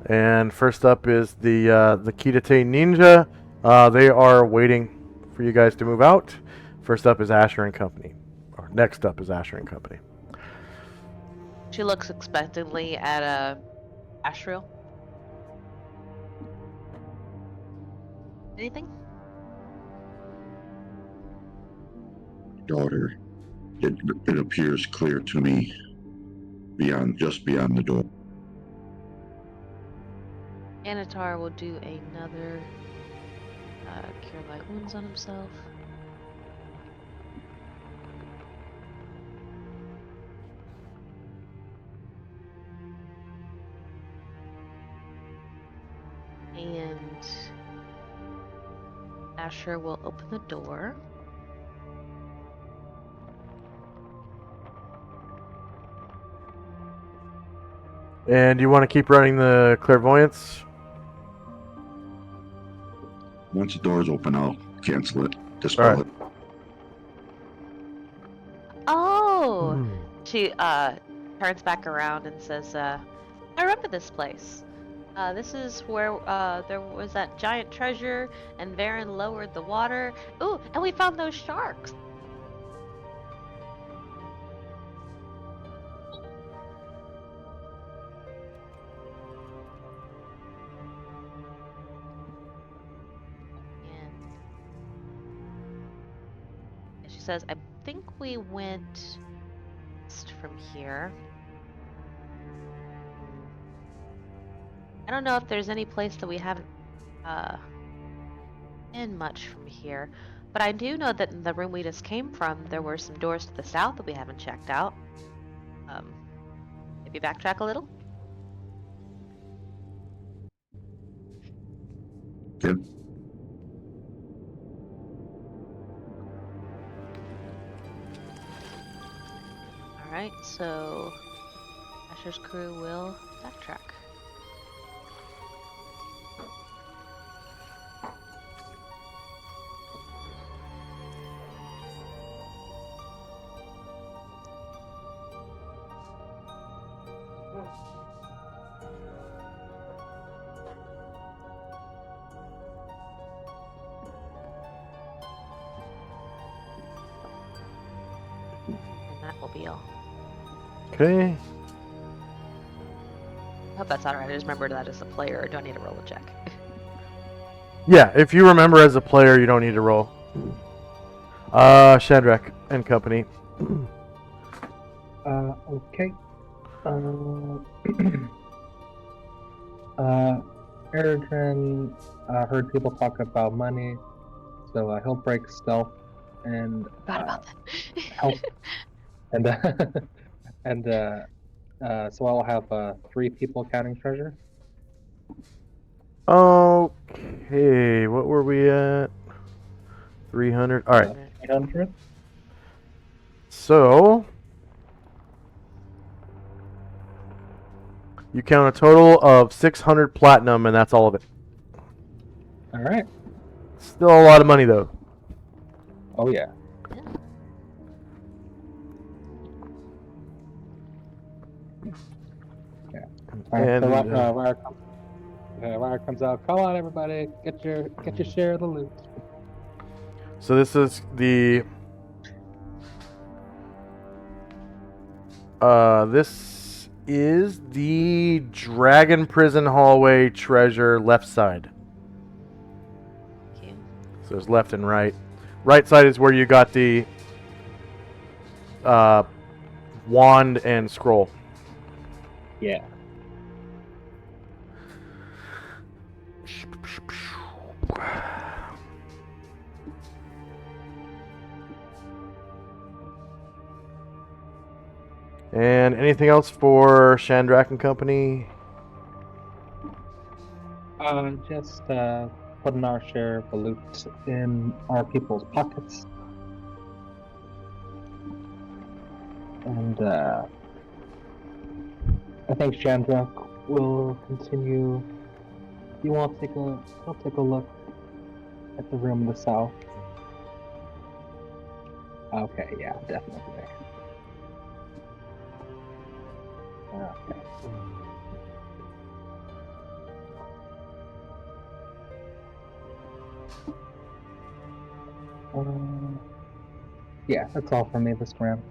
And first up is the Kitate Ninja. They are waiting for you guys to move out. First up is Asher and Company. Or next up is Asher and Company. She looks expectantly at Ashriel. Anything? Daughter, it appears clear to me just beyond the door. Anatar will do another cure light wounds on himself. Asher will open the door. And you want to keep running the clairvoyance? Once the doors open, I'll cancel it. Dispel Alright. it. Oh! She turns back around and says, I remember this place. This is where there was that giant treasure and Varen lowered the water. Ooh, and we found those sharks. And she says, I think we went east from here. I don't know if there's any place that we haven't been much from here, but I do know that in the room we just came from, there were some doors to the south that we haven't checked out. Maybe backtrack a little? Good. Alright, so Asher's crew will backtrack. And that will be all. Okay. I hope that's alright. I just remembered that as a player, or do I need to roll a check? Yeah, if you remember as a player, you don't need to roll. Shadrach and company. Okay. Eridren heard people talk about money, so he'll break stealth and Forgot about that. help. And and so I'll have 3 people counting treasure. Okay, what were we at? 300. All right. 800. So you count a total of 600 platinum, and that's all of it. All right. Still a lot of money, though. Oh yeah. Yeah. All right. And, So Wire comes out. Come on, everybody, get your share of the loot. So this is the this is the Dragon Prison hallway treasure left side. Thank you. So there's left and right. Right side is where you got the wand and scroll. Yeah. And anything else for Shadrach and company? Just putting our share of the loot in our people's pockets. And I think Shadrach will continue. You want to take a look at the room in the south? Okay, yeah, definitely. Okay. Yeah, that's all for me this round.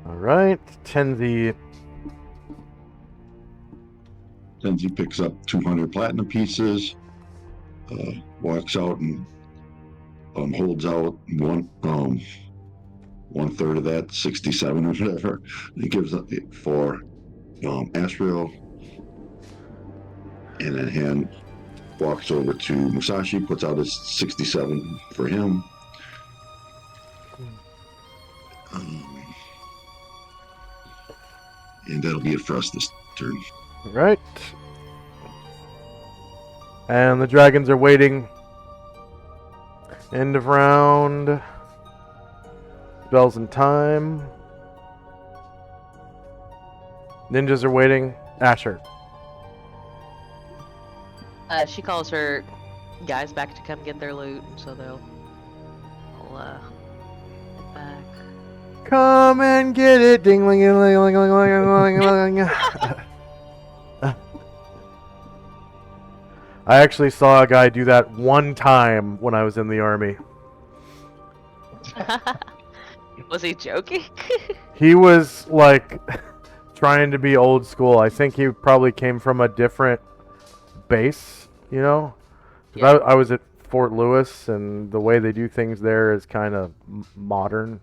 All right, Tenzi. Tenzi picks up 200 platinum pieces, walks out and holds out one third of that, 67 or whatever. He gives up for Asriel, and then walks over to Musashi, puts out his 67 for him. And that'll be it for us this turn. Right. And the dragons are waiting. End of round. Spells and time. Ninjas are waiting. Asher. She calls her guys back to come get their loot, so they'll get back. Come and get it. Ding ling ling ling ling ling ling ling. I actually saw a guy do that one time when I was in the army. Was he joking? He was like trying to be old school. I think he probably came from a different base, you know? 'Cause Yeah. I was at Fort Lewis, and the way they do things there is kind of modern.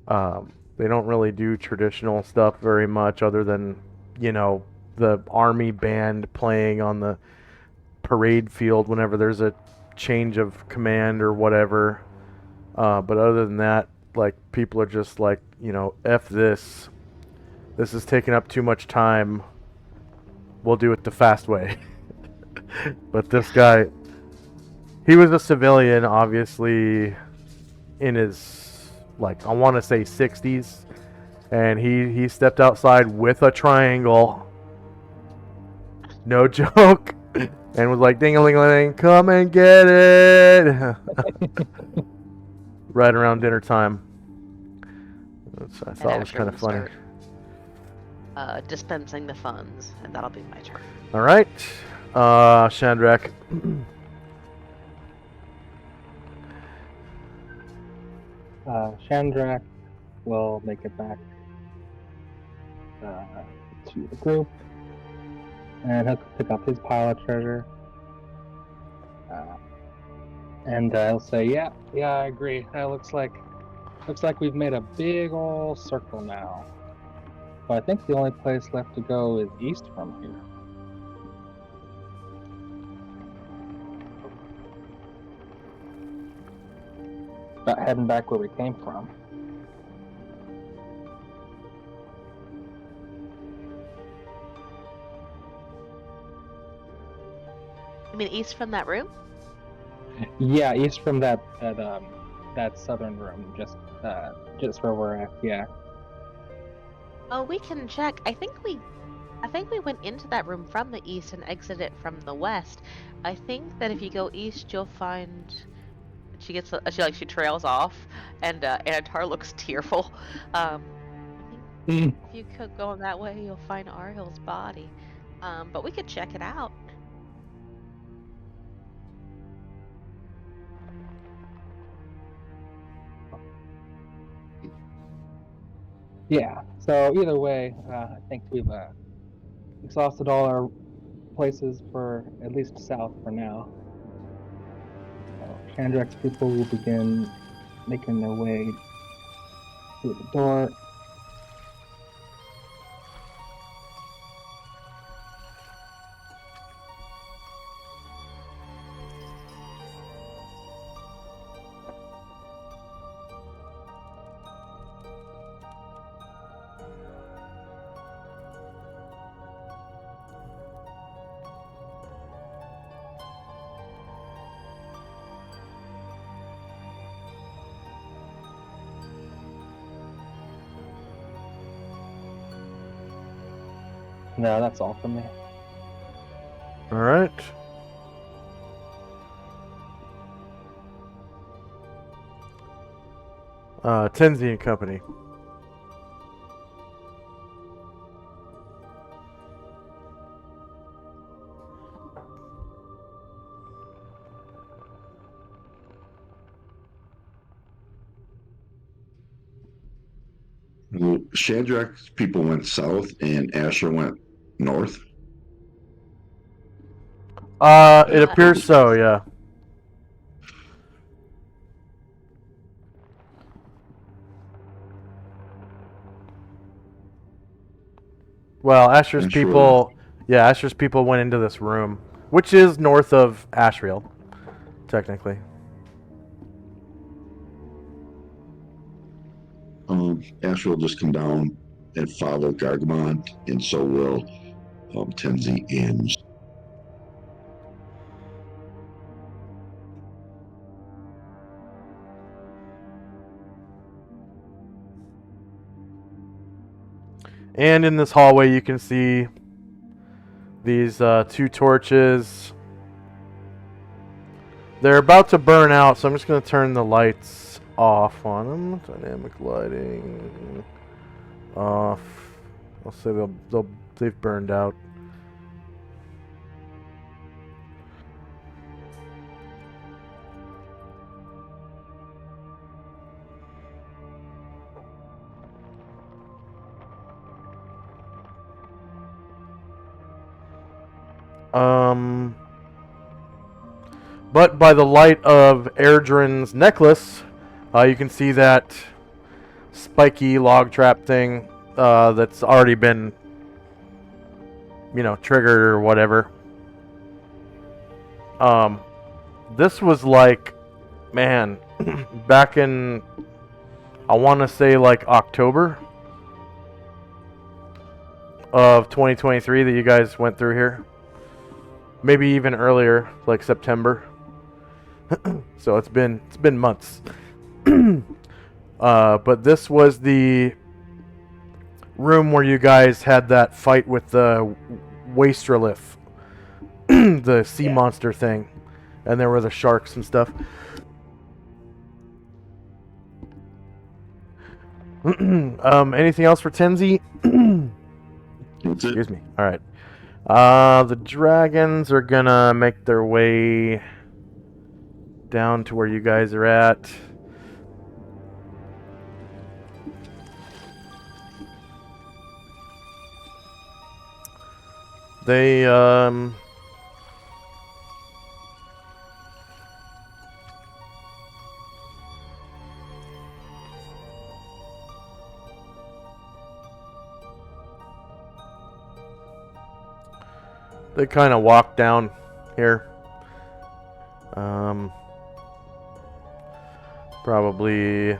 They don't really do traditional stuff very much other than, you know, the army band playing on the parade field whenever there's a change of command or whatever. But other than that, like, people are just like, you know, F this. This is taking up too much time. We'll do it the fast way. But this guy, he was a civilian, obviously, in his, like, I want to say 60s. And he stepped outside with a triangle. No joke. And was like, ding-a-ling-a-ling, come and get it. Right around dinner time. Which I thought was kind of funny. Dispensing the funds, and that'll be my turn. All right, Shandrak. Shandrak will make it back to the group, and he'll pick up his pile of treasure. And he'll say, "Yeah, I agree. Looks like we've made a big old circle now. But I think the only place left to go is east from here." About heading back where we came from. You mean east from that room? Yeah, east from that southern room, just where we're at. Yeah. Oh, we can check. I think we went into that room from the east and exited from the west. I think that if you go east, you'll find. She trails off, and Anatar looks tearful. I think if you could go that way, you'll find Arhil's body. But we could check it out. Yeah. So either way, I think we've exhausted all our places for at least south for now. Chandrak's people will begin making their way through the door. No, that's all from me. All right. Tenzi and Company. Well, Shadrach's people went south and Asher went north. It appears so, yeah. Well, Asher's I'm sure. people, yeah, Asher's people went into this room, which is north of Ashriel, technically. Asher will just come down and follow Gargamon, and so will Tenzi and And in this hallway, you can see these 2 torches. They're about to burn out, so I'm just going to turn the lights off on them. Dynamic lighting off. I'll say they've burned out. But by the light of Erdrin's necklace, you can see that spiky log trap thing that's already been, triggered or whatever. This was like, man, back in, I want to say like October of 2023 that you guys went through here. Maybe even earlier, like September. So it's been months. But this was the room where you guys had that fight with the Wastrolith, the sea monster thing, and there were the sharks and stuff. Anything else for Tenzi? that's it. Excuse me. All right. The dragons are gonna make their way down to where you guys are at. They they kind of walk down here. Probably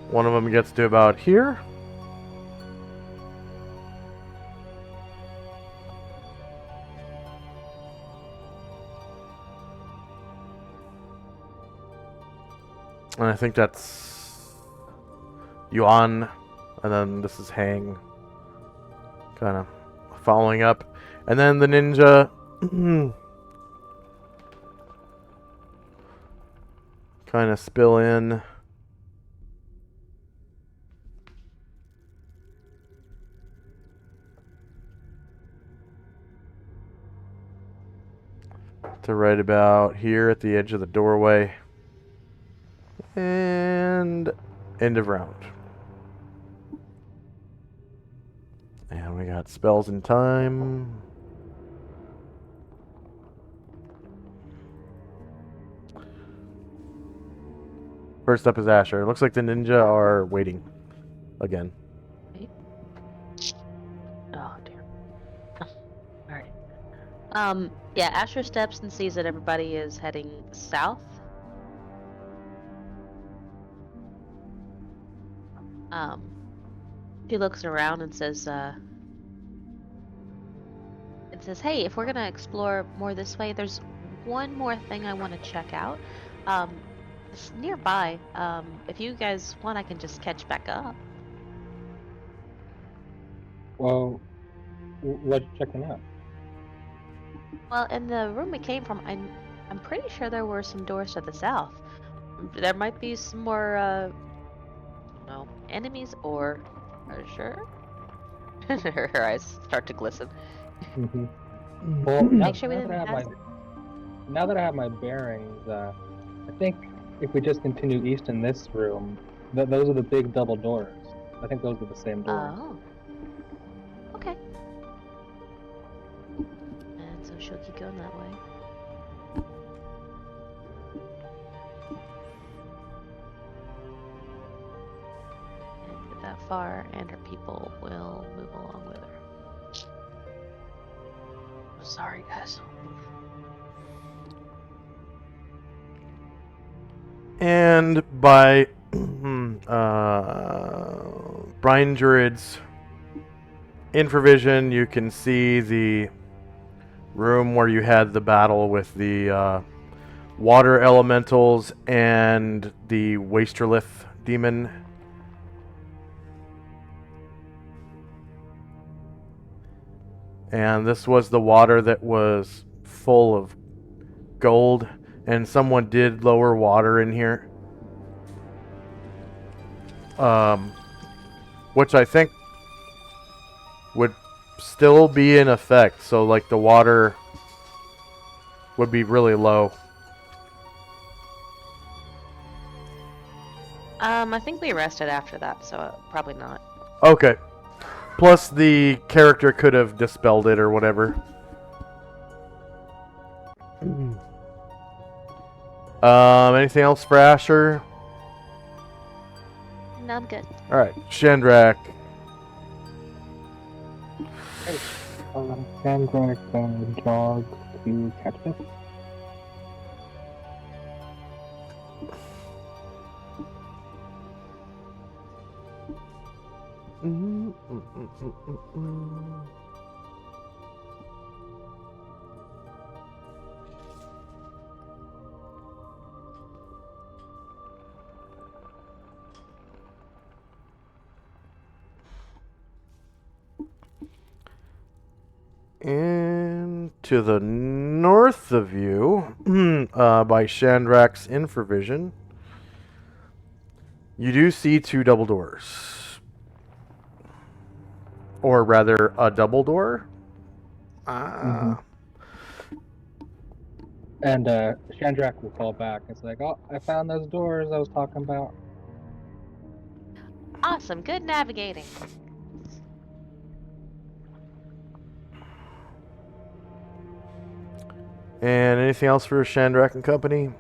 one of them gets to about here. And I think that's Yuan, and then this is Hang, kind of following up. And then the ninja kind of spill in. To right about here at the edge of the doorway. And end of round. And we got spells in time. First up is Asher. Looks like the ninja are waiting again. Oh dear. Alright. Yeah, Asher steps and sees that everybody is heading south. He looks around and says, hey, if we're gonna explore more this way, there's one more thing I want to check out. It's nearby. If you guys want, I can just catch back up. Well, what you checking out? Well, in the room we came from, I'm pretty sure there were some doors to the south. There might be some more, enemies, or are you sure? Her eyes start to glisten. Mm-hmm. Well, now, Make sure we now that didn't I have pass. now that I have my bearings, I think if we just continue east in this room, those are the big double doors. I think those are the same doors. Oh. Okay. And so she'll keep going that way. And get that far, and her people will move along with her. Sorry, guys. And by Brian Druid's infravision, you can see the room where you had the battle with the water elementals and the Wasterlith demon. And this was the water that was full of gold, and someone did lower water in here. Which I think would still be in effect, so like the water would be really low. I think we rested after that, so probably not. Okay. Plus the character could have dispelled it or whatever. Anything else for Asher? No, I'm good. Alright, Shandrak. Sandrak jog to catch it. And to the north of you, by Shandrak's infravision, you do see two double doors. Or rather, a double door. And Shandrak will call back. It's like, oh, I found those doors I was talking about. Awesome, good navigating. And anything else for Shandrak and company?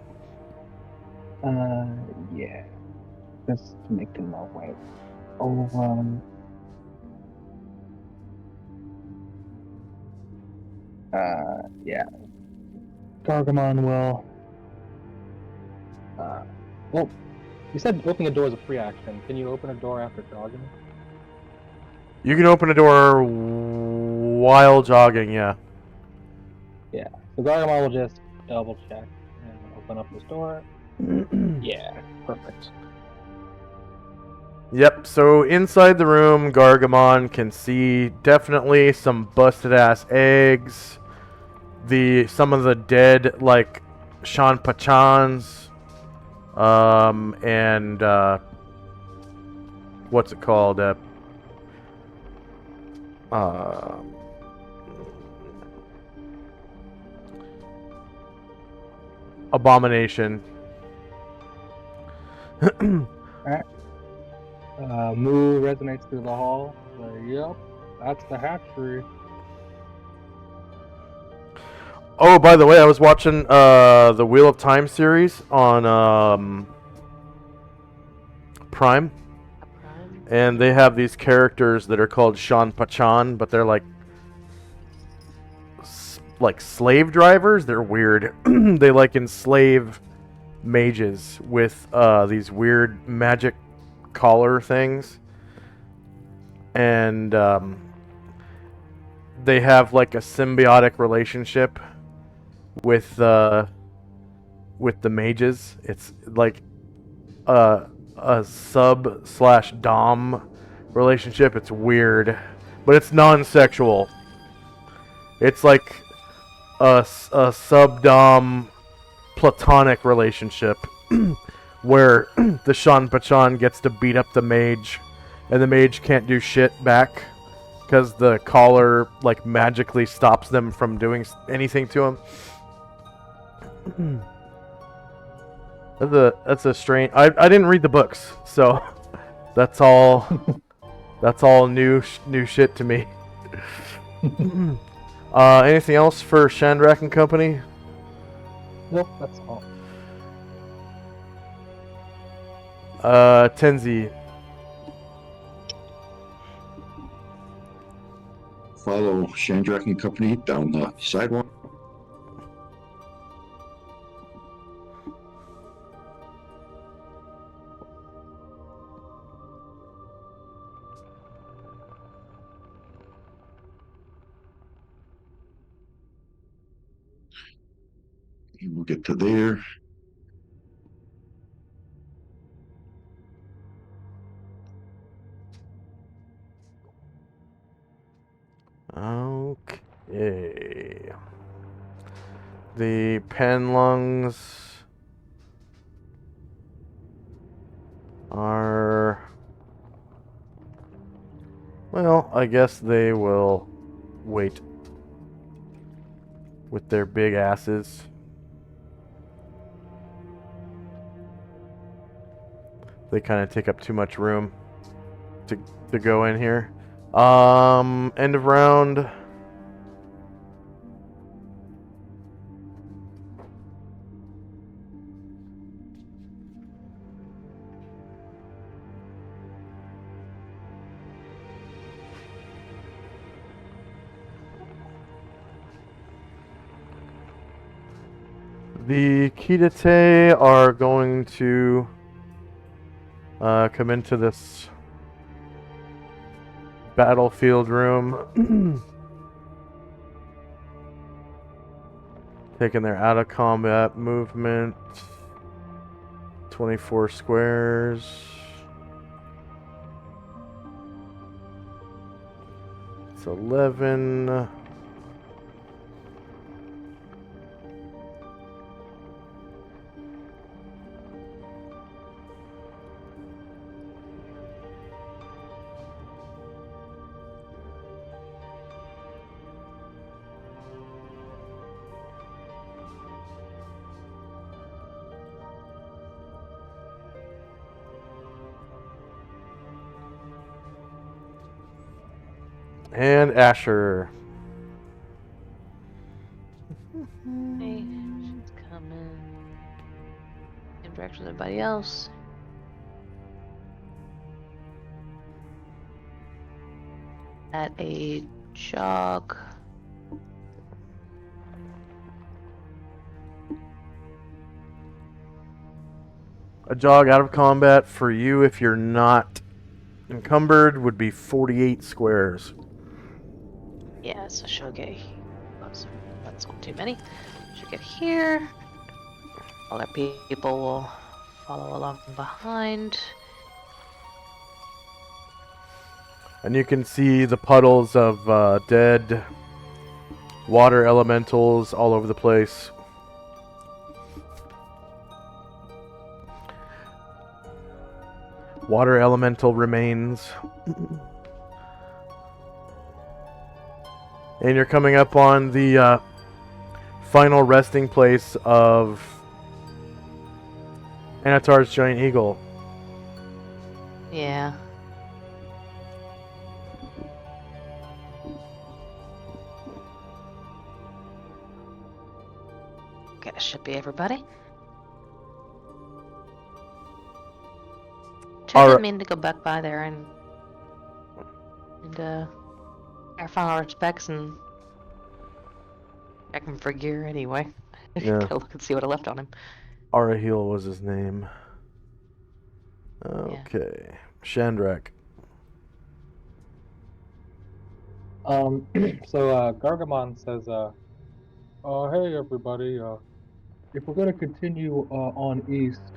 Yeah. Just making my way. Yeah. Gargamon will. Well, you said opening a door is a free action. Can you open a door after jogging? You can open a door while jogging, yeah. Yeah. So Gargamon will just double check and open up this door. Yeah, perfect. Yep, so inside the room, Gargamon can see definitely some busted ass eggs. Some of the dead, like, Shan Pachans. And, what's it called? Abomination. Moo resonates through the hall. Yep, that's the hatchery. Oh, by the way, I was watching the Wheel of Time series on Prime, and they have these characters that are called Shan Pachan, but they're like slave drivers. They're weird. They like enslave mages with these weird magic collar things, and they have like a symbiotic relationship with the mages. It's like a sub/dom relationship. It's weird, but it's non-sexual. It's like a sub-dom platonic relationship where the Shan Pachan gets to beat up the mage, and the mage can't do shit back because the collar like magically stops them from doing anything to him. That's a strange. I didn't read the books, so that's all. That's all new shit to me. Anything else for Shandrak and company? Nope, that's all. Tenzi. Follow Shandrak and company down the sidewalk. We'll get to there. Okay. The Penlungs are... Well, I guess they will wait with their big asses. They kind of take up too much room to go in here. End of round. The Kidate are going to come into this battlefield room. Taking their out of combat movement. 24 squares. It's 11. And Asher. Hey, she's coming. Same direction as everybody else. At a jog. A jog out of combat for you if you're not encumbered would be 48 squares. Yeah, so she'll get. Oops, that's not too many. She'll get here. Other people will follow along behind. And you can see the puddles of dead water elementals all over the place. Water elemental remains. And you're coming up on the final resting place of Anatar's giant eagle. Yeah. Okay, that should be everybody. I didn't mean to go back by there and our final respects and check him for gear anyway. Yeah. Gotta look and see what I left on him. Arahil was his name. Okay. Shandrak. So Gargamon says, hey everybody, if we're gonna continue on east,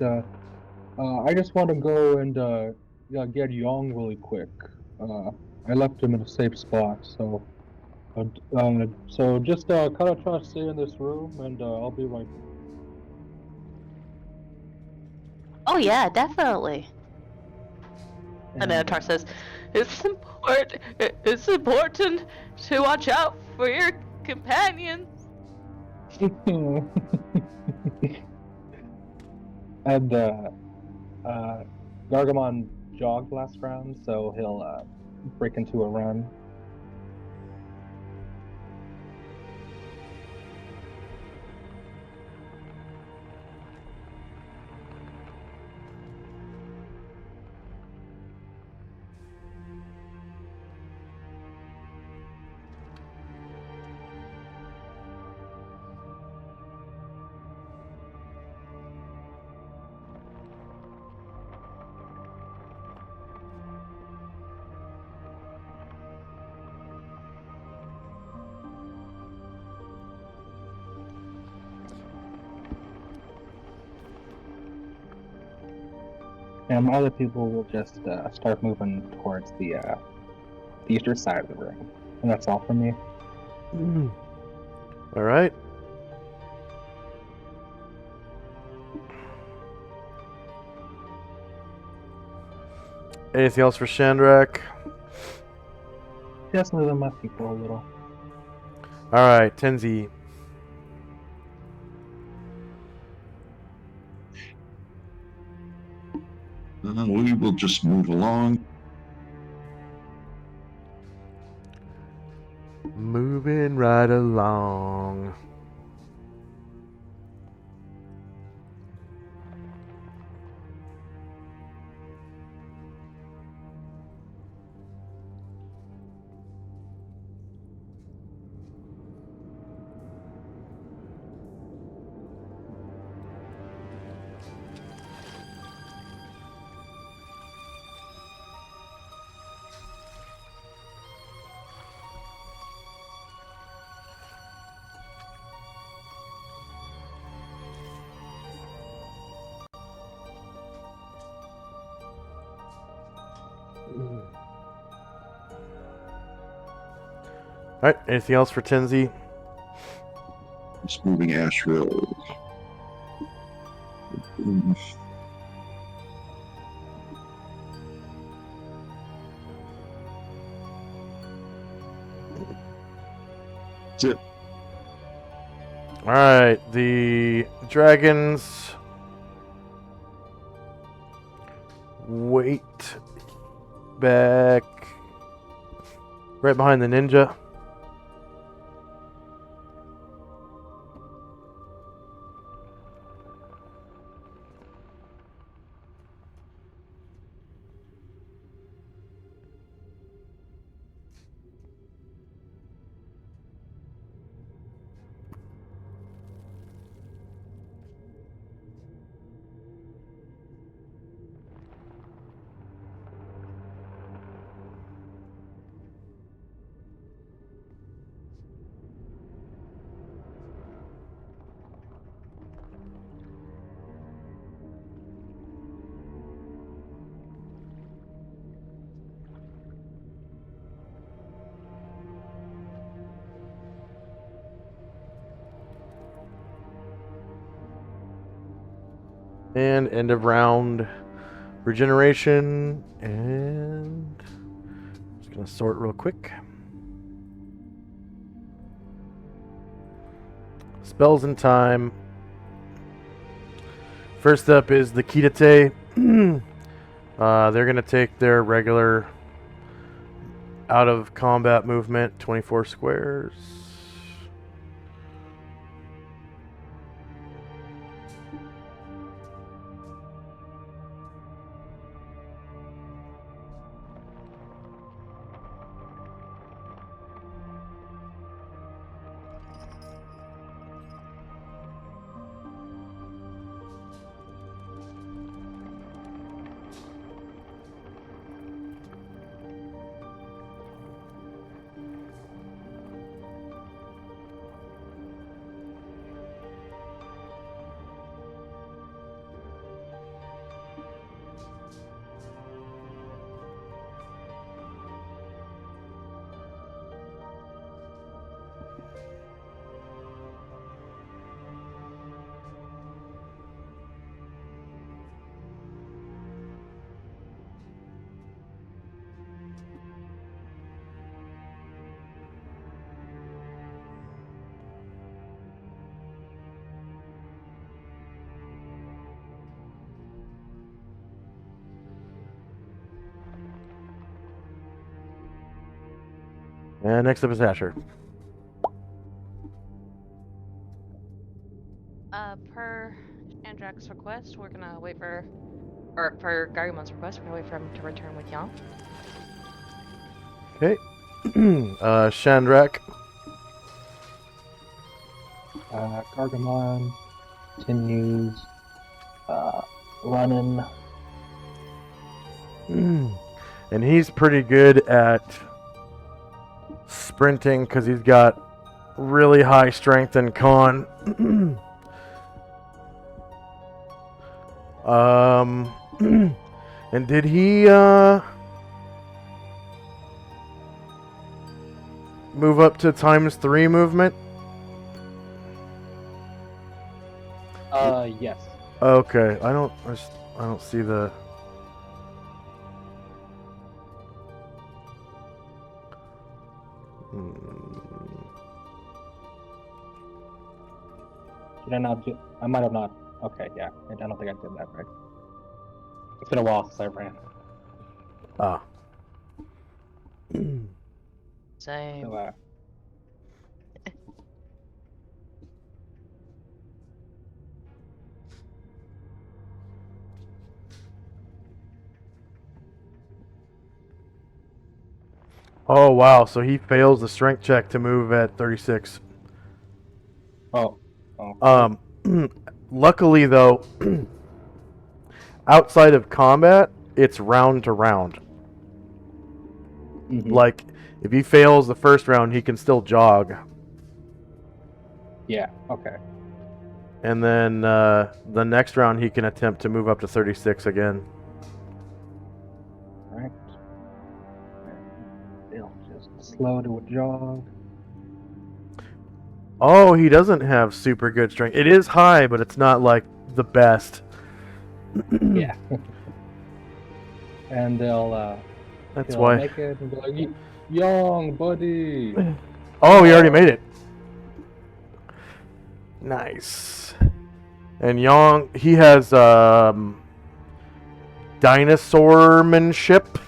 I just want to go and get Yong really quick. I left him in a safe spot, so just kind of try to stay in this room, and I'll be right back. Oh yeah, definitely. And And, Anatar says, It's important to watch out for your companions." and Gargamon jogged last round, so he'll break into a run. And other people will just start moving towards the eastern side of the room. And that's all from me. All right. Anything else for Shandrak? Just moving my people a little. All right, Tenzi. We will just move along. Moving right along. All right, anything else for Tenzi? Just moving Asheville. That's it. All right, the dragons wait back right behind the ninja. And end of round regeneration. And just gonna sort real quick. Spells in time. First up is the Kitate. They're gonna take their regular out of combat movement, 24 squares. And next up is Asher. Per Shandrak's request, we're gonna wait for, or per Garumon's request, we're gonna wait for him to return with Yon. Okay. Shandrak. Gargamon continues running. And he's pretty good at sprinting because he's got really high strength and con. And did he move up to ×3 movement? Yes. Okay, I don't see the. Did I not do? I might have not. Okay, yeah. I don't think I did that right. It's been a while since I ran. Ah. Same. So, Oh wow! So he fails the strength check to move at 36. oh. Oh. Luckily though, outside of combat, it's round to round. Mhm. Like, if he fails the first round, he can still jog. Yeah. Okay. And then the next round, he can attempt to move up to 36 again. All right. Still just slow to a jog. Oh, he doesn't have super good strength. It is high, but it's not like the best. Yeah. And That's he'll why. make it and be like, young buddy. Oh, he already made it. Nice. And Yang, he has dinosaurmanship,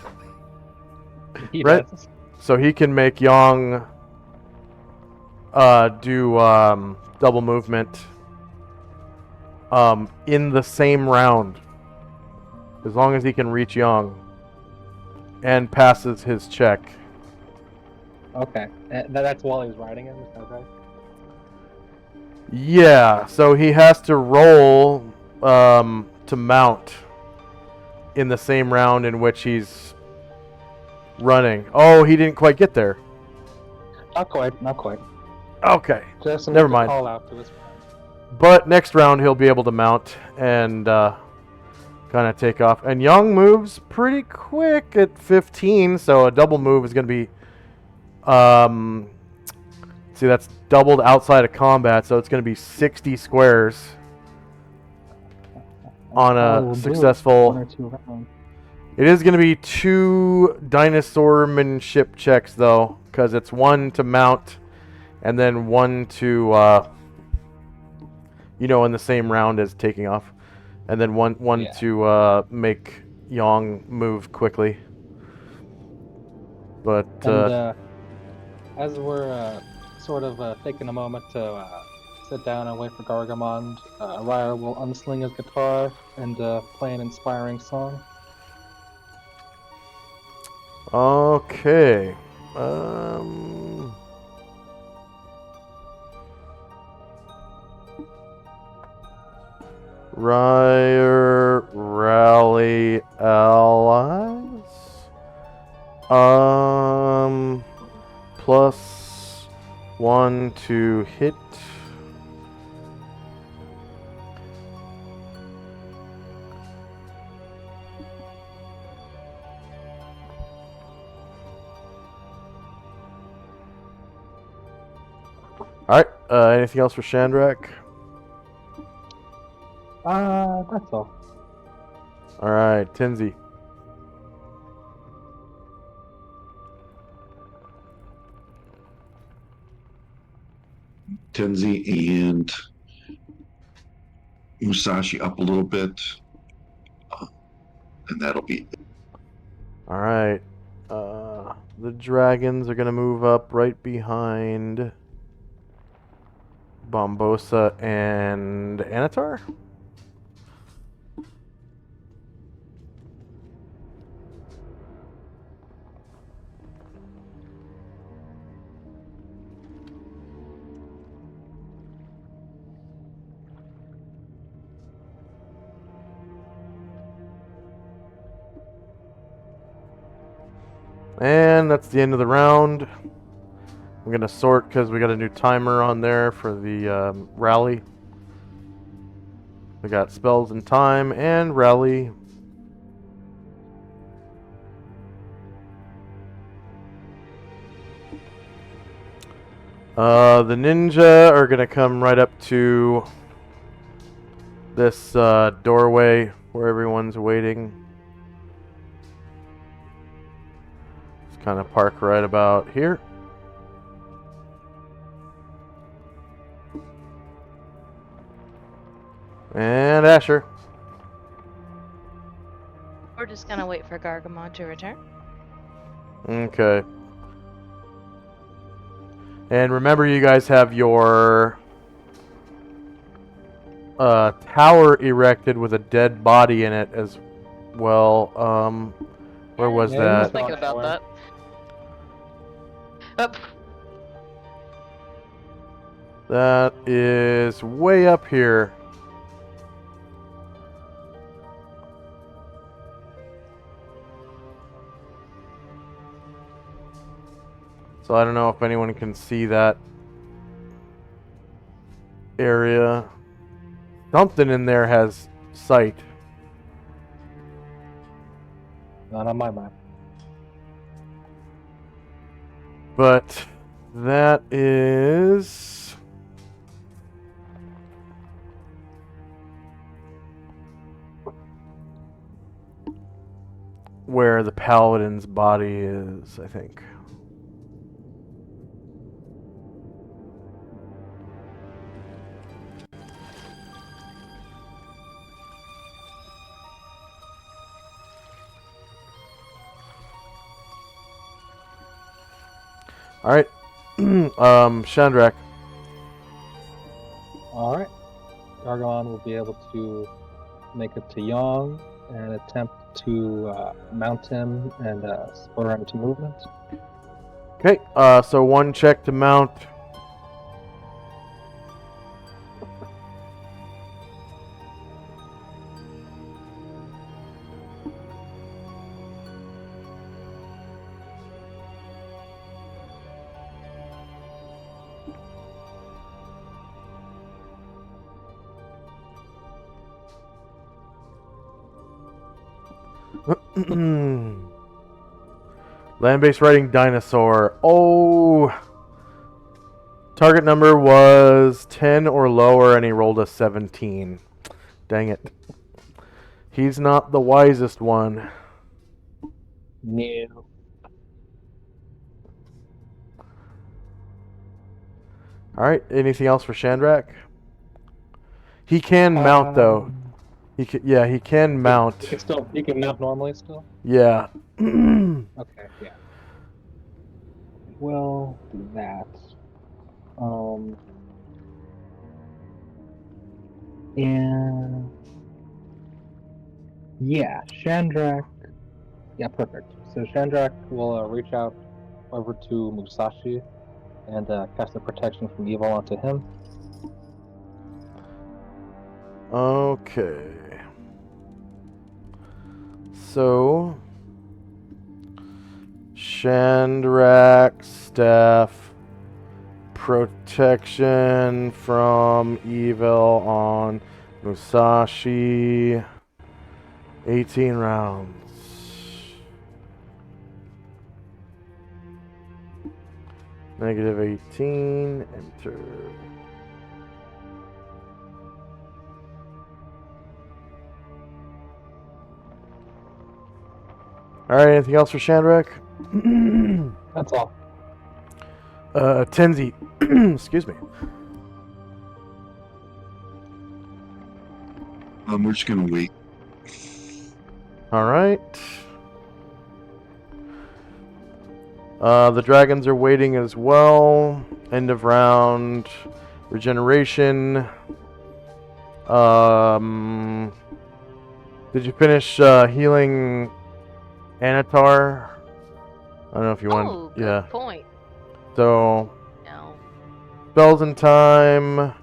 He right? does. So he can make Yang do double movement in the same round, as long as he can reach Yang and passes his check. Okay. That's while he's riding him, is that right? Yeah, so he has to roll to mount in the same round in which he's running. Oh, he didn't quite get there. Not quite. Not quite. Okay, Just never enough to mind. call out to his friend. But next round he'll be able to mount and kind of take off. And Young moves pretty quick at 15, so a double move is going to be... see, that's doubled outside of combat, so it's going to be 60 squares on a We'll do it. successful... 1 or 2 rounds. It is going to be 2 dinosaurmanship checks, though, because it's 1 to mount and then 1 to, in the same round as taking off. And then one Yeah. to make Yang move quickly. But, And as we're sort of taking a moment to sit down and wait for Gargamond, Ryer will unsling his guitar and play an inspiring song. okay. Ryer Rally Allies. +1 to hit. Alright, anything else for Shandrak? That's all. Alright, Tinsy. Tenzi and Musashi up a little bit, and that'll be it. Alright. The dragons are going to move up right behind Bombosa and Anatar. And that's the end of the round. I'm going to sort because we got a new timer on there for the rally. We got spells and time and rally. The ninja are gonna come right up to this doorway where everyone's waiting. Just kind of park right about here. And Asher. We're just gonna wait for Gargamon to return. Okay. And remember, you guys have your tower erected with a dead body in it as well. Where was Yeah, I was that? thinking about that. Up. That is way up here. So I don't know if anyone can see that area. Something in there has sight. Not on my map. But that is where the paladin's body is, I think. All right, Shandrak. Alright. Gargamon will be able to make it to Yong and attempt to mount him and spur him to movement. Okay, so one check to mount. Land-based riding dinosaur. Oh, target number was 10 or lower, and he rolled a 17. Dang it. He's not the wisest one. No. Alright, anything else for Shandrak? He can mount, though. He can mount. He can mount normally still? Yeah. Okay, yeah. We'll do that. And yeah, Shandrak. Yeah, perfect. So Shandrak will reach out over to Musashi and cast a protection from evil onto him. Okay. So, Shandrak staff protection from evil on Musashi. 18 rounds. Negative 18. Enter. Alright, anything else for Shandrak? That's all. Tenzi. Excuse me. We're just gonna wait. Alright. The dragons are waiting as well. End of round. Regeneration. Did you finish healing Anatar? I don't know if you want. Oh, good Yeah. point. So, No. spells in time.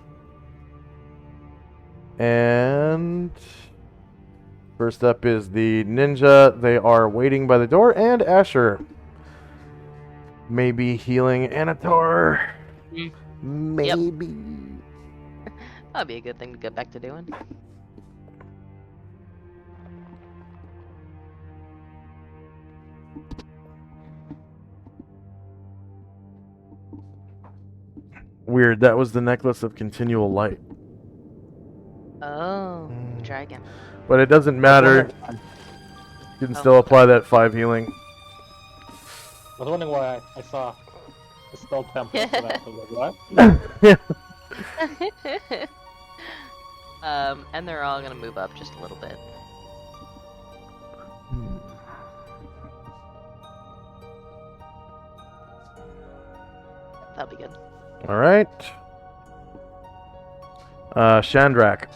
And first up is the ninja. They are waiting by the door. And Asher. Maybe healing Anatar. Maybe. That'd be a good thing to get back to doing. Weird. That was the necklace of continual light. Oh, dragon. But it doesn't matter. You can still apply that 5 healing. I was wondering why I saw the spell temple for that. I was like, what? And they're all gonna move up just a little bit. That'll be good. All right. Shandrak.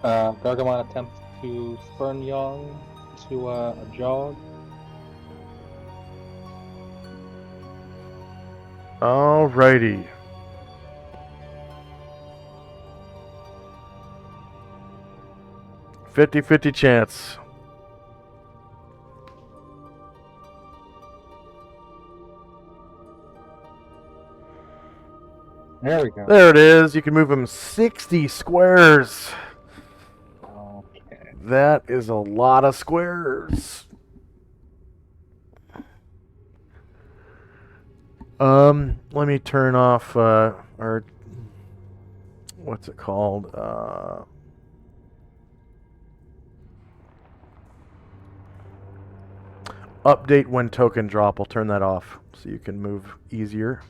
Gargamon attempts to spurn Young to a jog. Alrighty. Fifty-50 chance. There we go. There it is. You can move him 60 squares. Okay. That is a lot of squares. Let me turn off our what's it called? Update when token drop. I'll turn that off so you can move easier.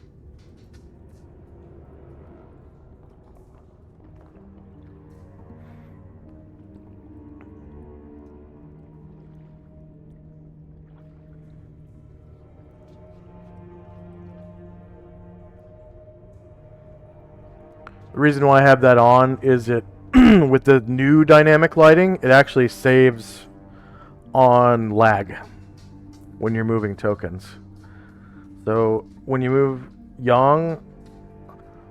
The reason why I have that on is it with the new dynamic lighting, it actually saves on lag when you're moving tokens. So when you move Yang,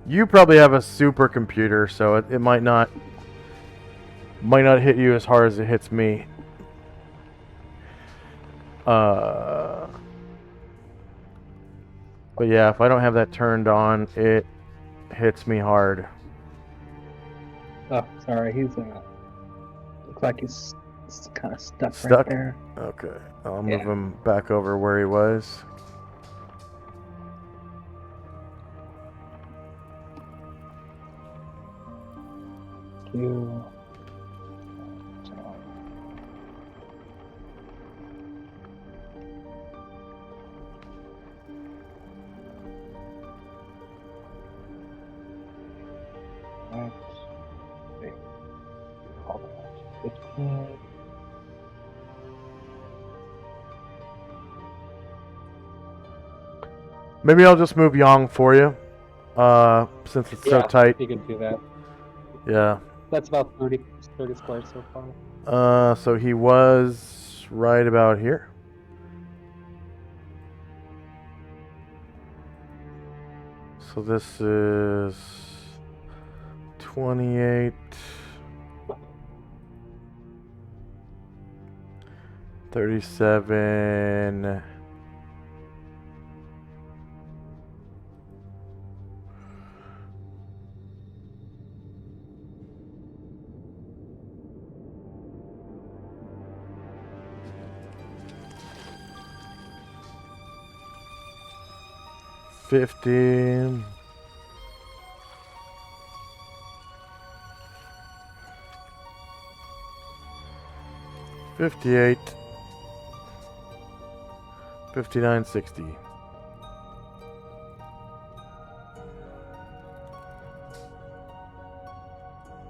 you probably have a supercomputer, so it might not hit you as hard as it hits me. But yeah, if I don't have that turned on, it hits me hard. Oh, sorry. He's looks like he's kind of stuck Stuck? right there. Okay, I'll move him back over where he was. You. Right. Wait. Hold on. 15. Maybe I'll just move Yang for you, since it's so tight. You can do that. Yeah. That's about 30 squares so far. So he was right about here. So this is 28, 37, 50, 58, 59, 60.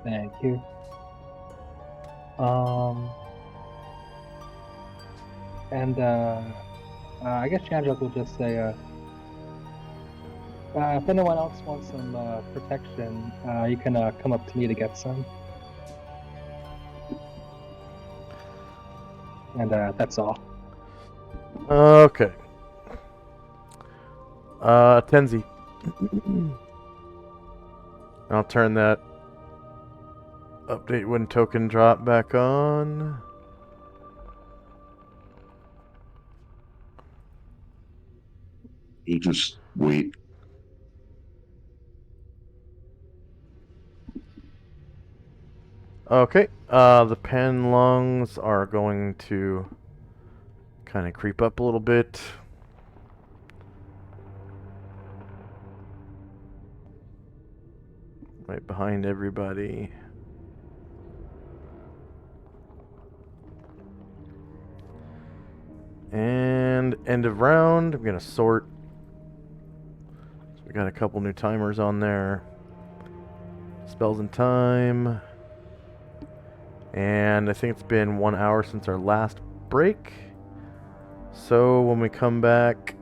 Thank you. And I guess Chandra will just say, if anyone else wants some protection, you can come up to me to get some. And that's all. Okay. Tenzi. I'll turn that update when token drop back on. We'll just wait. Okay. The pen lungs are going to kind of creep up a little bit. Right behind everybody. And end of round. I'm gonna sort. So we got a couple new timers on there. Spells and time. And I think it's been 1 hour since our last break. So when we come back,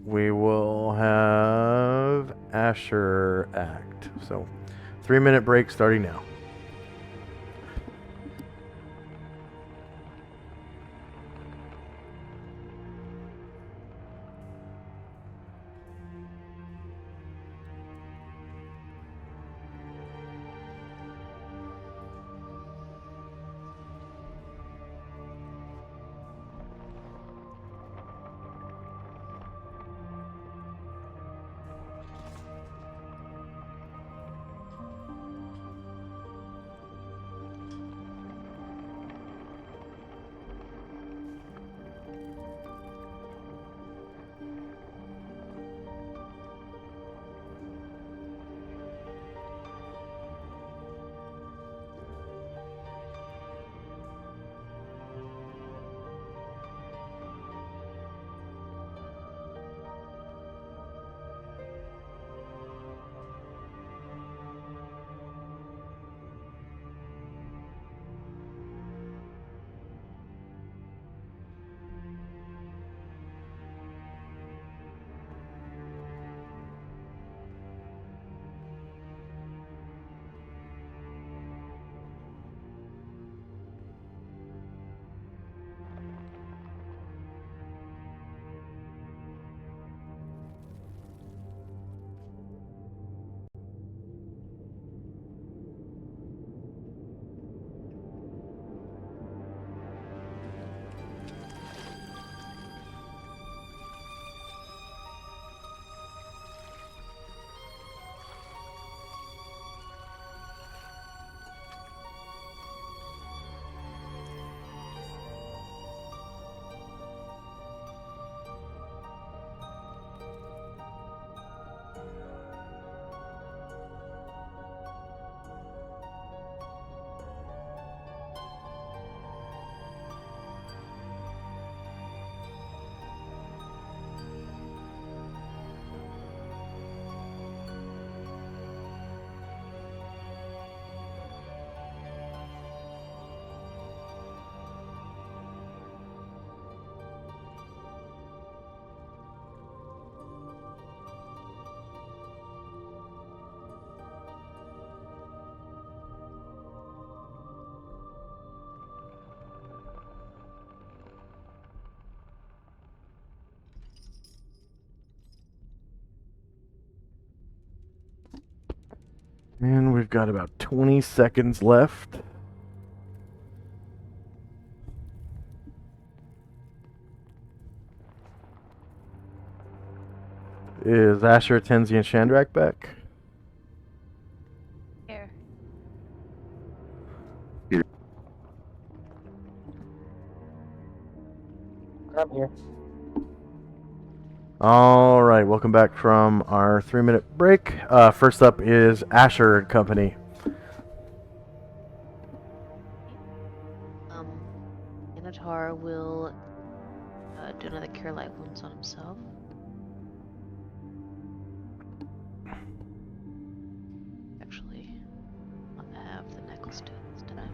we will have Asher act. So 3-minute break starting now. And we've got about 20 seconds left. Is Asher, Tenzi, and Shandrak back? Here. I'm here. All right, welcome back from our 3-minute break. First up is Asher and Company. Minotaur will do another Cure Light Wounds on himself. Actually, not have the necklace do it this time.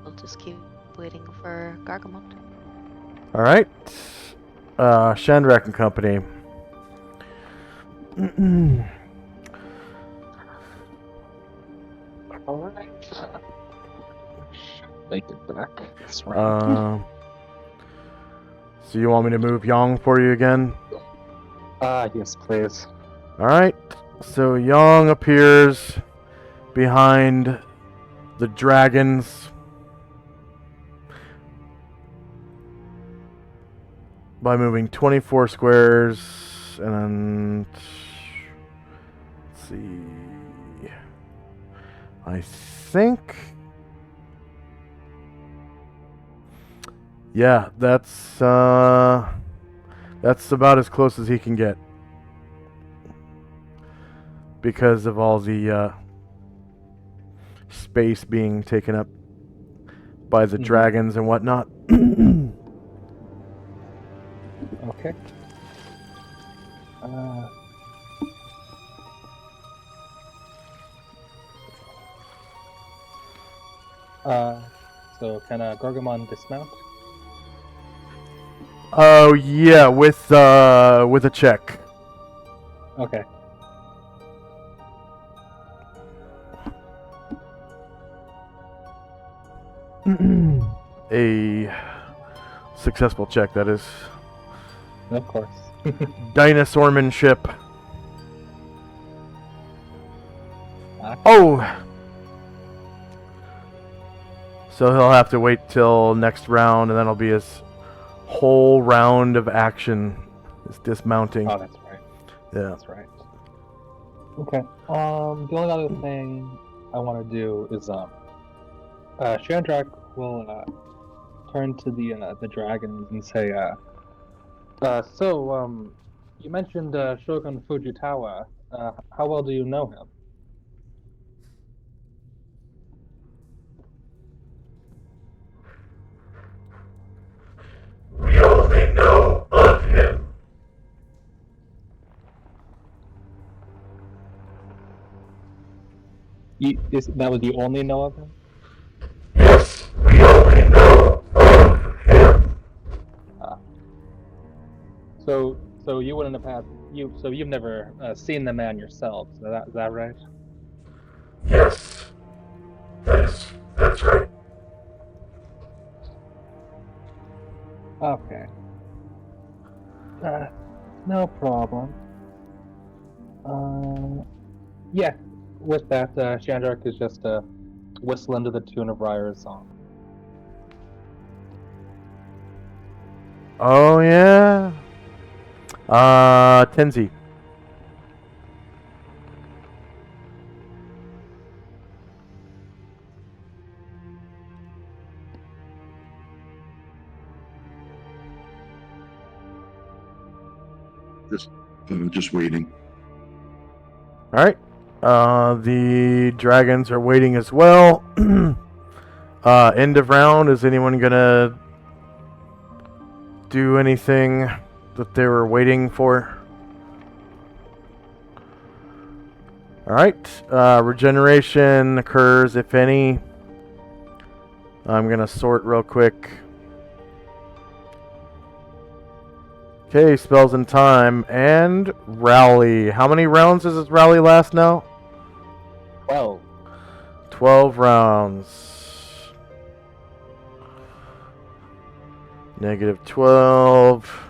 We'll just keep waiting for Gargamont. All right, Shandrak and Company. Alright. Make it back. That's right. So So you want me to move Yang for you again? Yes, please. Alright. So Yang appears behind the dragons by moving 24 squares, and then let's see. I think, yeah, that's about as close as he can get because of all the space being taken up by the dragons and whatnot. Okay. So can Gorgamon dismount? Oh yeah, with a check. Okay. A successful check, that is. Of course. Dinosaurmanship. Ah. Oh! So he'll have to wait till next round, and then it'll be his whole round of action. Is dismounting. Oh, that's right. Yeah. That's right. Okay. The only other thing I want to do is Shandrak will turn to the dragons and say, so you mentioned Shogun Fujitawa. How well do you know him? We only know of him. That was you only know of him? Yes, we only know of him. So you wouldn't have had so you've never seen the man yourself. So is that right? Yes, that's right. Okay. No problem. Yeah. With that, Shandrak is just whistling to the tune of Ryer's song. Oh yeah. Tenzi. Just waiting. All right. The dragons are waiting as well. End of round. Is anyone gonna do anything that they were waiting for? All right. Regeneration occurs, if any. I'm gonna sort real quick. Okay, spells in time and rally. How many rounds does this rally last now? 12. 12 rounds. Negative 12.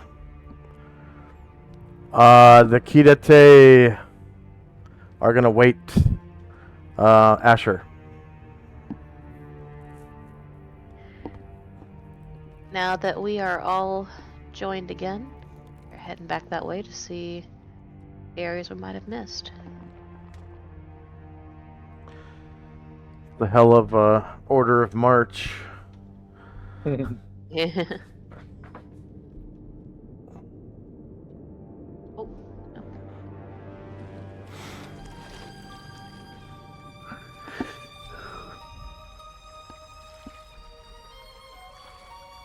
The Kidate are gonna wait. Asher. Now that we are all joined again, we're heading back that way to see the areas we might have missed. The hell of order of march. Yeah. Oh, no.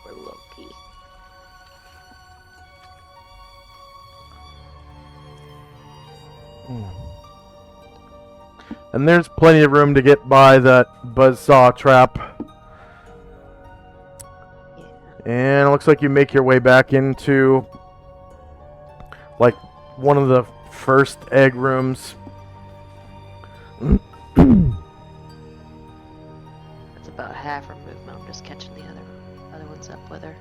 We're Loki. And there's plenty of room to get by that buzzsaw trap. Yeah. And it looks like you make your way back into like one of the first egg rooms. That's about half her movement. I'm just catching the other ones up with her.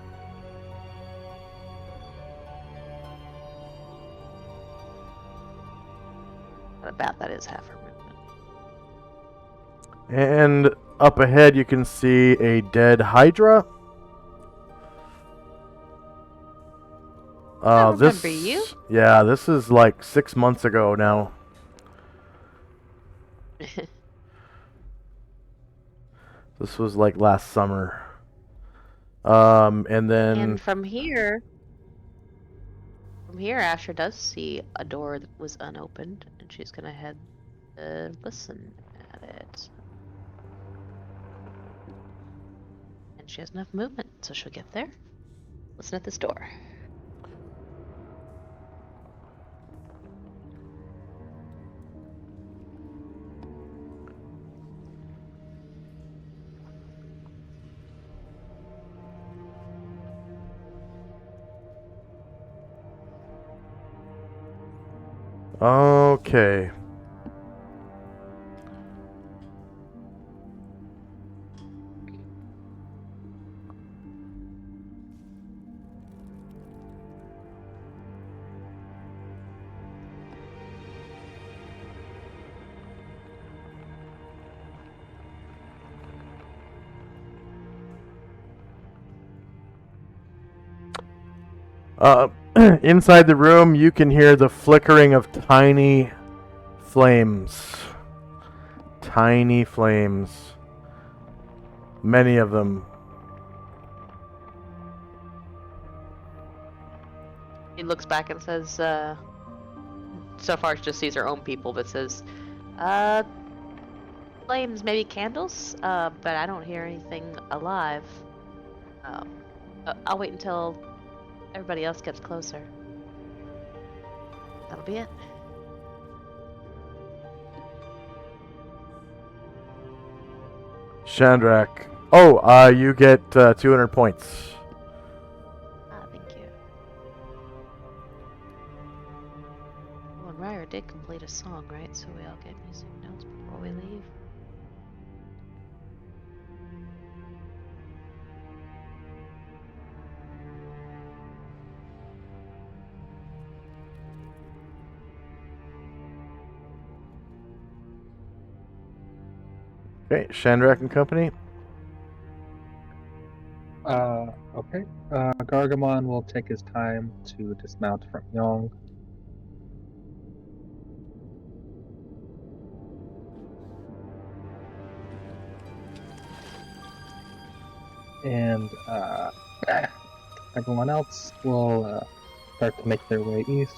About that is half her movement. And up ahead, you can see a dead Hydra. I remember you. Yeah, this is like 6 months ago now. This was like last summer. And then And from here, Asher does see a door that was unopened, and she's gonna head to listen at it. And she has enough movement, so she'll get there. Listen at this door. okay. Inside the room, you can hear the flickering of tiny flames. Tiny flames. Many of them. She looks back and says, so far she just sees her own people, but says, flames, maybe candles? But I don't hear anything alive. I'll wait until everybody else gets closer. That'll be it. Shandrak. Oh, you get 200 points. Thank you. Oh, and Ryder did complete a song, right? So we all get music notes before we leave. Okay, Shandrak and Company. Okay. Gargamon will take his time to dismount from Yong. And everyone else will start to make their way east.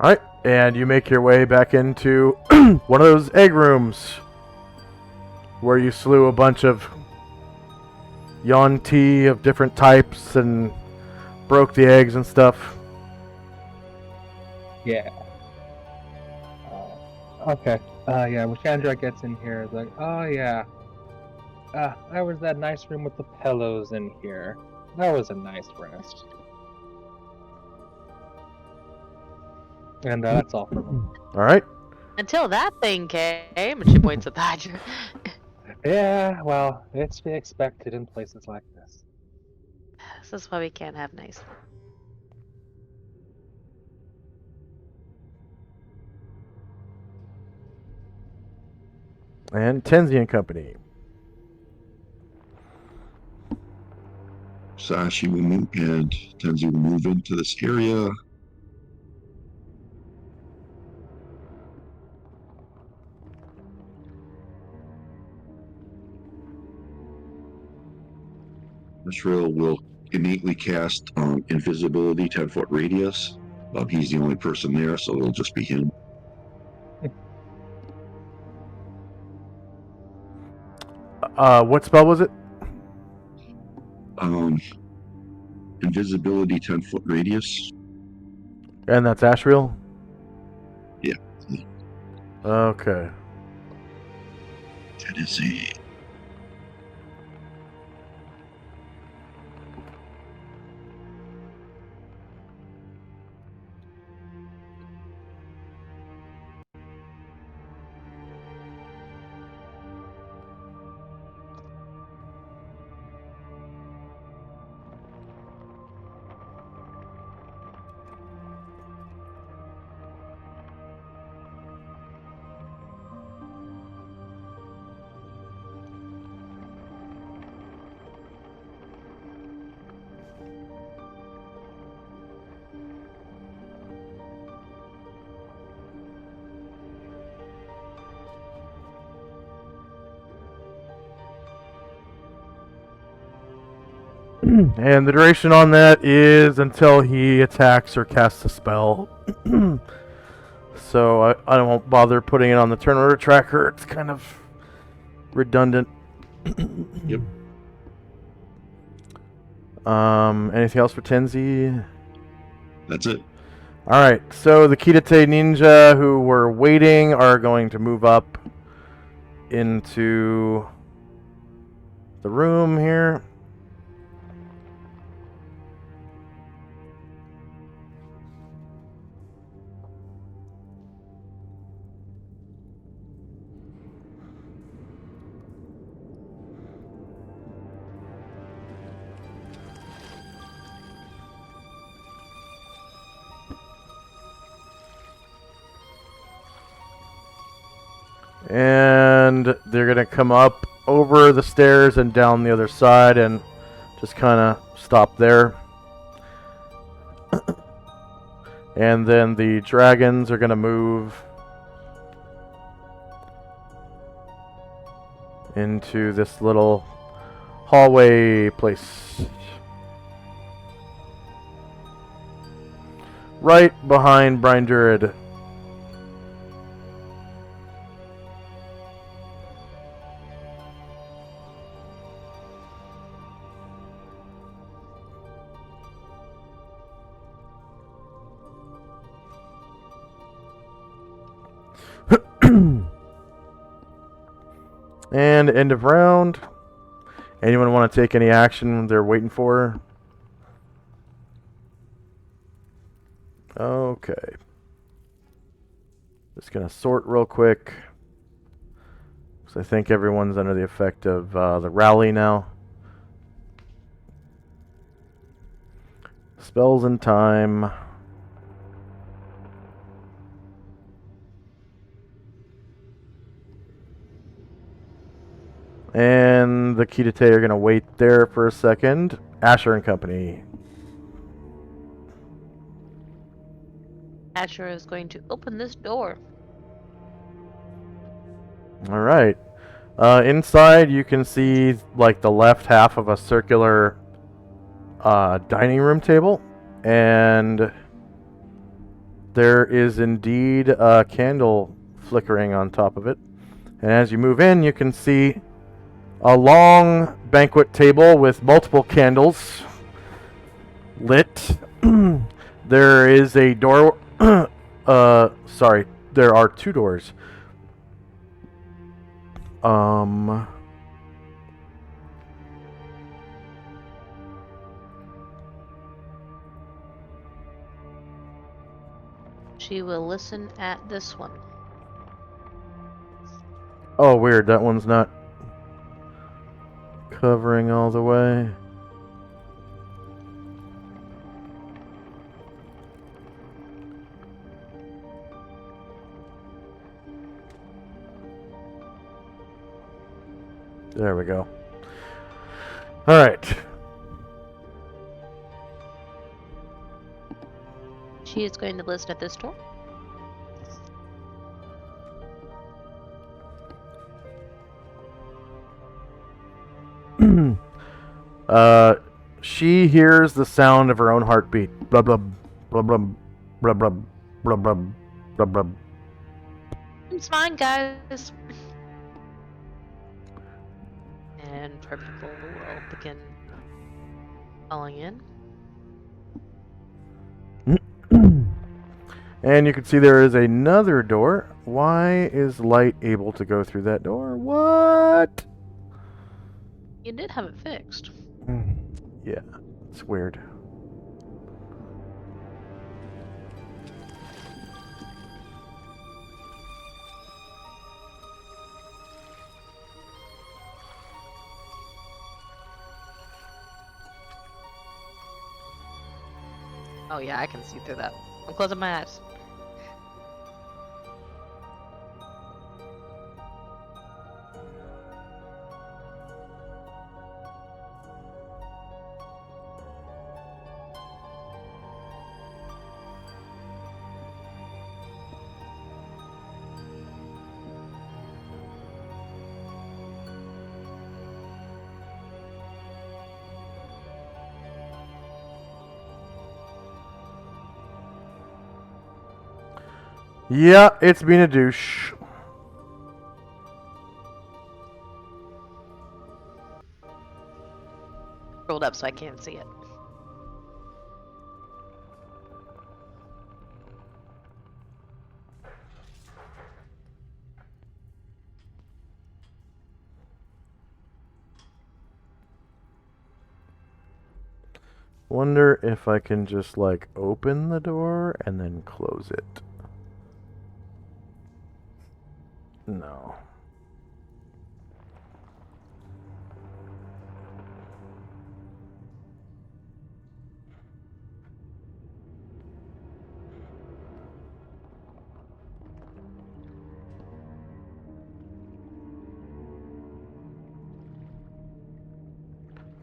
Alright, and you make your way back into one of those egg rooms where you slew a bunch of Yuan-Ti of different types and broke the eggs and stuff. Yeah. Okay. Yeah, when Chandra gets in here, it's like, oh yeah. I was that nice room with the pillows in here. That was a nice rest. And that's all for me. Alright. Until that thing came, and she points at the Hydra. Yeah, well, it's to be expected in places like this. This is why we can't have nice things. And Tenzi and Company. Sashi will move, and Tenzi will move into this area. Israel will innately cast invisibility, 10-foot radius. He's the only person there, so it'll just be him. What spell was it? Invisibility, 10-foot radius. And that's Ashriel? Yeah. Okay. That is a... And the duration on that is until he attacks or casts a spell. So I won't bother putting it on the turn order tracker. It's kind of redundant. Yep. Anything else for Tenzi? That's it. Alright, so the Kitate ninja who were waiting are going to move up into the room here. And they're going to come up over the stairs and down the other side and just kind of stop there. And then the dragons are going to move into this little hallway place. Right behind Brian Druid. And end of round. Anyone want to take any action they're waiting for? Okay. Just going to sort real quick. So I think everyone's under the effect of the rally now. Spells and time. And the Kitate are going to wait there for a second. Asher and Company. Asher is going to open this door. All right. Inside, you can see like the left half of a circular dining room table, and there is indeed a candle flickering on top of it. And as you move in, you can see a long banquet table with multiple candles lit. There is a door. Sorry, there are two doors. She will listen at this one. Oh, weird. That one's not covering all the way. There we go. All right. She is going to listen at this door. She hears the sound of her own heartbeat. Blub blub blub blub blub blub blub blub blub blub. It's fine, guys. And her people will begin falling in. And you can see there is another door. Why is light able to go through that door? What? You did have it fixed. Yeah, it's weird. Oh yeah, I can see through that. I'm closing my eyes. Yeah, it's been a douche. Rolled up so I can't see it. Wonder if I can just like open the door and then close it. No.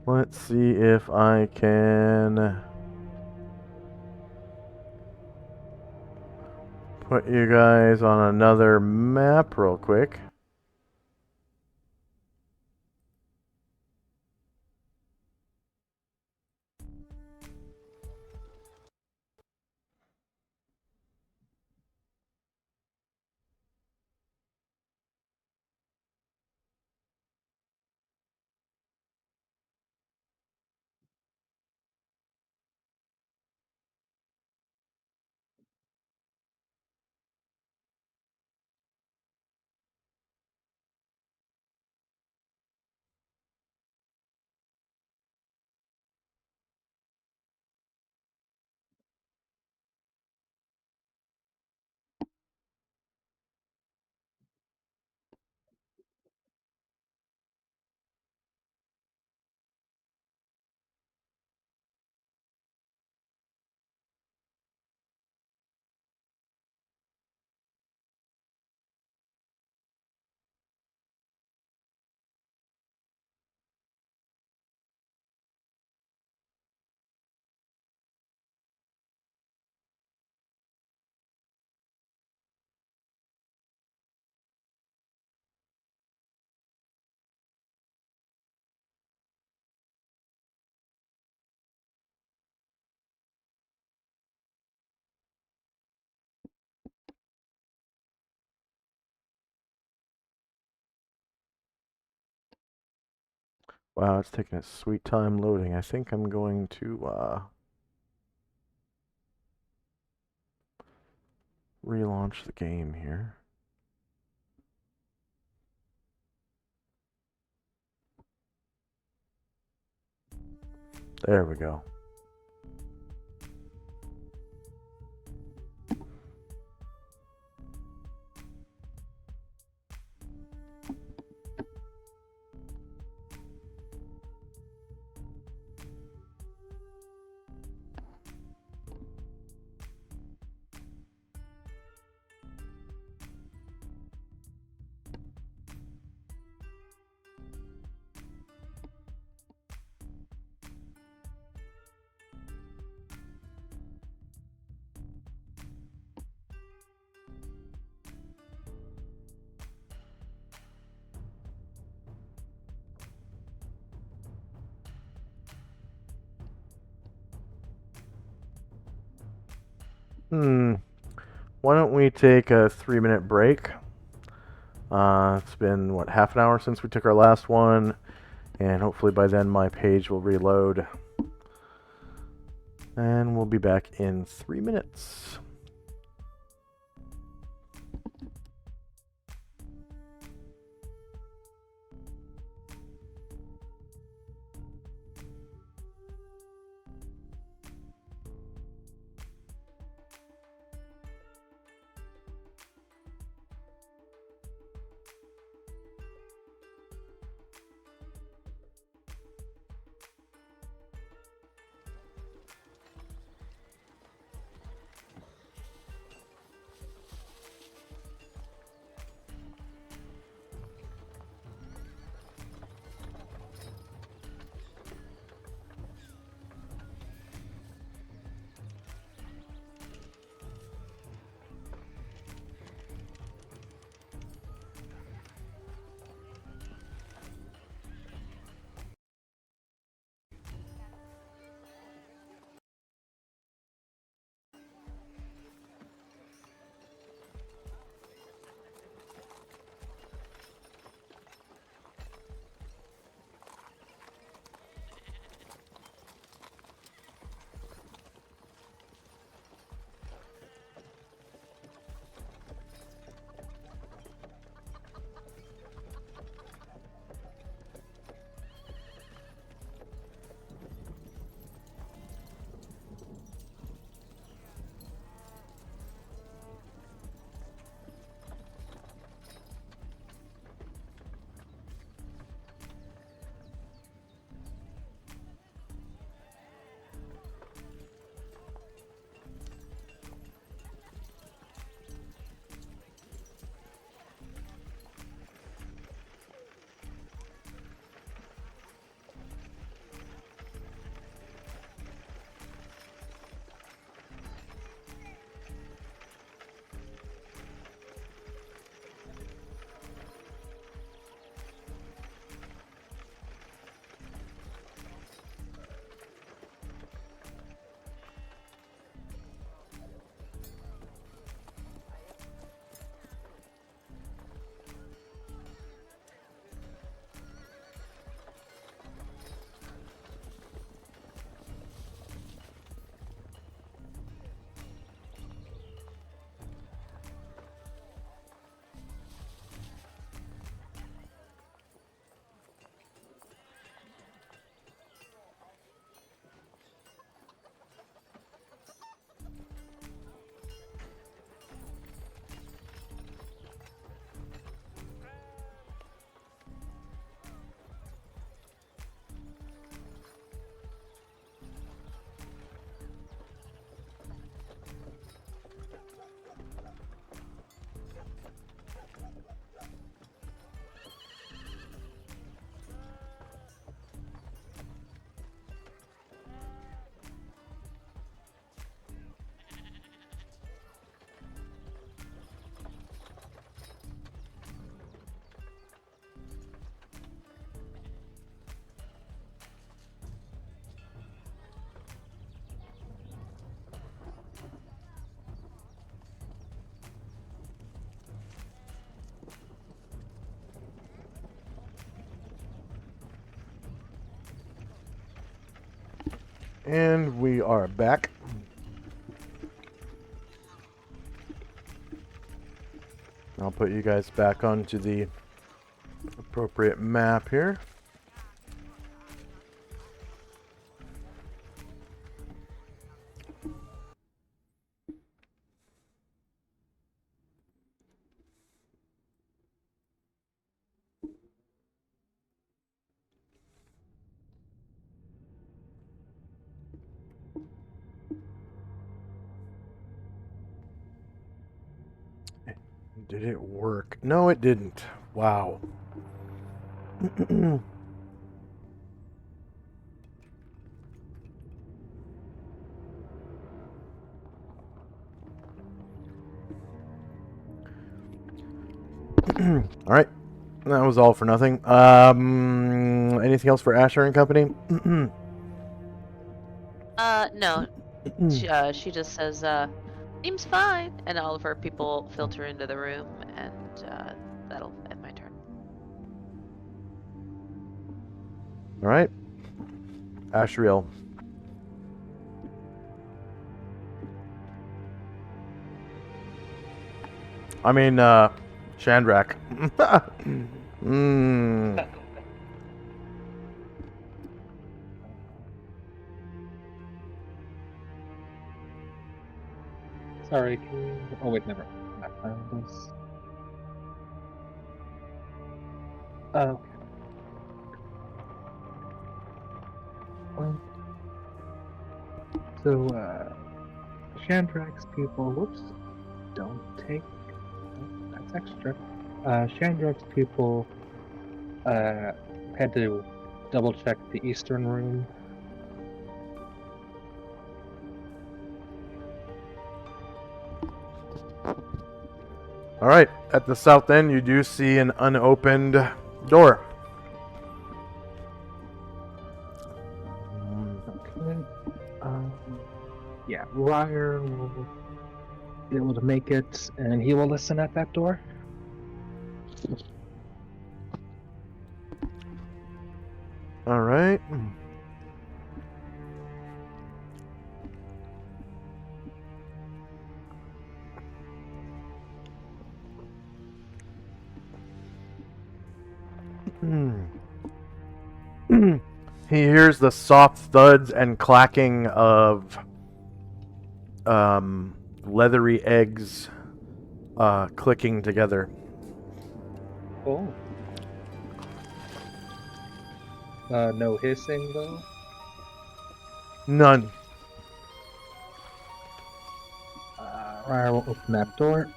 Let's see if I can put you guys on another map real quick. Wow, it's taking a sweet time loading. I think I'm going to relaunch the game here. There we go. Why don't we take a 3-minute break? It's been, what, half an hour since we took our last one, and hopefully by then my page will reload. And we'll be back in 3 minutes. And we are back. I'll put you guys back onto the appropriate map here. Did it work? No, it didn't. Wow. All right. That was all for nothing. Anything else for Asher and Company? No. She just says, seems fine, and all of her people filter into the room, and that'll end my turn. All right. Ashriel. I mean, Shandrak. Sorry, can you... Oh wait, never. I found this. Okay. Well, so, Shandrak's people, whoops, don't take, that's extra. Shandrak's people, had to double check the eastern room. All right. At the south end, you do see an unopened door. Okay. Yeah, Ryer will be able to make it, and he will listen at that door. All right. He hears the soft thuds and clacking of leathery eggs clicking together. Oh. No hissing though. None. Ryer will open that door.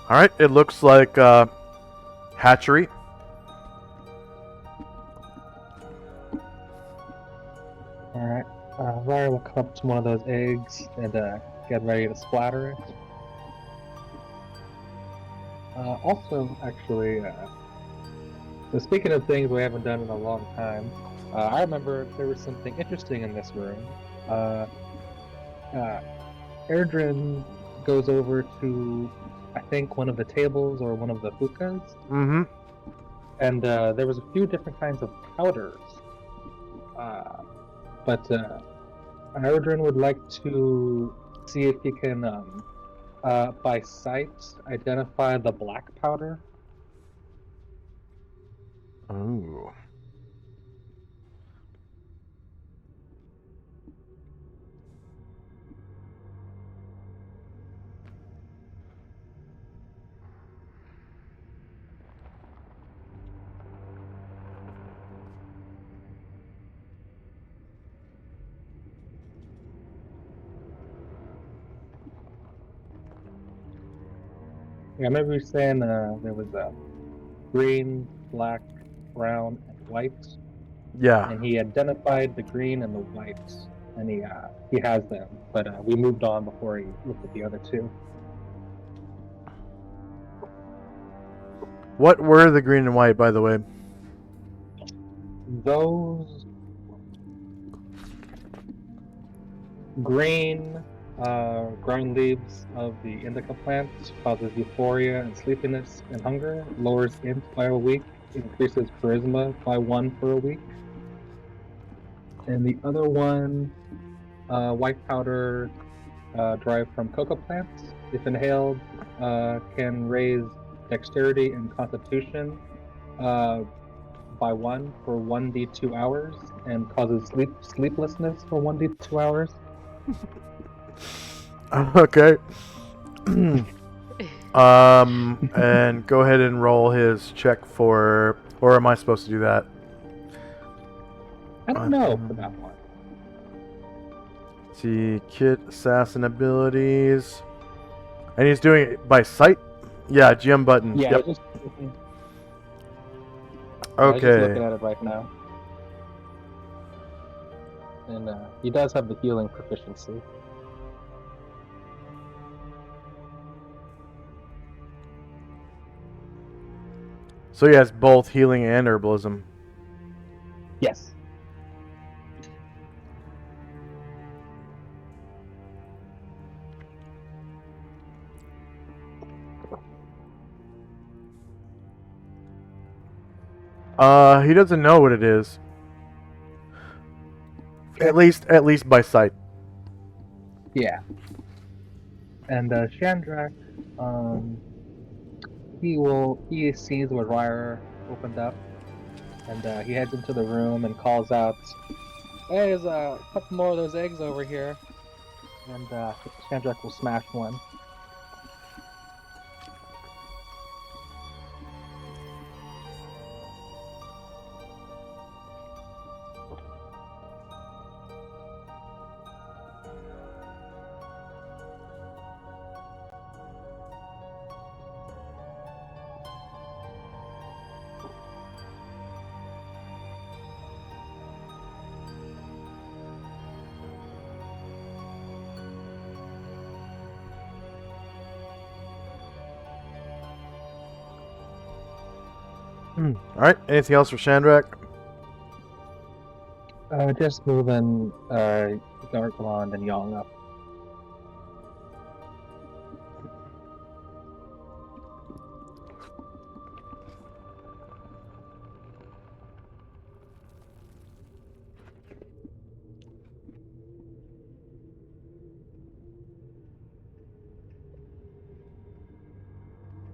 All right. It looks like hatchery. Alright. Ryer will come up to one of those eggs and get ready to splatter it. Also, actually, so speaking of things we haven't done in a long time, I remember there was something interesting in this room. Erdrin goes over to, I think, one of the tables or one of the hookahs, Mm-hmm. and there was a few different kinds of powders. But Erdrin would like to see if he can, by sight, identify the black powder. Oh. Yeah, I remember you saying there was green, black, brown, and white, Yeah. and he identified the green and the white, and he has them. But we moved on before he looked at the other two. What were the green and white, by the way? Those green ground leaves of the indica plant causes euphoria and sleepiness and hunger, lowers int by a week, increases charisma by 1 for a week. And the other one, white powder derived from cocoa plants, if inhaled, can raise dexterity and constitution by 1 for 1d2 hours and causes sleeplessness for 1d2 hours. Okay. And go ahead and roll his check for, or am I supposed to do that? I don't know for that one. Let's see, kit assassin abilities, and he's doing it by sight. Yeah, GM button. Yeah, Yep. I was just Okay. looking at it right now. And he does have the healing proficiency. So he has both healing and herbalism. Yes. He doesn't know what it is. At least by sight. Yeah. And Shandrak, he sees where Ryder opened up, and he heads into the room and calls out, "Hey, there's a couple more of those eggs over here." And Shandrak will smash one. All right. Anything else for Shandrak? Just moving Garglond and Yong up.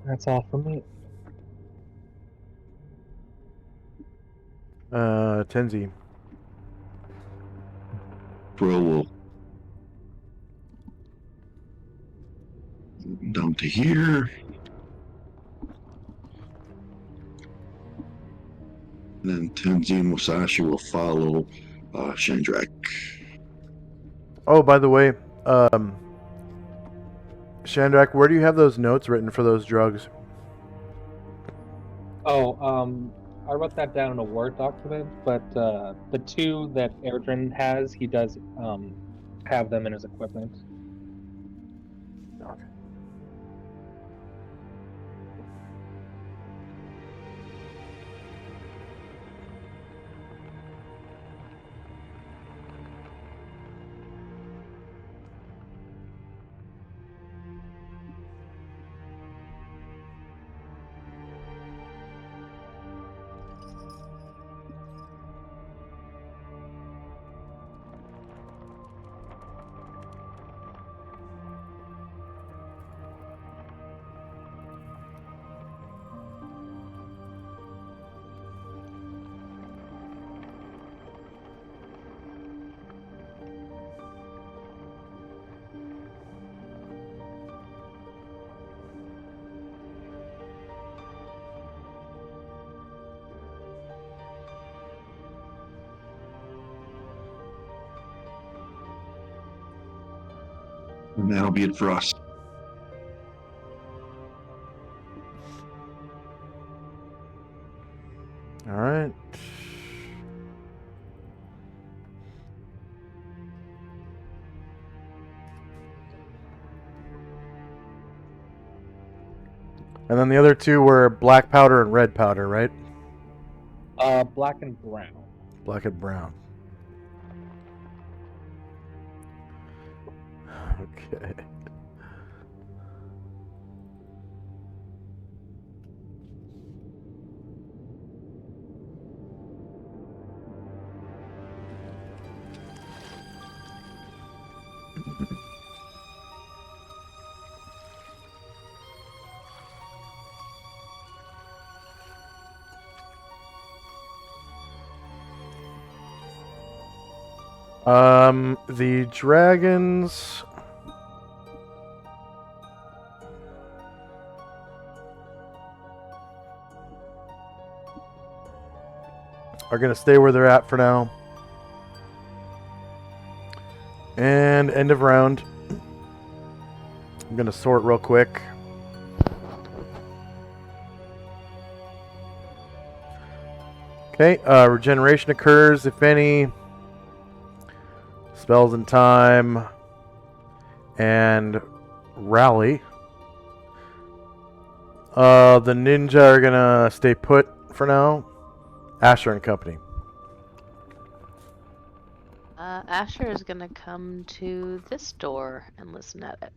That's all from me. Tenzi. Bro will down to here. And then Tenzin Musashi will follow Shandrak. Oh, by the way, Shandrak, where do you have those notes written for those drugs? Oh, I wrote that down in a Word document, but the two that Erdrin has, he does have them in his equipment. Okay. And that'll be it for us. All right. And then the other two were black powder and red powder, right? Black and brown. Black and brown. Okay. The dragons. Are going to stay where they're at for now. And end of round. I'm going to sort real quick. Okay, regeneration occurs, if any. Spells in time. And rally. The ninja are going to stay put for now. Asher and company. Asher is gonna come to this door and listen at it.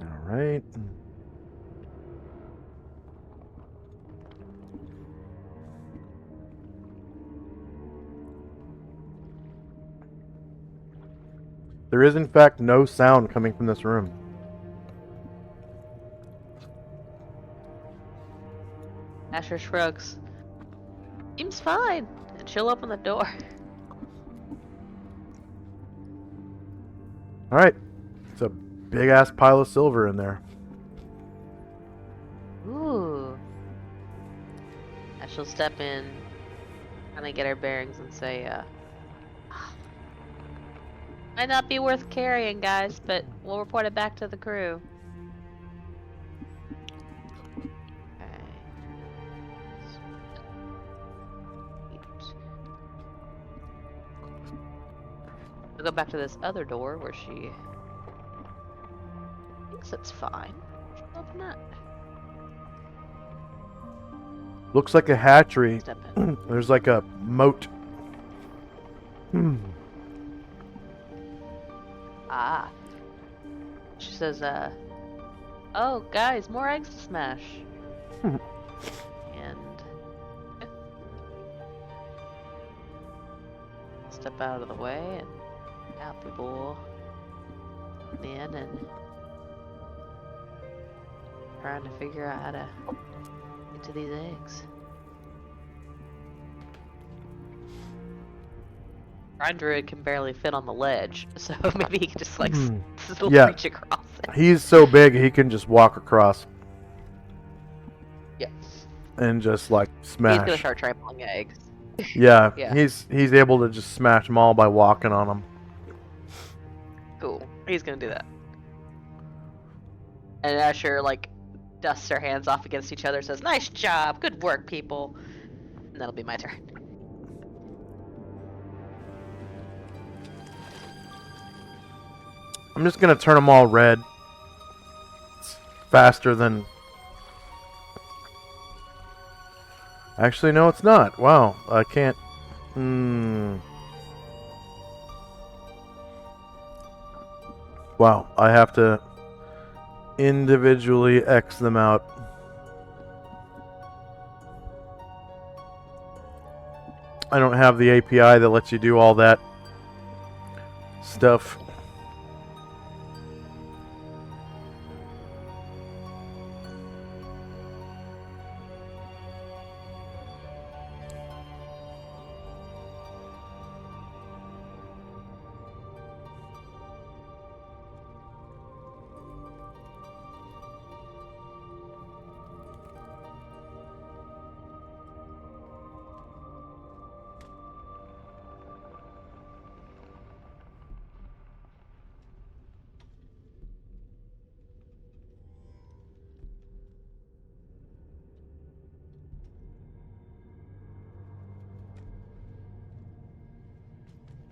All right. There is, in fact, no sound coming from this room. Asher shrugs. Seems fine. And she'll open the door. Alright. It's a big-ass pile of silver in there. Ooh. And she'll step in, kind of get her bearings and say, might not be worth carrying, guys, but we'll report it back to the crew. Okay. We'll go back to this other door where she thinks it's fine. She'll open that. Looks like a hatchery. Step in. There's like a moat. Ah. She says, oh, guys, more eggs to smash. And yeah. Step out of the way, and now people will come in and trying to figure out how to get to these eggs. Our druid can barely fit on the ledge, so maybe he can just like Yeah. reach across it. He's so big he can just walk across Yeah. and just like He's smash. gonna start trampling eggs. Yeah, Yeah. he's able to just smash them all by walking on them. Cool. He's gonna do that. And Asher like dusts her hands off against each other, says, "Nice job, good work, people." And that'll be my turn. I'm just gonna turn them all red. It's faster than. Actually, no, it's not. Wow, I can't. Wow, I have to individually X them out. I don't have the API that lets you do all that stuff.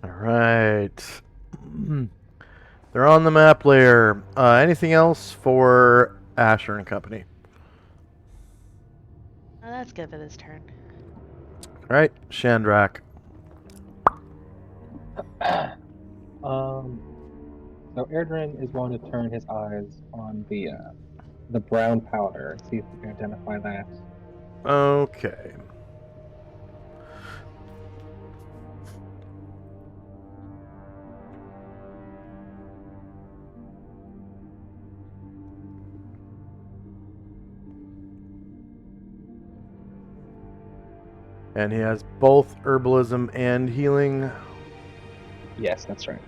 Alright. They're on the map layer. Anything else for Asher and company? Oh, that's good for this turn. Alright, Shandrak. So Erdrin is going to turn his eyes on the brown powder, see if he can identify that. Okay. And he has both herbalism and healing. Yes, that's right.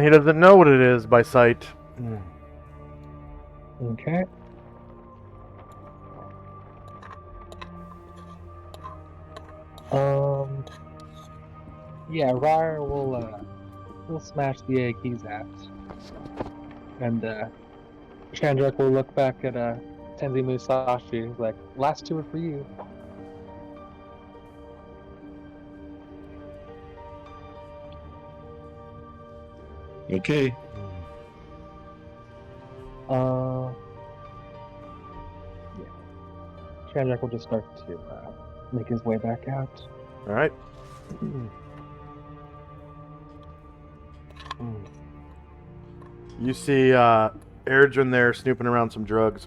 He doesn't know what it is by sight. Okay. Yeah, Ryar will smash the egg he's at, and Chandrak will look back at Tenzi Musashi. He's like, "Last two are for you." Okay. Yeah. Chandrak will just start to make his way back out. All right. You see Erdrin there snooping around some drugs.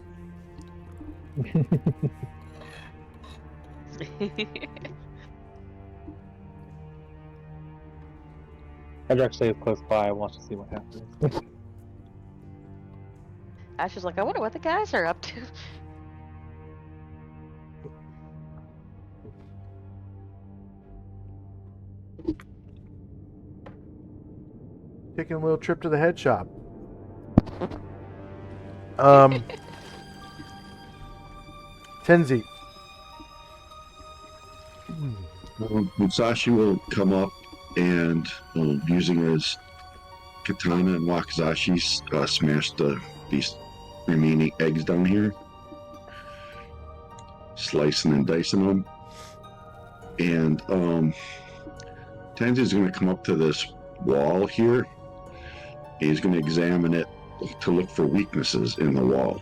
Chandrak stays close by, wants to see what happens. Ash is like, I wonder what the guys are up to. Taking a little trip to the head shop. Tenzi. Musashi will come up and, using his katana and wakizashi, smash these remaining eggs down here, slicing and dicing them. And Tenzi's going to come up to this wall here. He's going to examine it to look for weaknesses in the wall.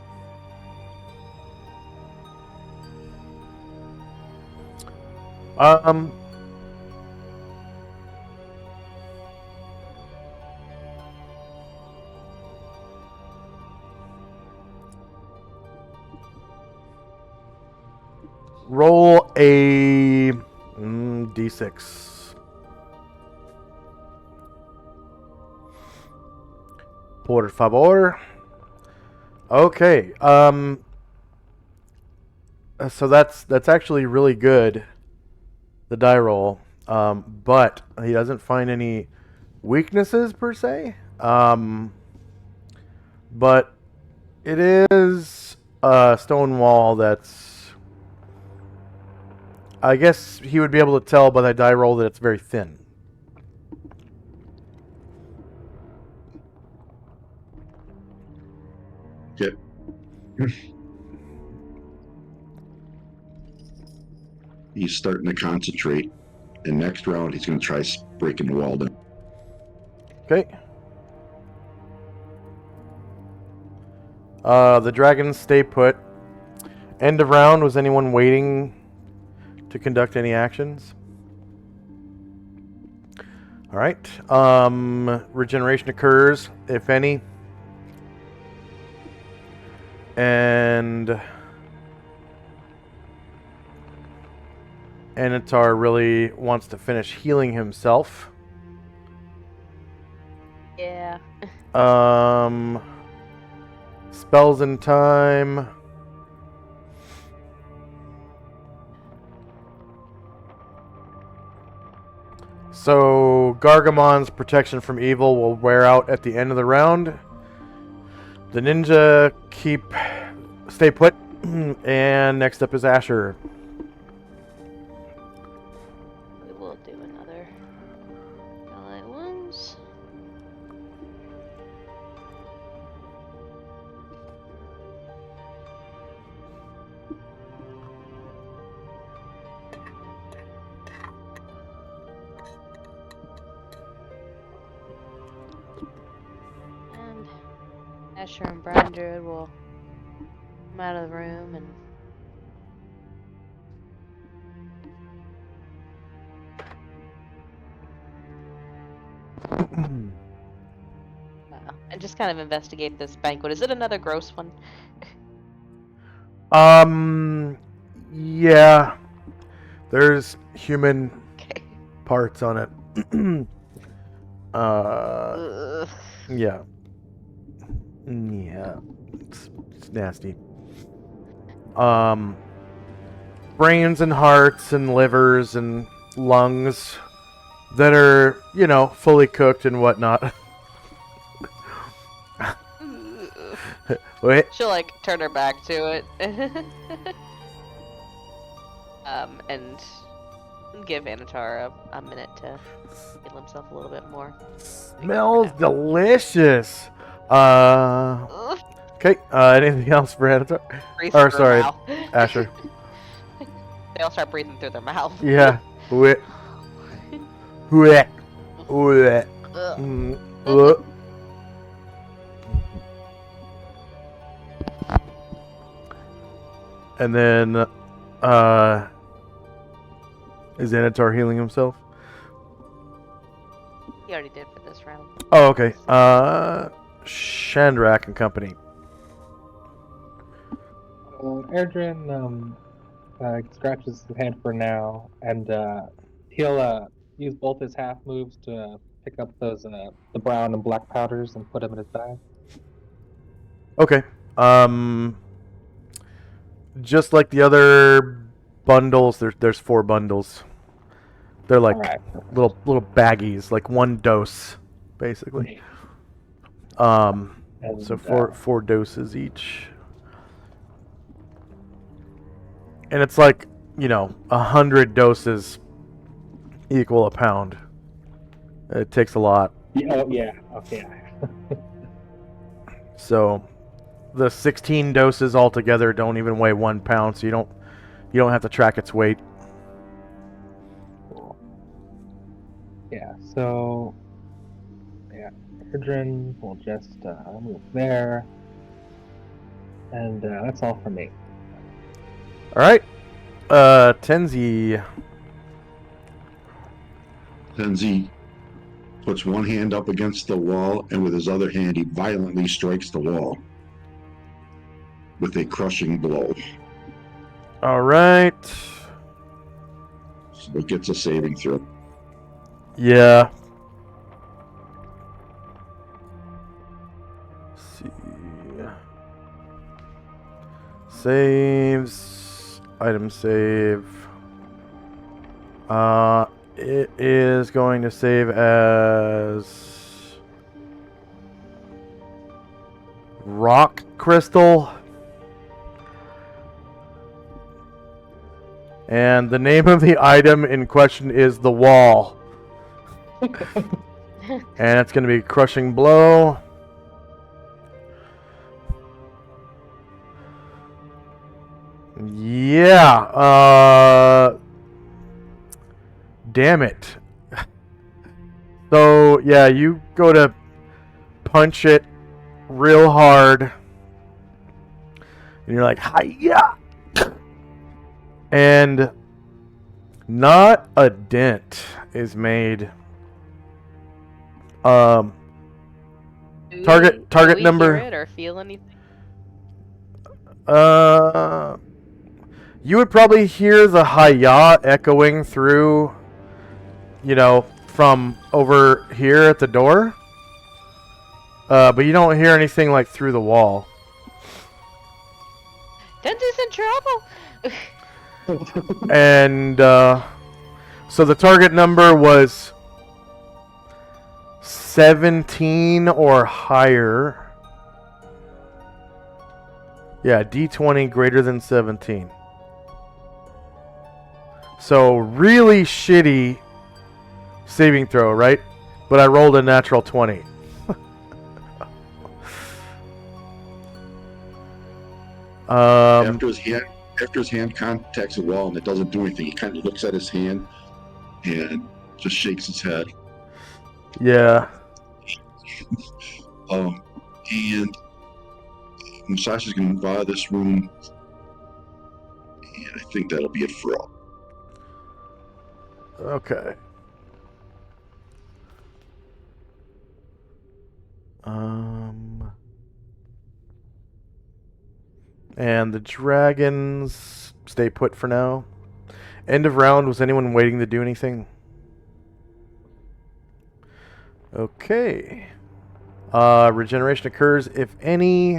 Roll a d6. Por favor. Okay. So that's actually really good. The die roll. But he doesn't find any weaknesses per se. But it is a stone wall that's, I guess he would be able to tell by that die roll that it's very thin. Yep. He's starting to concentrate. And next round, he's going to try breaking the wall down. Okay. The dragons stay put. End of round. Was anyone waiting to conduct any actions? All right. Regeneration occurs, if any. And Anatar really wants to finish healing himself. Yeah. Spells in time. So Gargamon's protection from evil will wear out at the end of the round. The ninja stay put, and next up is Asher. We will do another allied ones. And Asher and Brian Druid will come out of the room and and just kind of investigate this banquet. Is it another gross one? Yeah. There's human Okay. parts on it. Ugh. Yeah. Yeah. It's nasty. Brains and hearts and livers and lungs that are, fully cooked and whatnot. Wait. She'll like turn her back to it. And give Anatar a minute to heal himself a little bit more. Smells delicious. Okay. Anything else for Anatar? Breathe Or through sorry, her mouth. Asher. They all start breathing through their mouth. Yeah. Wait. Wait. Wait. Ugh. And then, is Anatar healing himself? He already did for this round. Oh, okay. Shandrak and company. Erdrin scratches his hand for now, and he'll use both his half moves to pick up those the brown and black powders and put them in his bag. Okay. Just like the other bundles, there's 4 bundles. They're like Alright. little baggies, like 1 dose, basically. And, So four doses each. And it's like, 100 doses equal a pound. It takes a lot. Oh yeah. Okay. So the 16 doses altogether don't even weigh 1 pound, so you don't have to track its weight. Cool. Yeah. So yeah, Erdrin will just move there, and that's all for me. All right. Tenzi. Tenzi puts one hand up against the wall, and with his other hand, he violently strikes the wall with a crushing blow. All right. So it gets a saving throw. Yeah. Let's see. Saves. Item save. It is going to save as rock crystal. And the name of the item in question is the wall. And it's going to be crushing blow. Yeah. Damn it. So, yeah, you go to punch it real hard. And you're like, hi-ya! And not a dent is made. Target Do we number. hear it or feel anything? You would probably hear the hi-ya echoing through, from over here at the door. But you don't hear anything like through the wall. Tenzi's in trouble. And so the target number was 17 or higher. Yeah, D20 greater than 17. So really shitty saving throw, right? But I rolled a natural 20. After his hand contacts the wall and it doesn't do anything, he kind of looks at his hand and just shakes his head. Yeah. And Musashi's going to move out of this room, and I think that'll be it for all. Okay. And the dragons stay put for now. End of round. Was anyone waiting to do anything? Okay. Regeneration occurs if any.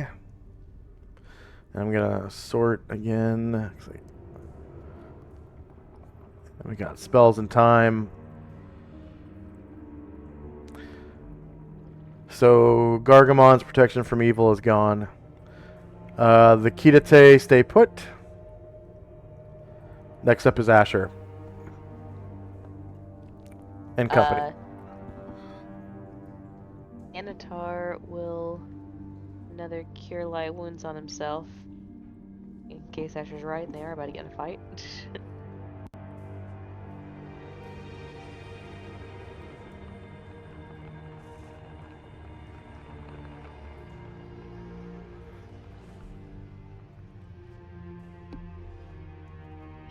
I'm gonna sort again. We got spells and time. So Gargamon's protection from evil is gone. The Kitate stay put. Next up is Asher and company. Anatar will another cure light wounds on himself. In case Asher's right and they are about to get in a fight.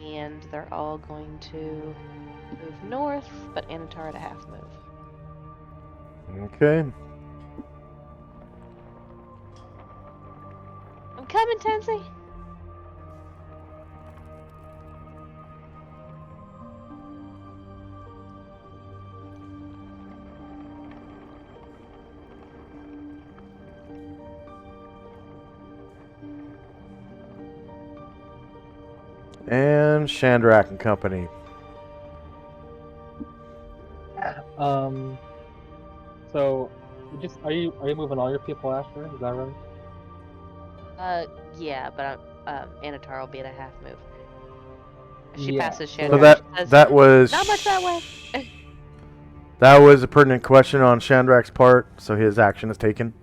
And they're all going to move north, but Anatar at a half move. Okay. I'm coming, Tensi! And Shandrak and company. So, are you moving all your people, Asher? Is that right? Yeah, but Anatar will be at a half move. She Yeah, passes so- Shandrak. So that She says, that was not much that way. that was a pertinent question on Shandrak's part, so his action is taken.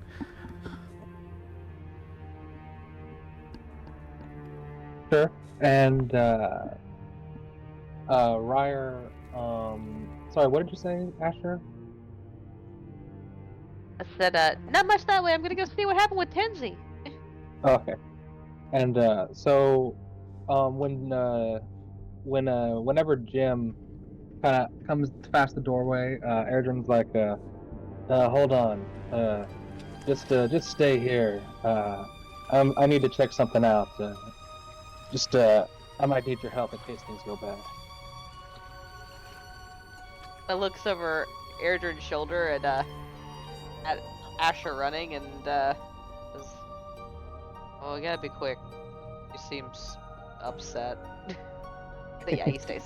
Sure. And Ryer, sorry, what did you say, Asher? I said, not much that way. I'm gonna go see what happened with Tensi. Oh, okay. And so, whenever Jim kind of comes past the doorway, Erdrin's like, hold on, just stay here. I need to check something out. I might need your help in case things go bad. I looks over Erdrin's shoulder and at Asher running and says, "Oh, we gotta be quick." He seems upset. But yeah, he stays.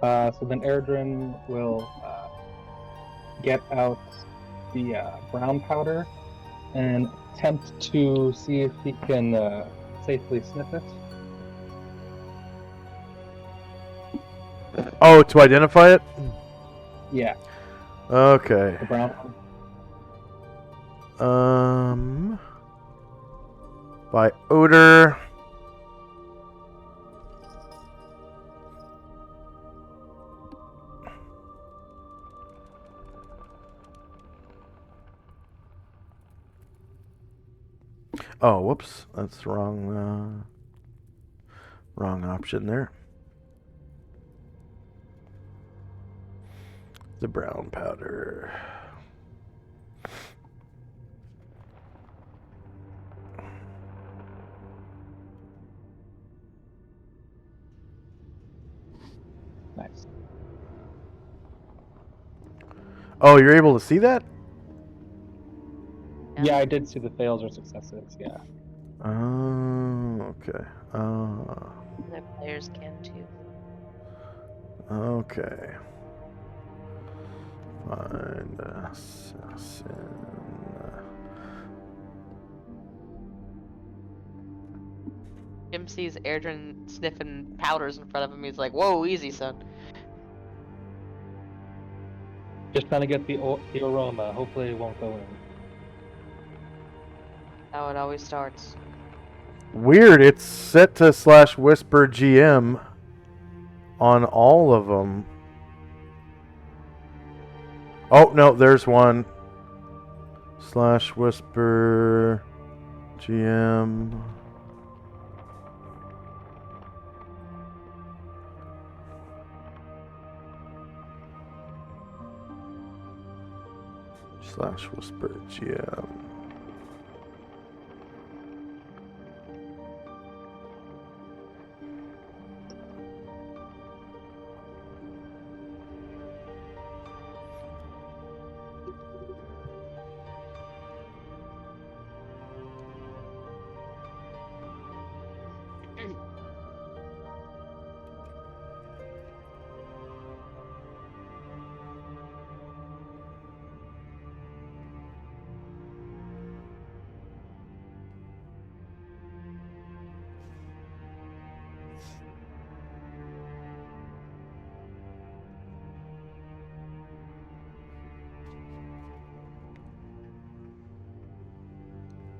So then Erdrin will get out the brown powder and attempt to see if he can safely sniff it. Oh, to identify it? Yeah, Okay. the brown one. By odor. Oh, whoops. That's wrong. Wrong option there. The brown powder. Nice. Oh, you're able to see that? Yeah, I did see the fails or successes. Yeah. Oh, okay. The players can too. Okay. Find assassin. Jim sees Erdrin sniffing powders in front of him. He's like, "Whoa, easy, son." Just trying to get the aroma. Hopefully, it won't go in. How it always starts. Weird, it's set to /whisper GM on all of them. Oh, no, there's one. /whisper GM. /whisper GM.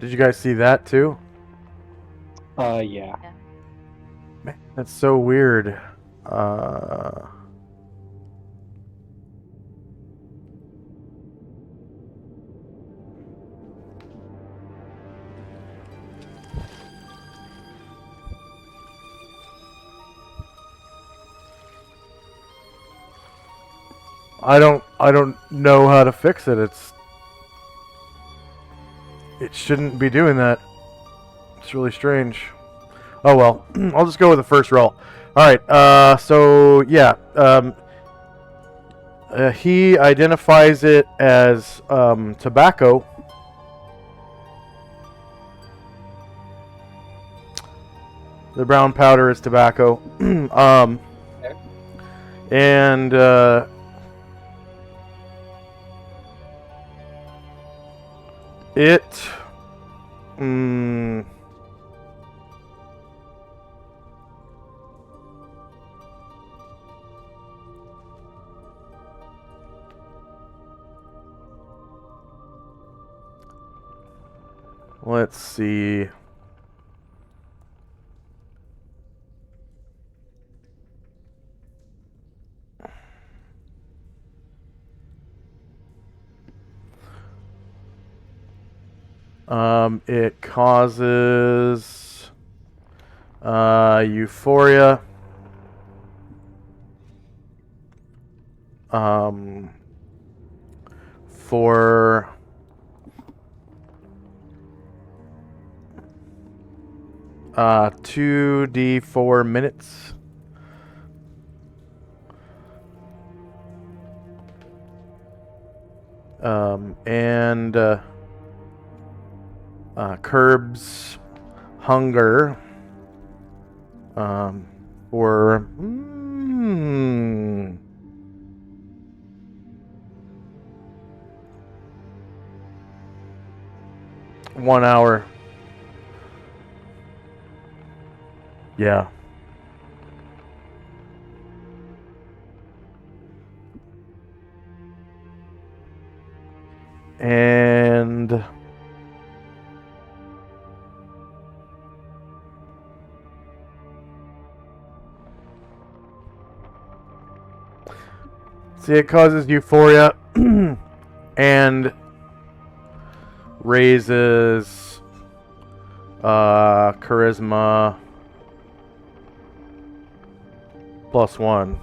Did you guys see that too? Yeah. Man, that's so weird. I don't know how to fix it. It shouldn't be doing that. It's really strange. Oh well, I'll just go with the first roll. All right. So yeah. He identifies it as tobacco. The brown powder is tobacco. And it. Let's see. It causes euphoria. For 2d4 minutes. And curbs hunger for 1 hour. Yeah. And see, it causes euphoria and raises charisma +1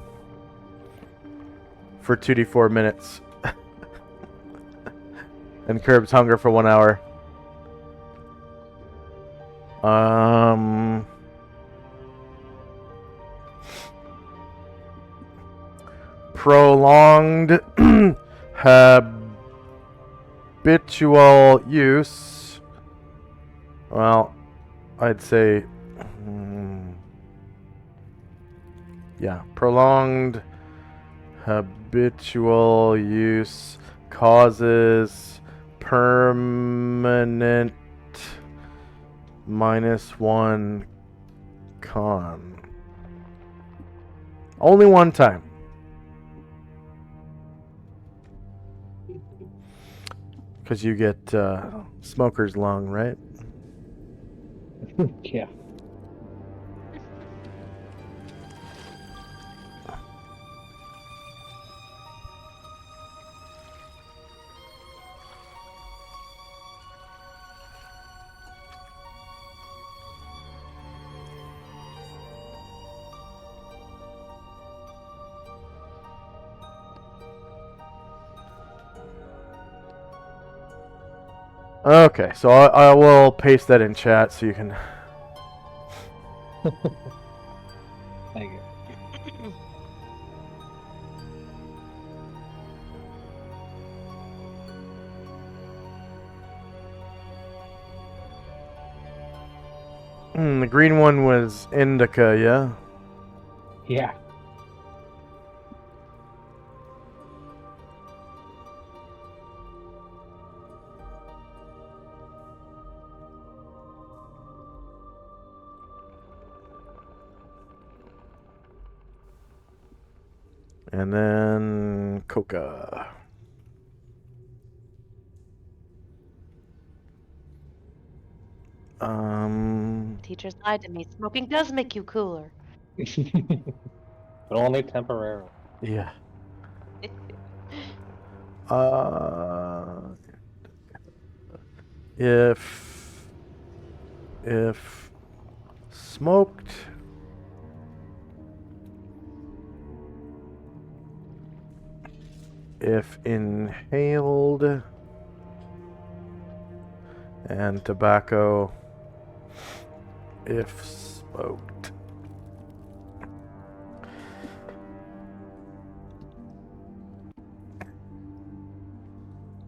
for 2d4 minutes. And curbs hunger for 1 hour. Prolonged habitual use. Well, I'd say, yeah, prolonged habitual use causes permanent -1 con. Only one time. Because you get smoker's lung, right? Yeah. Okay, so I will paste that in chat so you can. Thank you. The green one was indica, yeah? Yeah. And then coca. Teachers lied to me. Smoking does make you cooler. But only temporarily. Yeah. Uh, if smoked, if inhaled, and tobacco if smoked. I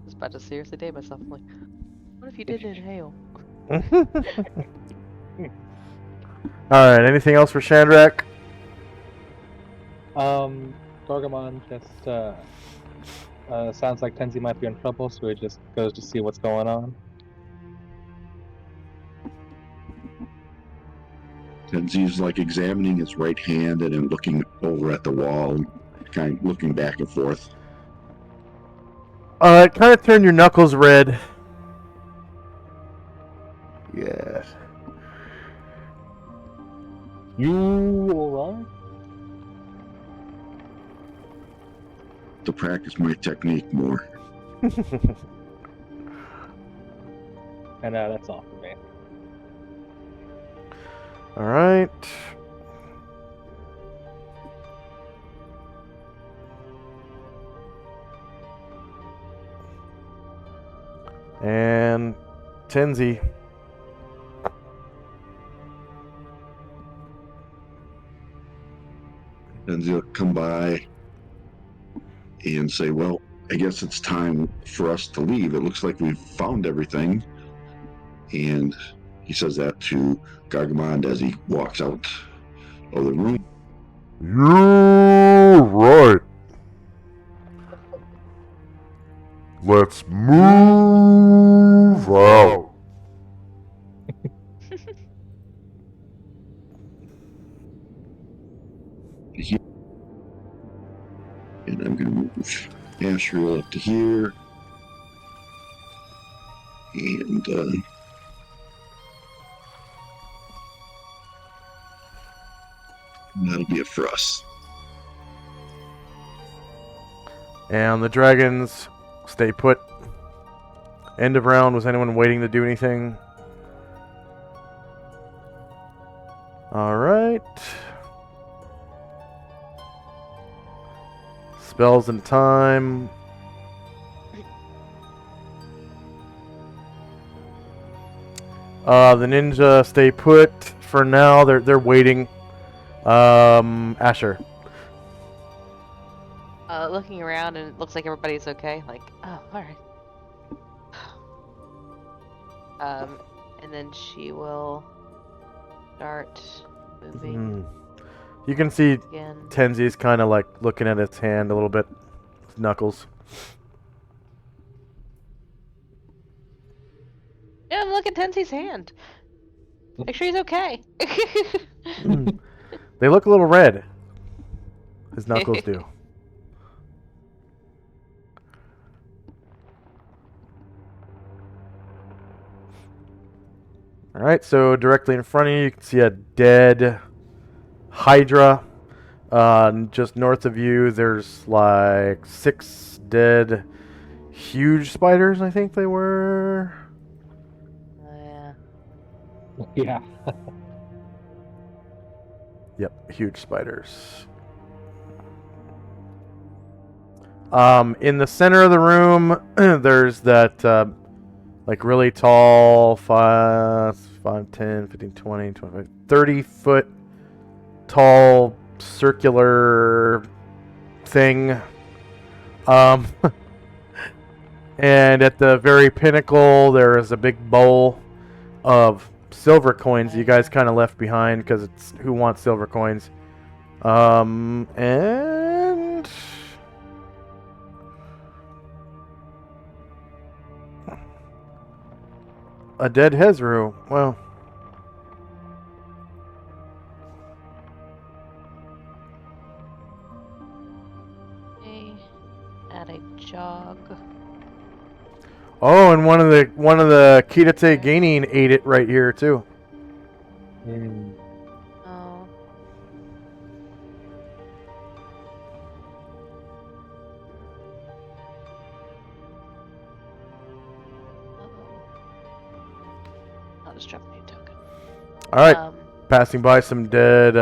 was about to seriously date myself. Like, what if you did inhale? Alright, anything else for Shandrak? Gargamon just sounds like Tenzi might be in trouble, so he just goes to see what's going on. Tenzi's like examining his right hand and then looking over at the wall, kind of looking back and forth. It kind of turned your knuckles red. Yes. You alright? To practice my technique more. And that's all for me. Alright. And Tenzi. Tenzi will come by and say, well, I guess it's time for us to leave. It looks like we've found everything. And he says that to Gargamon as he walks out of the room. You're right. Let's move out. And I'm going to move Asriel up to here. And that'll be it for us. And the dragons stay put. End of round. Was anyone waiting to do anything? Alright. Spells and time. The ninja stay put for now. They're waiting. Asher. Looking around and it looks like everybody's okay. Like, oh, alright. And then she will start moving You can see again. Tenzi's kind of like looking at his hand a little bit. His knuckles. Yeah, look at Tenzi's hand. Make sure he's okay. They look a little red. His knuckles do. Alright, so directly in front of you, you can see a dead Hydra. Just north of you, there's like 6 dead huge spiders, I think they were. Yeah. Yeah. Yep, huge spiders. In the center of the room, there's that like really tall 5, 10, 15, 20, 25, 30 foot tall circular thing. And at the very pinnacle, there is a big bowl of silver coins you guys kind of left behind because it's who wants silver coins. And a dead Hezru. Well, Okay. Add a jog. Oh, and one of the Kirite Gaining ate it right here too. Mm. Oh. I'll just drop a new token. All right, passing by some dead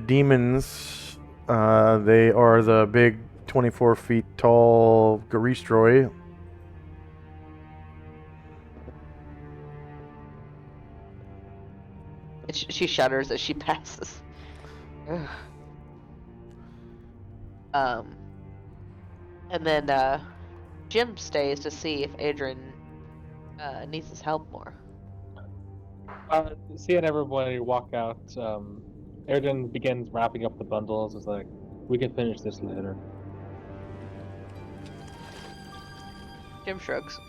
demons. They are the big 24 feet tall Garistroy. She shudders as she passes. Ugh. And then Jim stays to see if Adrian needs his help more. Seeing everybody walk out, Erden begins wrapping up the bundles. It's like, we can finish this later. Jim shrugs.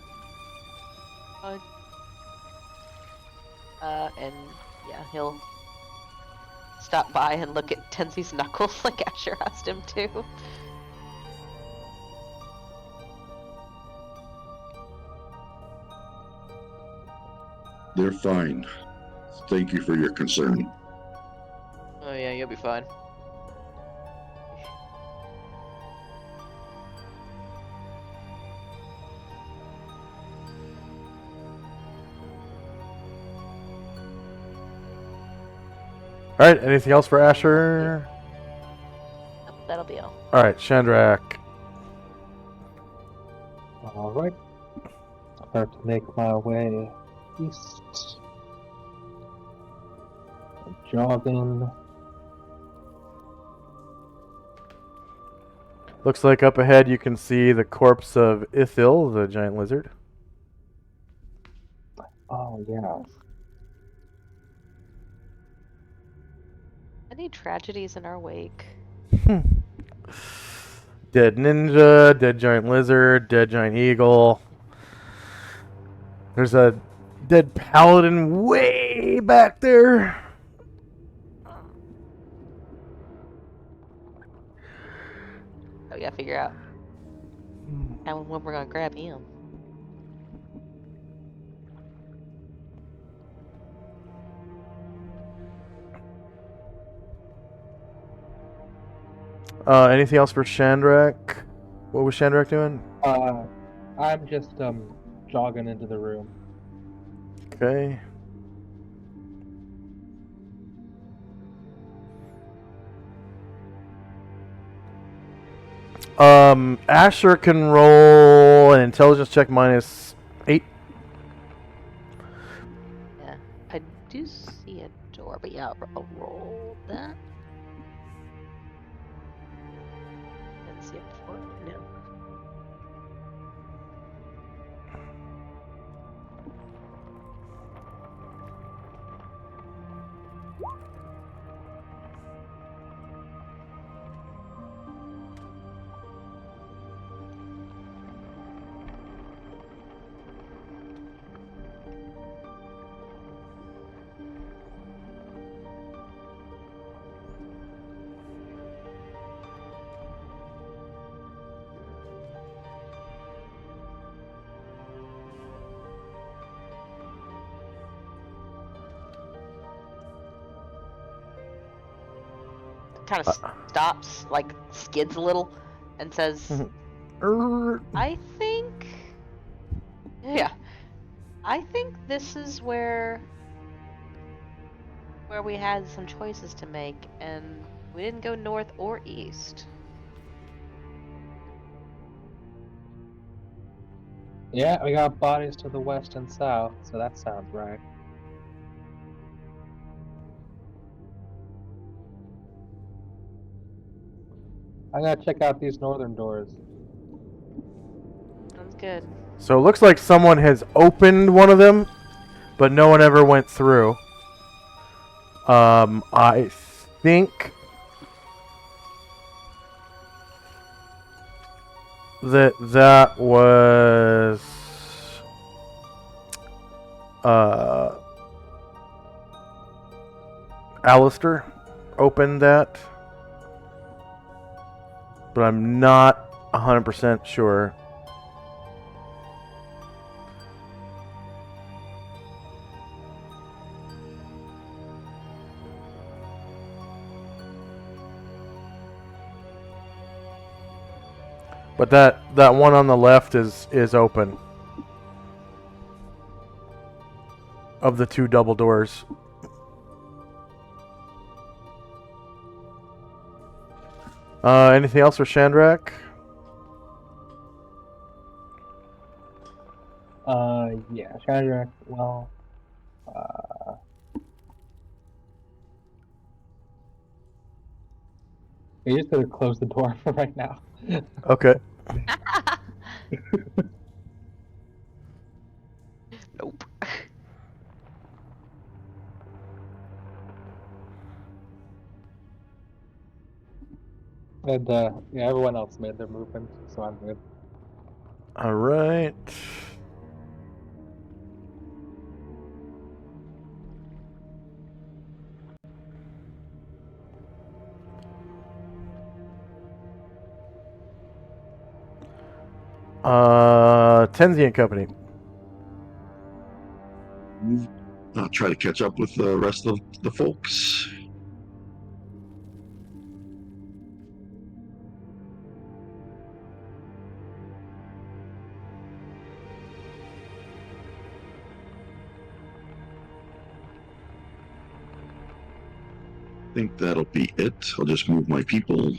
Fine. And yeah, he'll stop by and look at Tenzi's knuckles like Asher asked him to. They're fine. Thank you for your concern. Oh yeah, you'll be fine. All right, anything else for Asher? Nope, that'll be all. All right, Shandrak. All right. Start to make my way east. Jogging. Looks like up ahead you can see the corpse of Ithil, the giant lizard. Oh yeah. Any tragedies in our wake? Dead ninja, dead giant lizard, dead giant eagle. There's a dead paladin way back there. So we gotta figure out how and when we're gonna grab him. Anything else for Shandrak? What was Shandrak doing? I'm just jogging into the room. Okay. Asher can roll an intelligence check -8. Yeah, I do see a door, but yeah, I'll roll that. Didn't see it before. No. Kind of stops, like skids a little, and says, I think... Yeah. I think this is where we had some choices to make, and we didn't go north or east. Yeah, we got bodies to the west and south, so that sounds right. I gotta check out these northern doors. Sounds good. So it looks like someone has opened one of them, but no one ever went through. I think that was Alistair opened that, but I'm not 100% sure. But that one on the left is open. Of the 2 double doors. Anything else for Chandrak? Yeah, Shadrach, well, you just gotta close the door for right now. Okay. Nope. And, yeah, everyone else made their movement, so I'm good. All right. Tenzi and Company. I'll try to catch up with the rest of the folks. I think that'll be it. I'll just move my people.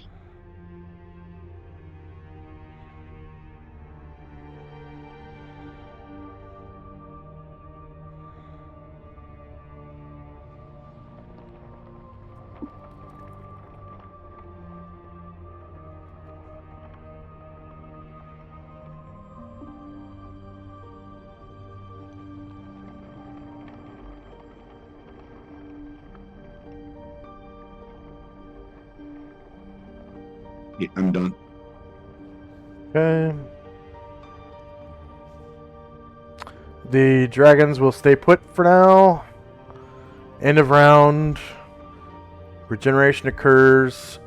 Yeah, I'm done. Okay. The dragons will stay put for now. End of round. Regeneration occurs.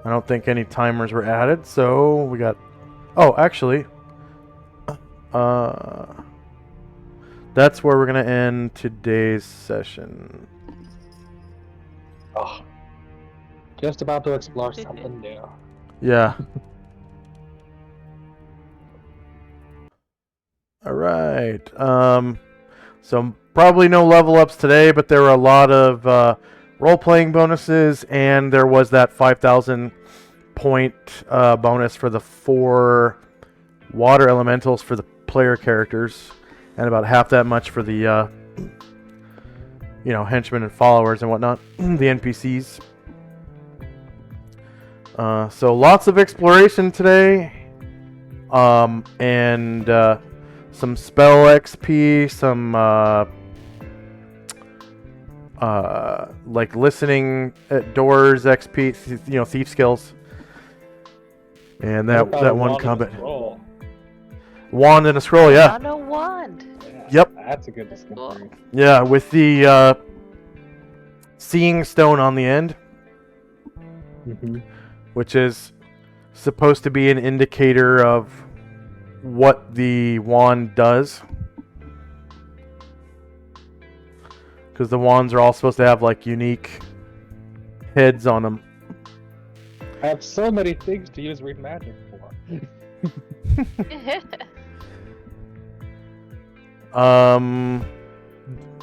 I don't think any timers were added, so we got... Oh, actually... that's where we're going to end today's session. Oh. Just about to explore something new. Yeah. Alright. So probably no level ups today, but there were a lot of role-playing bonuses, and there was that 5,000 point bonus for the 4 water elementals for the player characters, and about half that much for the henchmen and followers and whatnot, the NPCs. So lots of exploration today, and some spell XP, some like listening at doors XP, thief skills, and that one combat. Wand and a scroll, yeah. On a wand. Yeah, Yep. That's a good discovery. Yeah, with the seeing stone on the end, Mm-hmm. which is supposed to be an indicator of what the wand does. Because the wands are all supposed to have like unique heads on them. I have so many things to use read magic for.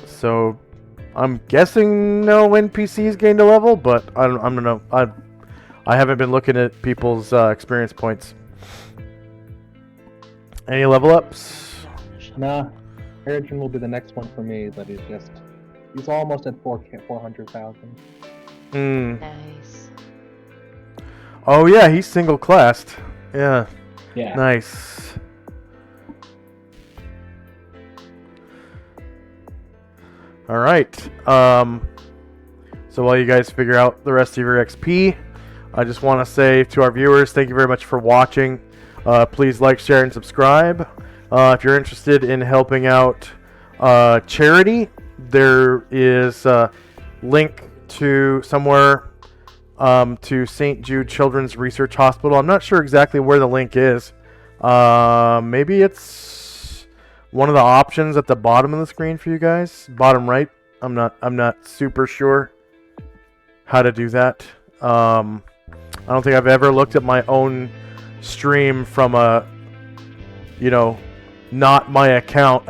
So I'm guessing no NPCs gained a level, but I don't know. I haven't been looking at people's experience points. Any level ups? Nah, Harrigan will be the next one for me, but he's almost at 400,000. Nice. Oh yeah, he's single classed. Yeah. Yeah. Nice. All right. So while you guys figure out the rest of your XP, I just want to say to our viewers, thank you very much for watching. Please like, share, and subscribe. If you're interested in helping out charity, there is a link to somewhere to St. Jude Children's Research Hospital. I'm not sure exactly where the link is. Maybe it's one of the options at the bottom of the screen for you guys, bottom right. I'm not super sure how to do that. I don't think I've ever looked at my own stream from a, not my account.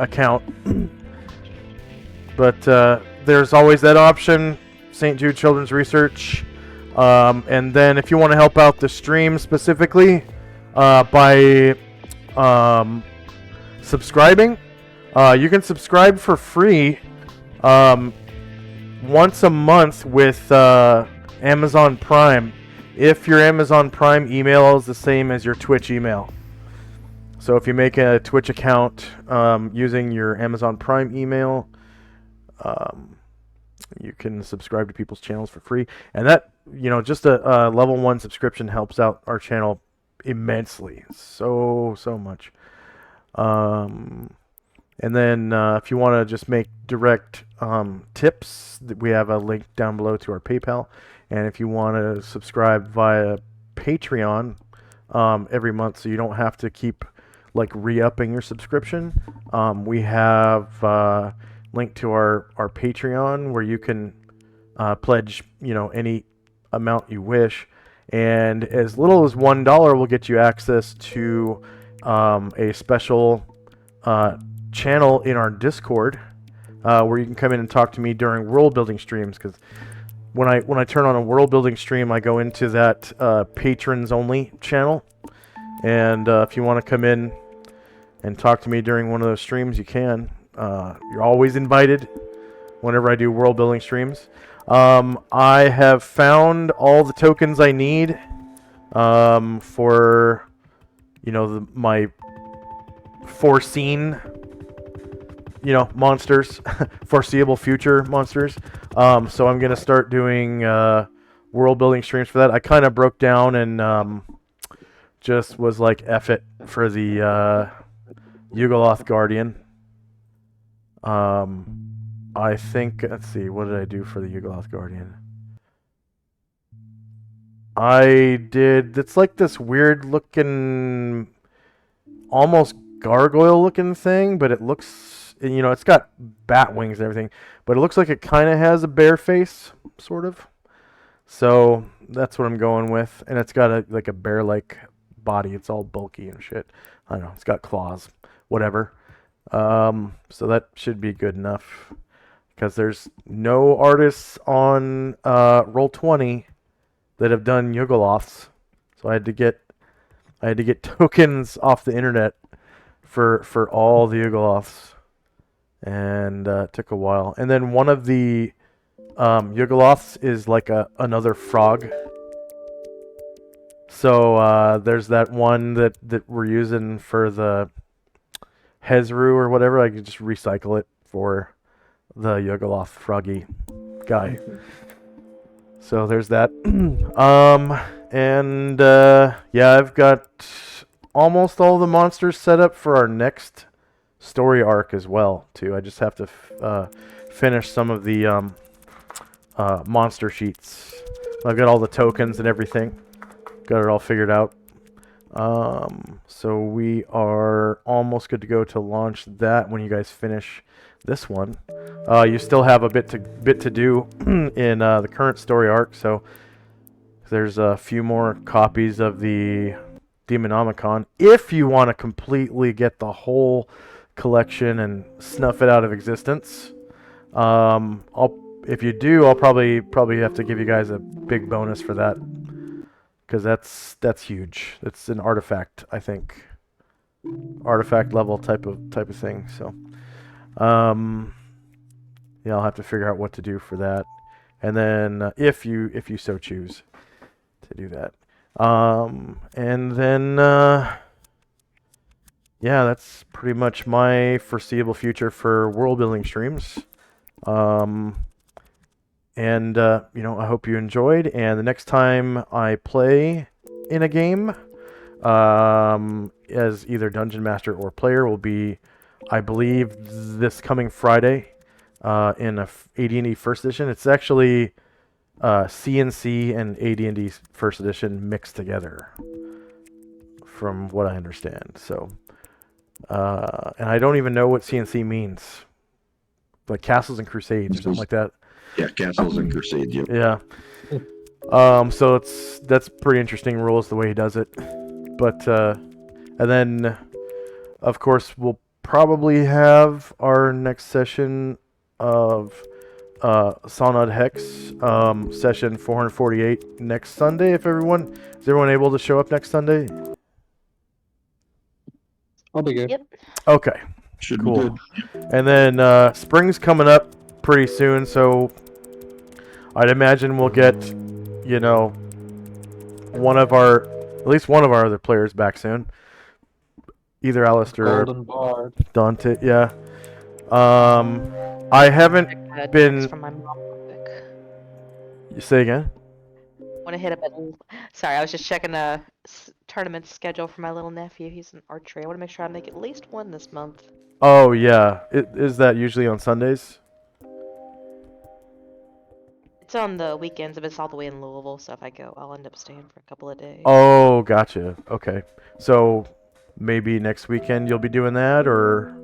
But there's always that option, St. Jude Children's Research. And then if you want to help out the stream specifically by subscribing, you can subscribe for free once a month with Amazon Prime if your Amazon Prime email is the same as your Twitch email. So if you make a Twitch account using your Amazon Prime email, you can subscribe to people's channels for free, and that, just a level 1 subscription helps out our channel immensely, so much. And then if you want to just make direct tips, we have a link down below to our PayPal. And if you want to subscribe via Patreon every month, so you don't have to keep re-upping your subscription, we have link to our Patreon where you can pledge any amount you wish, and as little as $1 will get you access to a special channel in our Discord where you can come in and talk to me during world building streams, because when I turn on a world building stream, I go into that patrons only channel, and if you want to come in and talk to me during one of those streams, you can. You're always invited whenever I do world building streams. I have found all the tokens I need for my foreseen monsters, foreseeable future monsters. So I'm gonna start doing world building streams for that. I kind of broke down and just was like, F it for the Yugoloth Guardian. I think, let's see, what did I do for the Yugoloth Guardian? It's like this weird looking, almost gargoyle looking thing, but it looks, it's got bat wings and everything, but it looks like it kind of has a bear face, sort of. So that's what I'm going with, and it's got a bear-like body. It's all bulky and shit. I don't know, it's got claws, whatever. So that should be good enough, because there's no artists on Roll20 that have done Yugoloths, so I had to get tokens off the internet for all the Yugoloths, and it took a while. And then one of the Yugoloths is like another frog. So there's that one that we're using for the Hezru or whatever. I could just recycle it for the Yugoloth froggy guy. So there's that. Yeah, I've got almost all the monsters set up for our next story arc as well, too. I just have to finish some of the monster sheets. I've got all the tokens and everything. Got it all figured out. So we are almost good to go to launch that when you guys finish this one. You still have a bit to do in the current story arc, so there's a few more copies of the Demonomicon. If you want to completely get the whole collection and snuff it out of existence, if you do, I'll probably have to give you guys a big bonus for that, because that's huge. It's an artifact, I think, artifact level type of thing. So, yeah, I'll have to figure out what to do for that, and then if you so choose to do that, and then yeah, that's pretty much my foreseeable future for world building streams. And I hope you enjoyed, and the next time I play in a game as either Dungeon Master or player will be, I believe, this coming Friday in a AD&D First Edition. It's actually CNC and AD&D First Edition mixed together, from what I understand. So, and I don't even know what CNC means. Like Castles and Crusades or something like that. Yeah, Castles and Crusade. Yep. Yeah. So that's pretty interesting rules the way he does it. But and then of course we'll probably have our next session of Solynod Hex, session 448 next Sunday. Is everyone able to show up next Sunday? I'll be good. Yep. Okay. Should Cool. be good. And then spring's coming up pretty soon, so I'd imagine we'll get, you know, at least one of our other players back soon. Either Alistair or Golden Bard. Dante, yeah. I haven't been. Text from my mom real quick. You say again? Want to hit up Sorry, I was just checking a tournament schedule for my little nephew. He's an archery. I want to make sure I make at least one this month. Oh yeah. Is that usually on Sundays? It's on the weekends, but it's all the way in Louisville, so if I go, I'll end up staying for a couple of days. Oh, gotcha. Okay. So maybe next weekend you'll be doing that, or?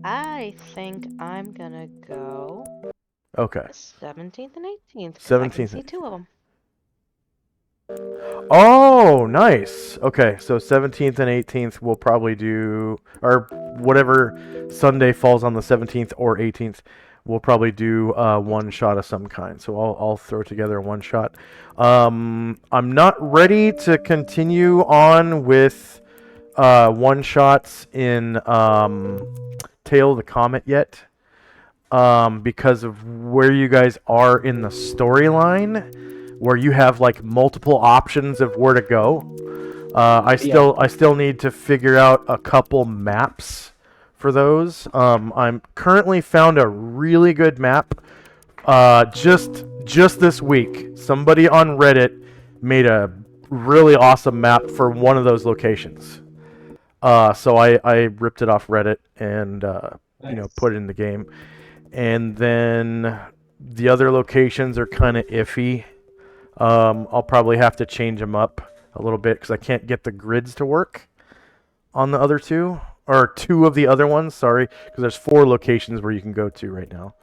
I think I'm gonna go Okay. the 17th and 18th. 17th. I can see two of them. Oh, nice. Okay, so 17th and 18th we'll probably do, or whatever Sunday falls on the 17th or 18th, we'll probably do one shot of some kind. So I'll throw together one shot. I'm not ready to continue on with one shots in Tail of the Comet yet, because of where you guys are in the storyline, where you have like multiple options of where to go. I still need to figure out a couple maps for those. I'm currently found a really good map. Just this week, somebody on Reddit made a really awesome map for one of those locations. So I ripped it off Reddit and put it in the game. And then the other locations are kind of iffy. I'll probably have to change them up a little bit because I can't get the grids to work on the other two, or two of the other ones, sorry, because there's 4 locations where you can go to right now.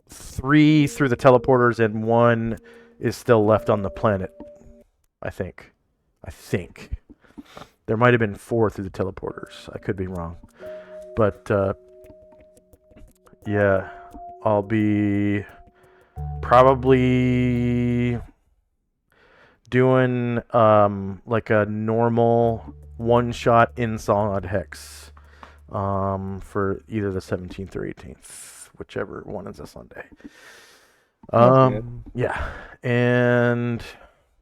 3 through the teleporters and 1 is still left on the planet, I think. There might have been 4 through the teleporters. I could be wrong. But, yeah, I'll be probably doing like a normal one-shot in Solynod Hex for either the 17th or 18th, whichever one is a Sunday. Yeah, and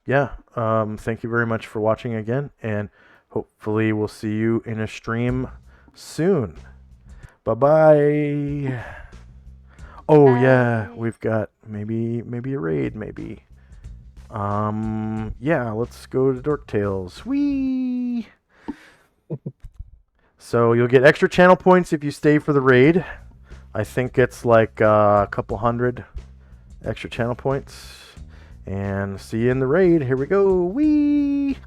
yeah, thank you very much for watching again, and hopefully we'll see you in a stream soon. Bye-bye. Oh, Bye. yeah, we've got maybe a raid, maybe. Yeah, let's go to Dork Tales. Whee! So you'll get extra channel points if you stay for the raid. I think it's like a couple hundred extra channel points. And see you in the raid. Here we go. Whee!